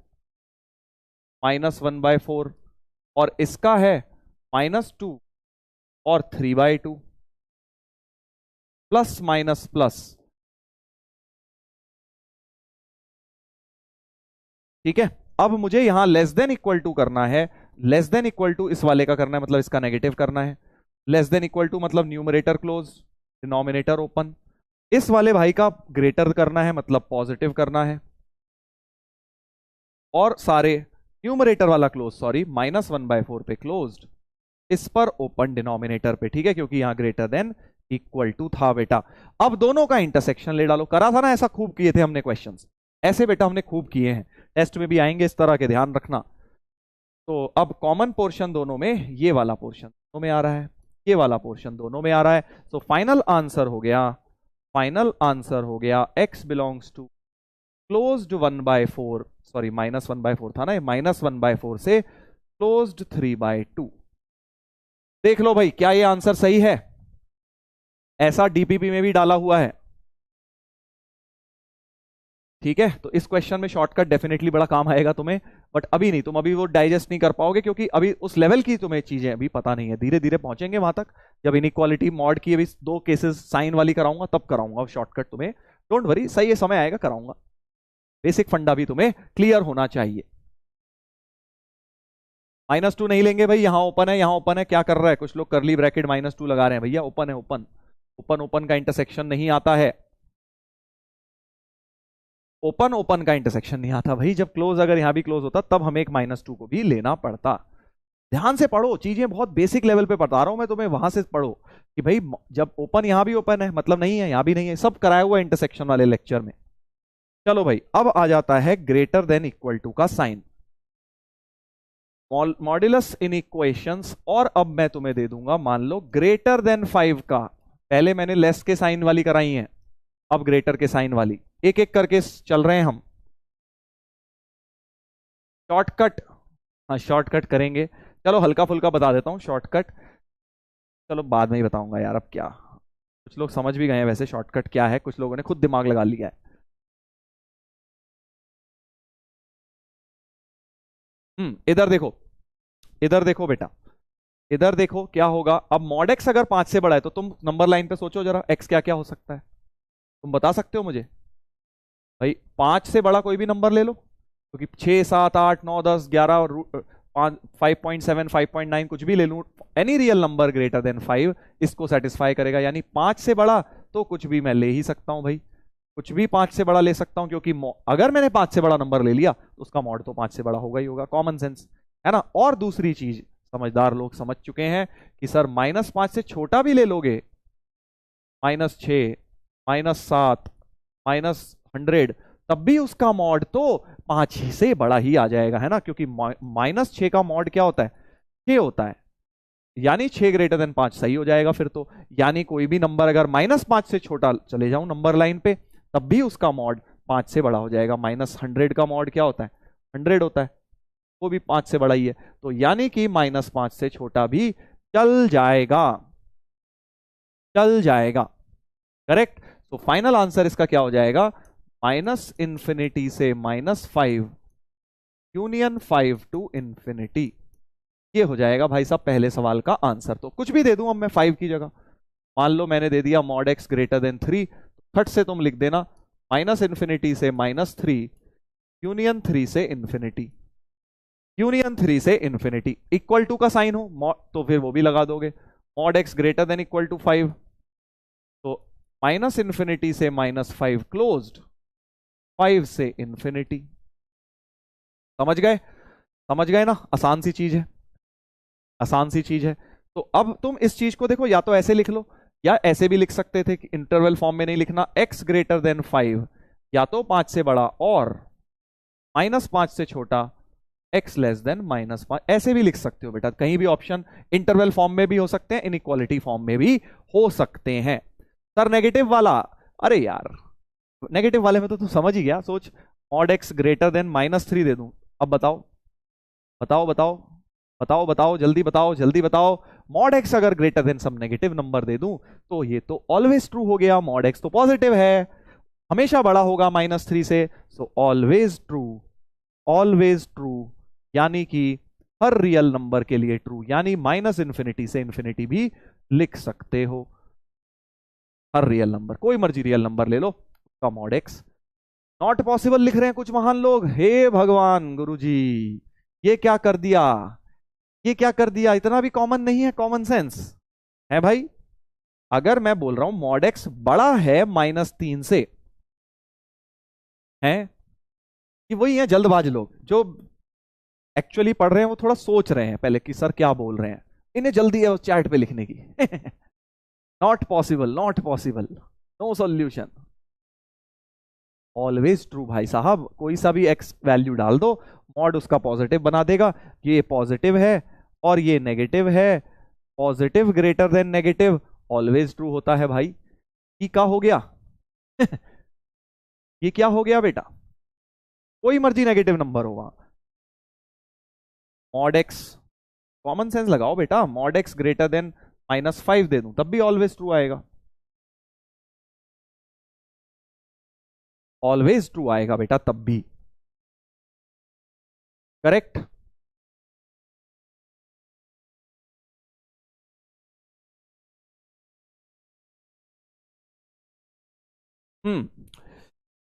Speaker 1: -1/4, और इसका है -2 और 3/2, प्लस माइनस प्लस, ठीक है। अब मुझे यहां लेस देन इक्वल टू करना है, लेस देन इक्वल टू इस वाले का करना है, मतलब इसका नेगेटिव करना है। लेस देन इक्वल टू मतलब न्यूमरेटर क्लोज, डिनोमिनेटर ओपन। इस वाले भाई का ग्रेटर करना है, मतलब पॉजिटिव करना है, और सारे न्यूमरेटर वाला क्लोज, सॉरी -1/4 पे क्लोज्ड, इस पर ओपन डिनोमिनेटर पे, ठीक है, क्योंकि यहां ग्रेटर देन इक्वल टू था बेटा। अब दोनों का इंटरसेक्शन ले डालो, करा था ना ऐसा, खूब किए थे हमने क्वेश्चंस, ऐसे बेटा हमने खूब किए हैं, टेस्ट में भी आएंगे इस तरह के, ध्यान रखना। तो अब कॉमन पोर्शन दोनों में, ये वाला पोर्शन दोनों में आ रहा है, ये वाला पोर्शन दोनों में आ रहा है, तो फाइनल आंसर हो गया, फाइनल आंसर हो गया x belongs to closed 1/4, sorry -1/4 था ना, ये -1/4 से क्लोज्ड 3/2। देख लो भाई क्या ये आंसर सही है? ऐसा डीपीपी में भी डाला हुआ है, ठीक है। तो इस क्वेश्चन में शॉर्टकट डेफिनेटली बड़ा काम आएगा तुम्हें, बट अभी नहीं, तुम अभी वो डाइजेस्ट नहीं कर पाओगे, क्योंकि अभी उस लेवल की तुम्हें चीजें अभी पता नहीं है, धीरे धीरे पहुंचेंगे वहां तक। जब इनइक्वालिटी मॉड की अभी 2 केसेस साइन वाली कराऊंगा तब कराऊंगा शॉर्टकट तुम्हें, डोंट वरी, सही है, समय आएगा कराऊंगा। बेसिक फंडा भी तुम्हें क्लियर होना चाहिए। -2 नहीं लेंगे भाई, यहां ओपन है, यहां ओपन है, क्या कर रहा है, कुछ लोग करली ब्रैकेट -2 लगा रहे हैं, भैया ओपन है, ओपन, ओपन ओपन का इंटरसेक्शन नहीं आता है, ओपन ओपन का इंटरसेक्शन नहीं आता भाई, जब क्लोज, अगर यहां भी क्लोज होता तब हमें एक -2 को भी लेना पड़ता। ध्यान से पढ़ो चीजें, बहुत बेसिक लेवल पे बता रहा हूं मैं तुम्हें, वहां से पढ़ो कि भाई जब ओपन यहां भी ओपन है मतलब नहीं है, यहां भी नहीं है, सब कराया हुआ इंटरसेक्शन वाले लेक्चर में। चलो भाई अब आ जाता है ग्रेटर देन इक्वल टू का साइन, मॉड्यूलस इन इक्वेशंस। और अब मैं तुम्हें दे दूंगा, मान लो ग्रेटर देन 5 का, पहले मैंने लेस के साइन वाली कराई है, अब ग्रेटर के साइन वाली, एक एक करके चल रहे हैं हम, शॉर्टकट, हाँ शॉर्टकट करेंगे। चलो हल्का फुल्का बता देता हूँ शॉर्टकट, चलो बाद में ही बताऊंगा यार, अब क्या, कुछ लोग समझ भी गए हैं वैसे शॉर्टकट क्या है, कुछ लोगों ने खुद दिमाग लगा लिया है। इधर देखो, इधर देखो बेटा, इधर देखो क्या होगा। अब मॉड एक्स अगर 5 से बड़ा है तो तुम नंबर लाइन पे सोचो जरा, एक्स क्या क्या हो सकता है, तुम बता सकते हो मुझे? भाई 5 से बड़ा कोई भी नंबर ले लो, क्योंकि 6 7 8 9 10 11 5.7 5.9 कुछ भी ले लूं, any real number greater than 5 इसको सेटिस्फाई करेगा। यानी 5 से बड़ा तो कुछ भी मैं ले ही सकता हूं भाई, कुछ भी 5 से बड़ा ले सकता हूं, क्योंकि अगर मैंने 5 से बड़ा नंबर ले लिया तो उसका मॉड तो 5 से बड़ा होगा ही होगा, कॉमन सेंस है ना। और दूसरी चीज समझदार लोग समझ चुके हैं कि सर -5 से छोटा भी ले लोगे, -6 -7 -100, तब भी उसका मॉड तो 5 ही से बड़ा ही आ जाएगा, है ना, क्योंकि -6 का मॉड क्या होता है, 6 होता है। यानी 6 ग्रेटर देन 5 सही हो जाएगा फिर तो। यानी कोई भी नंबर अगर -5 से छोटा चले जाऊं नंबर लाइन पे, तब भी उसका मॉड 5 से बड़ा हो जाएगा। -100 का मॉड क्या होता है, 100 होता है, वो भी 5 से बड़ा ही है। तो यानी कि -5 से छोटा भी चल जाएगा, चल जाएगा। करेक्ट। तो फाइनल आंसर इसका क्या हो जाएगा, -∞ से -5 यूनियन 5 टू इंफिनिटी। ये हो जाएगा भाई साहब पहले सवाल का आंसर। तो कुछ भी दे दूं अब मैं 5 की जगह, मान लो मैंने दे दिया मॉड एक्स ग्रेटर देन 3, फट से तुम लिख देना -∞ से -3 यूनियन 3 से इंफिनिटी, यूनियन 3 से इंफिनिटी। इक्वल टू का साइन हो तो फिर वो भी लगा दोगे, mod x greater than equal to 5, तो -∞ से -5 क्लोज्ड, 5 से इंफिनिटी। समझ गए, समझ गए ना, आसान सी चीज है, आसान सी चीज है। तो अब तुम इस चीज को देखो, या तो ऐसे लिख लो या ऐसे भी लिख सकते थे कि इंटरवल फॉर्म में नहीं लिखना, x ग्रेटर देन 5 या तो 5 से बड़ा और -5 से छोटा x लेस देन -5, ऐसे भी लिख सकते हो बेटा। कहीं भी ऑप्शन इंटरवल फॉर्म में भी हो सकते हैं, इनइक्वालिटी फॉर्म में भी हो सकते हैं। सर नेगेटिव वाला, अरे यार नेगेटिव वाले में तो तू समझ ही गया, सोच मॉड x ग्रेटर देन -3 दे दूं, अब बताओ बताओ बताओ बताओ बताओ, जल्दी बताओ जल्दी बताओ। मॉड एक्स अगर greater then some negative number दे दूं तो ये तो ऑलवेज ट्रू हो गया, मॉड एक्स तो पॉजिटिव है, हमेशा बड़ा होगा -3 से, so always true, always true. यानी कि हर रियल नंबर के लिए ट्रू, यानी -∞ से इंफिनिटी भी लिख सकते हो। हर रियल नंबर, कोई मर्जी रियल नंबर ले लो, उसका मॉड एक्स नॉट पॉसिबल लिख रहे हैं कुछ महान लोग। हे भगवान गुरुजी, ये क्या कर दिया, ये क्या कर दिया, इतना भी कॉमन नहीं है कॉमन सेंस है भाई। अगर मैं बोल रहा हूं मॉड एक्स बड़ा है -3 से, है कि वही है जल्दबाज लोग जो एक्चुअली पढ़ रहे हैं, वो थोड़ा सोच रहे हैं पहले कि सर क्या बोल रहे हैं, इन्हें जल्दी है चैट पे लिखने की। Not possible, not possible, no solution, always true भाई साहब। कोई सा भी एक्स वैल्यू डाल दो, मॉड उसका पॉजिटिव बना देगा। ये पॉजिटिव है और ये नेगेटिव है, positive greater than negative always true होता है भाई। ये क्या हो गया? ये क्या हो गया बेटा, कोई मर्जी नेगेटिव नंबर हो वहां, मॉड एक्स, कॉमन सेंस लगाओ बेटा, मॉड एक्स ग्रेटर देन -5 दे दूं तब भी ऑलवेज ट्रू आएगा, ऑलवेज ट्रू आएगा बेटा तब भी। करेक्ट।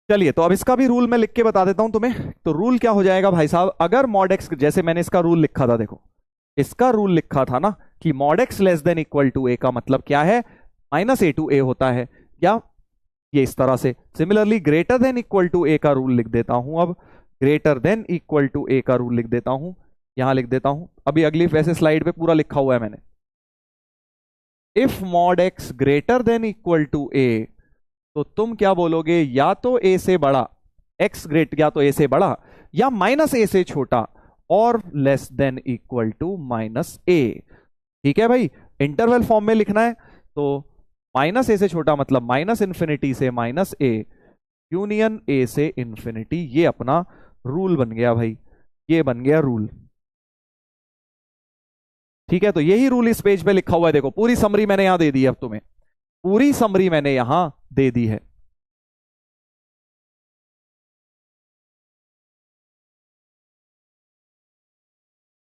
Speaker 1: चलिए, तो अब इसका भी रूल मैं लिख के बता देता हूं तुम्हें। तो रूल क्या हो जाएगा भाई साहब, अगर मॉड एक्स, जैसे मैंने इसका रूल लिखा था, देखो इसका रूल लिखा था ना कि mod x less than equal to a का मतलब क्या है, -a टू ए होता है, या ये इस तरह से। Similarly greater than equal to a का रूल लिख देता हूं, अब greater than equal to a का रूल लिख देता हूं, यहां लिख देता हूं। अभी अगली वैसे स्लाइड पे पूरा लिखा हुआ है मैंने, if mod x greater than equal to a, तो तुम क्या बोलोगे, या तो ए से बड़ा, एक्स ग्रेट या तो ए से बड़ा या -a से छोटा और less than equal to -a। ठीक है भाई, इंटरवल फॉर्म में लिखना है, तो -a से छोटा मतलब -∞ से -a यूनियन a से इंफिनिटी, ये अपना रूल बन गया भाई, ये बन गया रूल। ठीक है, तो यही रूल इस पेज पे लिखा हुआ है, देखो पूरी समरी मैंने यहां दे दी है, अब तुम्हें पूरी समरी मैंने यहां दे दी है।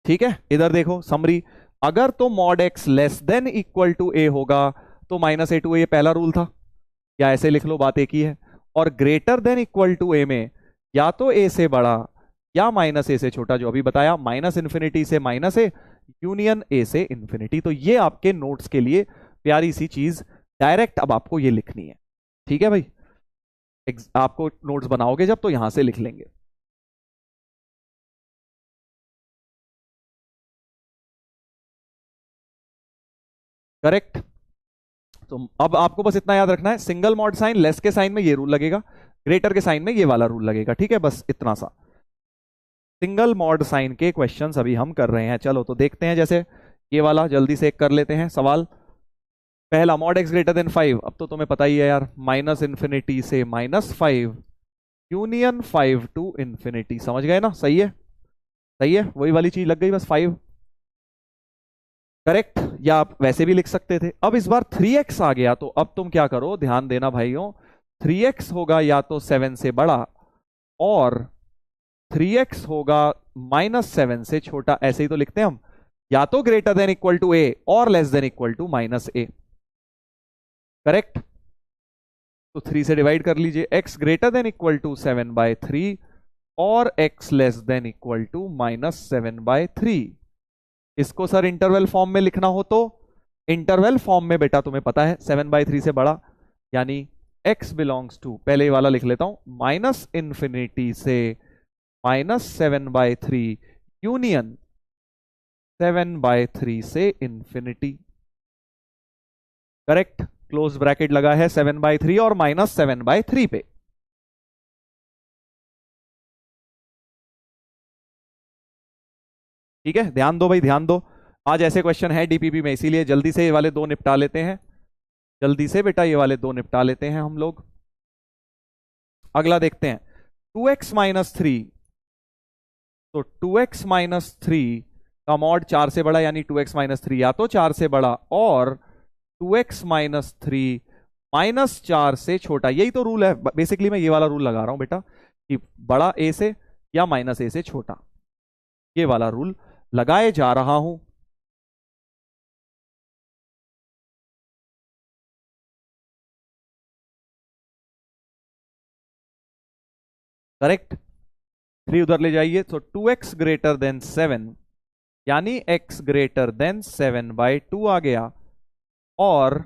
Speaker 1: ठीक है, इधर देखो समरी, अगर तो mod x less than equal to a होगा तो माइनस ए टू ए, ये पहला रूल था, या ऐसे लिख लो, बात एक ही है। और ग्रेटर देन इक्वल टू ए में या तो ए से बड़ा या माइनस ए से छोटा, जो अभी बताया, माइनस इंफिनिटी से माइनस ए, यूनियन ए से इंफिनिटी। तो ये आपके नोट्स के लिए प्यारी सी चीज, डायरेक्ट अब आपको ये लिखनी है। ठीक है भाई, आपको नोट्स बनाओगे जब तो यहां से लिख लेंगे। करेक्ट। तो अब आपको बस इतना याद रखना है, सिंगल मॉड साइन लेस के साइन में ये रूल लगेगा, ग्रेटर के साइन में ये वाला रूल लगेगा। ठीक है, बस इतना सा। सिंगल मॉड साइन के क्वेश्चंस अभी हम कर रहे हैं। चलो तो देखते हैं, जैसे ये वाला जल्दी से एक कर लेते हैं सवाल। पहला, मॉड एक्स ग्रेटर देन 5। अब तो तुम्हें पता ही है यार, माइनस इंफिनिटी से -5 यूनियन 5 टू इंफिनिटी। समझ गए ना? सही है, सही है, वही वाली चीज लग गई, बस 5। करेक्ट। या आप वैसे भी लिख सकते थे। अब इस बार 3x आ गया, तो अब तुम क्या करो, ध्यान देना भाइयों, 3x होगा या तो 7 से बड़ा और 3x होगा -7 से छोटा। ऐसे ही तो लिखते हैं हम, या तो greater than equal to A और less than equal to -a। Correct. तो 3 से डिवाइड कर लीजिए, x greater than equal to 7/3 और x less than equal to -7/3। इसको सर इंटरवल फॉर्म में लिखना हो तो इंटरवल फॉर्म में बेटा तुम्हें पता है 7/3 से बड़ा, यानी x बिलोंग्स टू, पहले ही वाला लिख लेता हूं, माइनस इंफिनिटी से -7/3 यूनियन 7/3 से इंफिनिटी। करेक्ट। क्लोज ब्रैकेट लगा है 7/3 और -7/3 पे। ठीक है, ध्यान दो भाई, ध्यान दो। आज ऐसे क्वेश्चन है डीपीपी में, इसीलिए जल्दी से ये वाले दो निपटा लेते हैं। जल्दी से बेटा ये वाले दो निपटा लेते हैं हम लोग। अगला देखते हैं, 2x-3। तो 2x-3 का मॉड 4 से बड़ा, यानी 2x-3 या तो 4 से बड़ा और 2x-3 -4 से छोटा। यही तो रूल है बेसिकली, मैं ये वाला रूल लगा रहा हूं बेटा, कि बड़ा a से या -a से छोटा, ये वाला रूल लगाए जा रहा हूं। करेक्ट। 3 उधर ले जाइए, तो 2x ग्रेटर देन 7, यानी x ग्रेटर देन 7/2 आ गया, और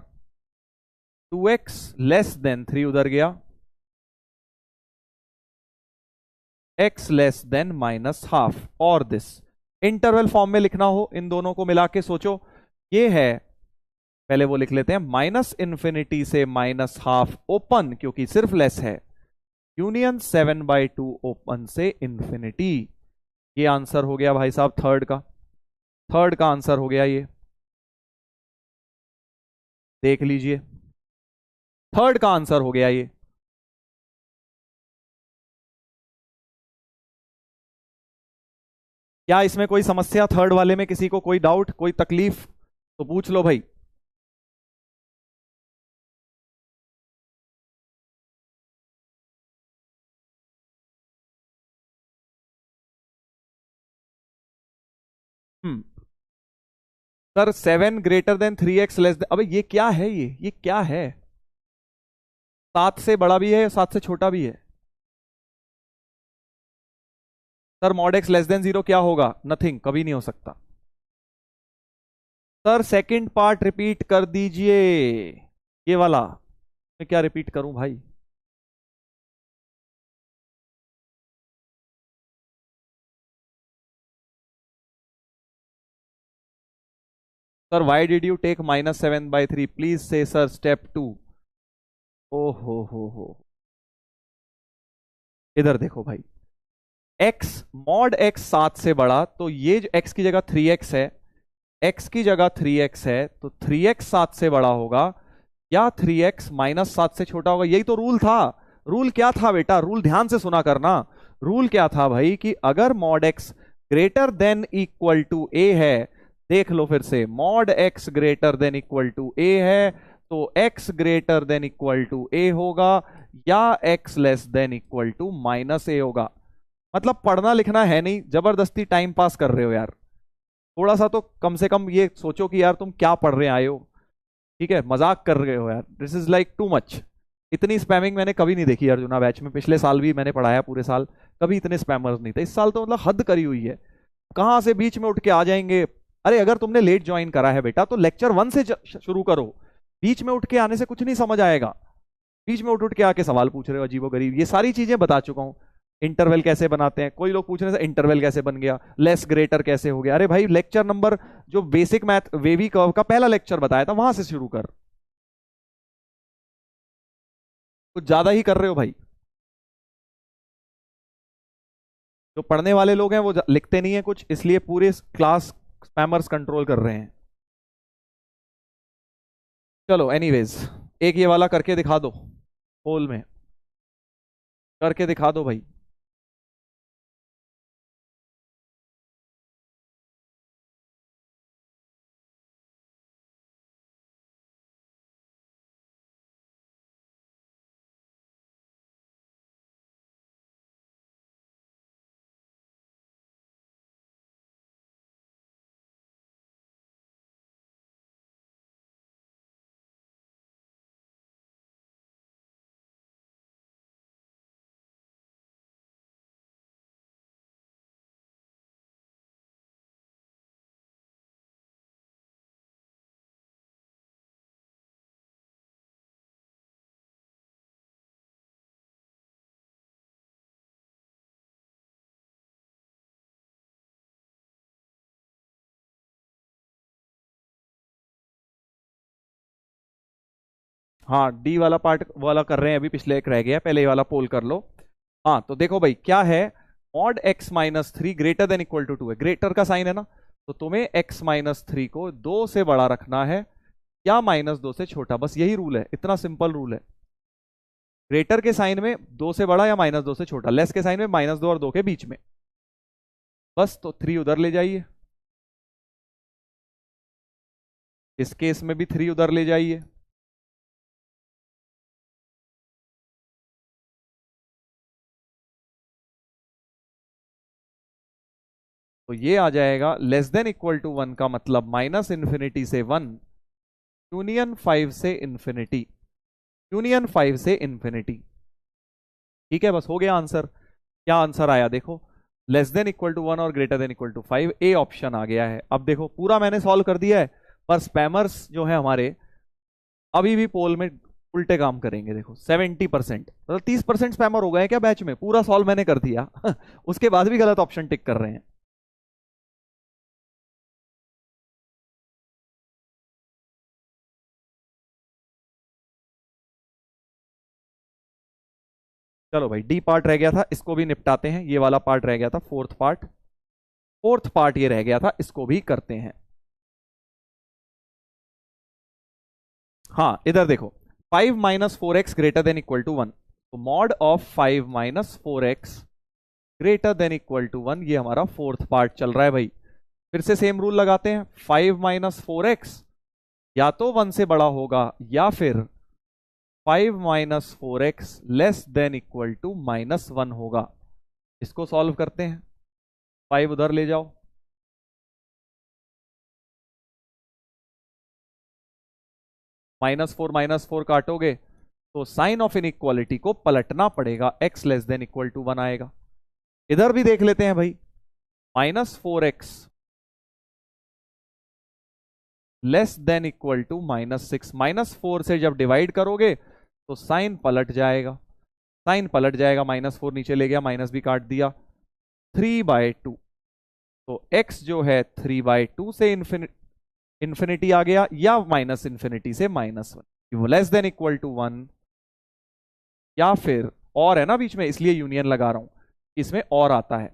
Speaker 1: 2x लेस देन 3 उधर गया, x लेस देन -12। और दिस इंटरवल फॉर्म में लिखना हो, इन दोनों को मिला के सोचो, ये है, पहले वो लिख लेते हैं, माइनस इंफिनिटी से -12 ओपन, क्योंकि सिर्फ लेस है, यूनियन 7/2 ओपन से इंफिनिटी। ये आंसर हो गया भाई साहब थर्ड का, थर्ड का आंसर हो गया ये, देख लीजिए, थर्ड का आंसर हो गया ये। क्या इसमें कोई समस्या, थर्ड वाले में किसी को कोई डाउट, कोई तकलीफ तो पूछ लो भाई। Sir 7 greater than 3x less than, अबे ये क्या है, ये क्या है? 7 से बड़ा भी है, 7 से छोटा भी है। Sir mod x less than 0 क्या होगा? नथिंग, कभी नहीं हो सकता। सर सेकंड पार्ट रिपीट कर दीजिए, ये वाला मैं क्या रिपीट करूं भाई? Sir why did you take -7/3? Please say sir step 2। ओ हो, इधर देखो भाई, x मॉड x 7 से बड़ा, तो ये जो x की जगह 3x है, x की जगह 3x है, तो 3x 7 से बड़ा होगा या 3x -7 से छोटा होगा। यही तो रूल था। रूल क्या था बेटा? रूल ध्यान से सुना करना। रूल क्या था भाई, कि अगर mod x greater than equal to a है, देख लो फिर से, mod x greater than equal to a है, तो x greater than equal to a होगा या x less than equal to -a होगा। मतलब पढ़ना लिखना है नहीं, जबरदस्ती टाइम पास कर रहे हो यार। थोड़ा सा तो कम से कम ये सोचो कि यार तुम क्या पढ़ रहे आए हो। ठीक है, मजाक कर रहे हो यार, this is like too much. इतनी स्पैमिंग मैंने कभी नहीं देखी अर्जुना बैच में, पिछले साल भी मैंने पढ़ाया पूरे साल, कभी इतने स्पैमर्स नहीं थे। इस साल तो मतलब हद करी हुई है, कहां से बीच में उठ के आ जाएंगे। अरे अगर तुमने लेट ज्वाइन करा है बेटा तो लेक्चर 1 से शुरू करो, बीच में उठ के आने से कुछ नहीं समझ आएगा। बीच में उठ के आके सवाल पूछ रहे हो अजीबो गरीब, ये सारी चीजें बता चुका हूं। इंटरवल कैसे बनाते हैं, कोई लोग पूछ रहे थे इंटरवल कैसे बन गया, लेस ग्रेटर कैसे हो गया। अरे भाई लेक्चर नंबर जो बेसिक मैथ वेवी कर्व का पहला लेक्चर बताया था वहां से शुरू कर, कुछ ज्यादा ही कर रहे हो भाई। जो पढ़ने वाले लोग हैं वो लिखते नहीं है कुछ, इसलिए पूरे क्लास स्पैमर्स कंट्रोल कर रहे हैं। चलो एनीवेज, एक ये वाला करके दिखा दो, पोल में करके दिखा दो भाई। हाँ डी वाला पार्ट वाला कर रहे हैं अभी, पिछले एक रह गया, पहले ये वाला पोल कर लो। हाँ तो देखो भाई क्या है, mod x minus three greater than equal to 2 है, ग्रेटर का साइन है ना, तो तुम्हें x माइनस थ्री को 2 से बड़ा रखना है या -2 से छोटा, बस यही रूल है, इतना सिंपल रूल है। ग्रेटर के साइन में 2 से बड़ा या -2 से छोटा, लेस के साइन में -2 और 2 के बीच में, बस तो 3 उधर ले जाइए, इस केस में भी 3 उधर ले जाइए। तो ये आ जाएगा लेस देन इक्वल टू 1 का मतलब माइनस इन्फिनिटी से 1, यूनियन 5 से इंफिनिटी, यूनियन 5 से इंफिनिटी। ठीक है, बस हो गया आंसर। क्या आंसर आया देखो, लेस देन इक्वल टू 1 और greater than equal to 5, A option आ गया है। अब देखो पूरा मैंने सॉल्व कर दिया है, पर स्पैमर्स जो है हमारे अभी भी पोल में उल्टे काम करेंगे। देखो 70%, मतलब 30% स्पैमर हो गए क्या बैच में, पूरा सॉल्व मैंने कर दिया उसके बाद भी गलत ऑप्शन टिक कर रहे हैं। चलो भाई डी पार्ट रह गया था, इसको भी निपटाते हैं। ये वाला पार्ट रह गया था, फोर्थ पार्ट, फोर्थ पार्ट ये रह गया था, इसको भी करते हैं। हाँ इधर देखो, 5 minus 4x greater than equal to 1, तो mod of 5 minus 4x greater than equal to 1, ये हमारा फोर्थ पार्ट चल रहा है भाई। फिर से सेम रूल लगाते हैं, 5 माइनस 4x या तो 1 से बड़ा होगा या फिर 5 minus 4x less than equal to -1 होगा। इसको सॉल्व करते हैं, 5 उधर ले जाओ, -4 काटोगे तो साइन ऑफ इनइक्वालिटी को पलटना पड़ेगा, x less than equal to 1 आएगा। इधर भी देख लेते हैं भाई, -4x less than equal to -6, -4 से जब डिवाइड करोगे तो साइन पलट जाएगा, साइन पलट जाएगा, -4 नीचे ले गया, माइनस भी काट दिया, 3/2। तो x जो है 3/2 से इंफिनिटी आ गया, या माइनस इंफिनिटी से -1, लेस देन इक्वल टू 1, या फिर और है ना बीच में, इसलिए यूनियन लगा रहा हूं, इसमें और आता है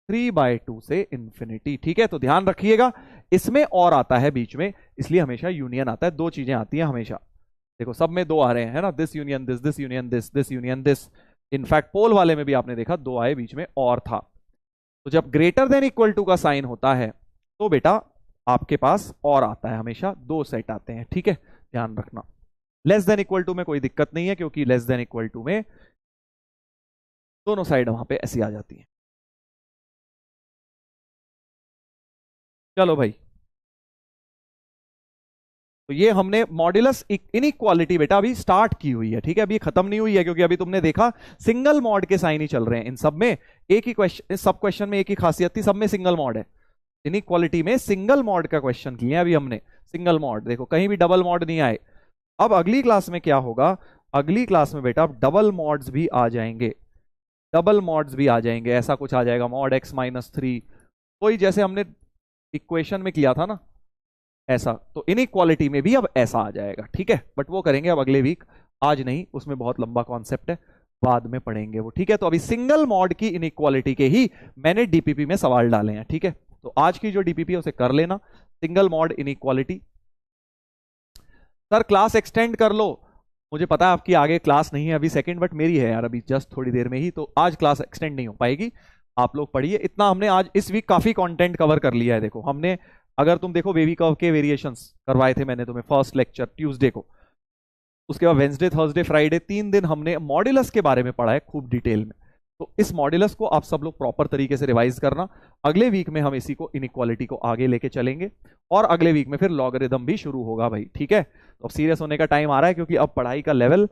Speaker 1: 3/2 से इंफिनिटी। ठीक है, तो ध्यान रखिएगा इसमें और आता है बीच में, इसलिए हमेशा यूनियन आता है, दो चीजें आती हैं हमेशा। देखो सब में दो आ रहे हैं है ना, this union this, this union this, this union this. In fact poll वाले में भी आपने देखा दो आए, बीच में और था। तो जब ग्रेटर देन इक्वल टू का साइन होता है तो बेटा आपके पास और आता है, हमेशा दो सेट आते हैं। ठीक है, ध्यान रखना। लेस देन इक्वल टू में कोई दिक्कत नहीं है, क्योंकि लेस देन इक्वल टू में दोनों साइड वहां पे ऐसी आ जाती है। चलो भाई, तो ये हमने मॉड्यूलस इनइक्वालिटी बेटा अभी स्टार्ट की हुई है, ठीक है, अभी खत्म नहीं हुई है, क्योंकि अभी तुमने देखा सिंगल मॉड के साइन ही चल रहे हैं इन सब में। एक ही क्वेश्चन, सब क्वेश्चन में एक ही खासियत थी, सब में सिंगल मॉड है। इनइक्वालिटी में सिंगल मॉड का क्वेश्चन किया अभी हमने, सिंगल मॉड, देखो कहीं भी डबल मॉड नहीं आए। अब अगली क्लास में क्या होगा, अगली क्लास में बेटा डबल मॉड्स भी आ जाएंगे, डबल मॉड्स भी आ जाएंगे, ऐसा कुछ आ जाएगा, मॉड x माइनस 3, कोई जैसे हमने इक्वेशन में किया था ना ऐसा, तो इनइक्वालिटी में भी अब ऐसा आ जाएगा, ठीक है, बट वो करेंगे अब अगले वीक, आज नहीं, उसमें बहुत लंबा कॉन्सेप्ट है, बाद में पढ़ेंगे वो, ठीक है। तो अभी सिंगल मॉड की इनइक्वालिटी के ही मैंने डीपीपी में सवाल डाले हैं, ठीक है, तो आज की जो डीपीपी है उसे कर लेना, single mod inequality. Sir class extend कर लो, मुझे पता है आपकी आगे क्लास नहीं है अभी सेकंड, बट मेरी है यार अभी जस्ट थोड़ी देर में ही, तो आज क्लास एक्सटेंड नहीं हो पाएगी, आप लोग पढ़िए इतना। हमने आज इस वीक काफी कंटेंट कवर कर लिया है, देखो हमने, अगर तुम देखो बेबी कर्व के वेरिएशंस करवाए थे मैंने तुम्हें फर्स्ट लेक्चर ट्यूसडे को, उसके बाद वेंसडे थर्सडे फ्राइडे 3 दिन हमने मॉड्यूलस के बारे में पढ़ा है खूब डिटेल में, तो इस मॉड्यूलस को आप सब लोग प्रॉपर तरीके से रिवाइज करना। अगले वीक में हम इसी को इनइक्वालिटी को आगे लेके चलेंगे, और अगले वीक में फिर लॉगरिथम भी शुरू होगा भाई, ठीक है। तो अब सीरियस होने का टाइम आ रहा है, क्योंकि अब पढ़ाई का लेवल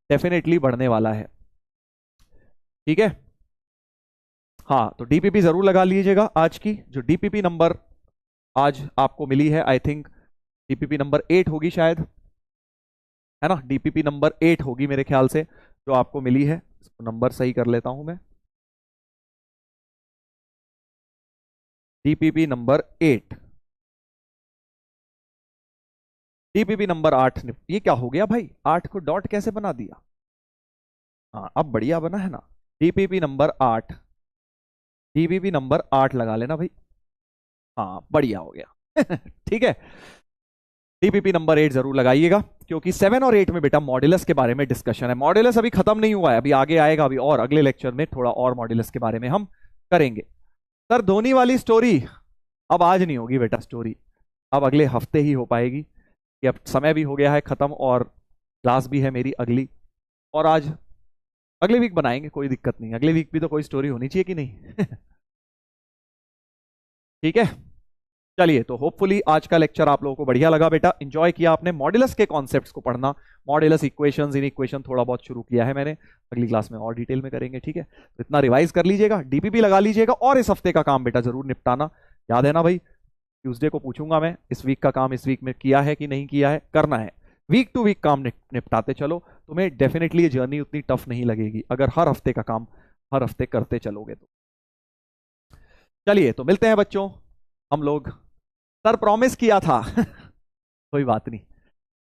Speaker 1: डेफिनेटली बढ़ने वाला है, ठीक है। हाँ, तो डीपीपी जरूर लगा लीजिएगा, आज की जो डीपीपी नंबर आज आपको मिली है, आई थिंक डीपीपी नंबर 8 होगी शायद, है ना, डीपीपी नंबर 8 होगी मेरे ख्याल से जो आपको मिली है, इसको नंबर सही कर लेता हूं मैं, डीपीपी नंबर 8, डीपीपी नंबर 8, ये क्या हो गया भाई, 8 को डॉट कैसे बना दिया, हाँ अब बढ़िया बना है ना, डीपीपी नंबर 8, डीपीपी नंबर 8 लगा लेना भाई, हाँ बढ़िया हो गया ठीक है, डीपीपी नंबर 8 जरूर लगाइएगा, क्योंकि 7 और 8 में बेटा मॉड्यूलस के बारे में डिस्कशन है, मॉड्यूलस अभी खत्म नहीं हुआ है, अभी आगे आएगा, अभी और अगले लेक्चर में थोड़ा और मॉड्यूलस के बारे में हम करेंगे। सर धोनी वाली स्टोरी अब आज नहीं होगी बेटा, स्टोरी अब अगले हफ्ते ही हो पाएगी, कि अब समय भी हो गया है खत्म, और क्लास भी है मेरी अगली, और आज अगले वीक बनाएंगे, कोई दिक्कत नहीं, अगले वीक भी तो कोई स्टोरी होनी चाहिए कि नहीं ठीक है, चलिए, तो होपफुली आज का लेक्चर आप लोगों को बढ़िया लगा बेटा, एंजॉय किया आपने, मॉड्यूलस के कॉन्सेप्ट्स को पढ़ना, मॉड्यूलस इक्वेशंस इन इक्वेशन थोड़ा बहुत शुरू किया है मैंने, अगली क्लास में और डिटेल में करेंगे, ठीक है, तो इतना रिवाइज कर लीजिएगा, डीपीपी लगा लीजिएगा, और इस हफ्ते का काम बेटा जरूर निपटाना, याद है ना भाई, ट्यूसडे को पूछूंगा मैं इस वीक का काम इस वीक में किया है कि नहीं किया है, करना है, वीक टू वीक काम निपटाते चलो, तुम्हें डेफिनेटली ये जर्नी उतनी टफ नहीं लगेगी अगर हर हफ्ते का काम हर हफ्ते करते चलोगे तो। चलिए, तो मिलते हैं बच्चों हम लोग, सर प्रॉमिस किया था कोई बात नहीं,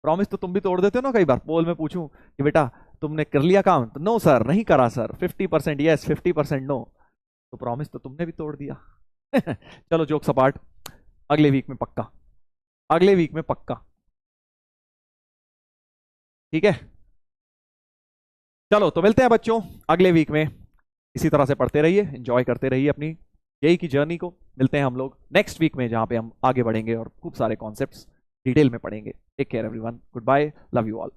Speaker 1: प्रॉमिस तो तुम भी तोड़ देते हो ना, कई बार पोल में पूछूं कि बेटा तुमने कर लिया काम, तो नो सर नहीं करा सर, 50% यस 50% नो, तो प्रॉमिस तो तुमने भी तोड़ दिया चलो जोक सपाट, अगले वीक में पक्का, अगले वीक में पक्का, ठीक है। चलो तो मिलते हैं बच्चों अगले वीक में, इसी तरह से पढ़ते रहिए, एंजॉय करते रहिए अपनी यही की जर्नी को, मिलते हैं हम लोग नेक्स्ट वीक में, जहां पे हम आगे बढ़ेंगे और खूब सारे कॉन्सेप्ट्स डिटेल में पढ़ेंगे। Take care everyone, goodbye, love you all.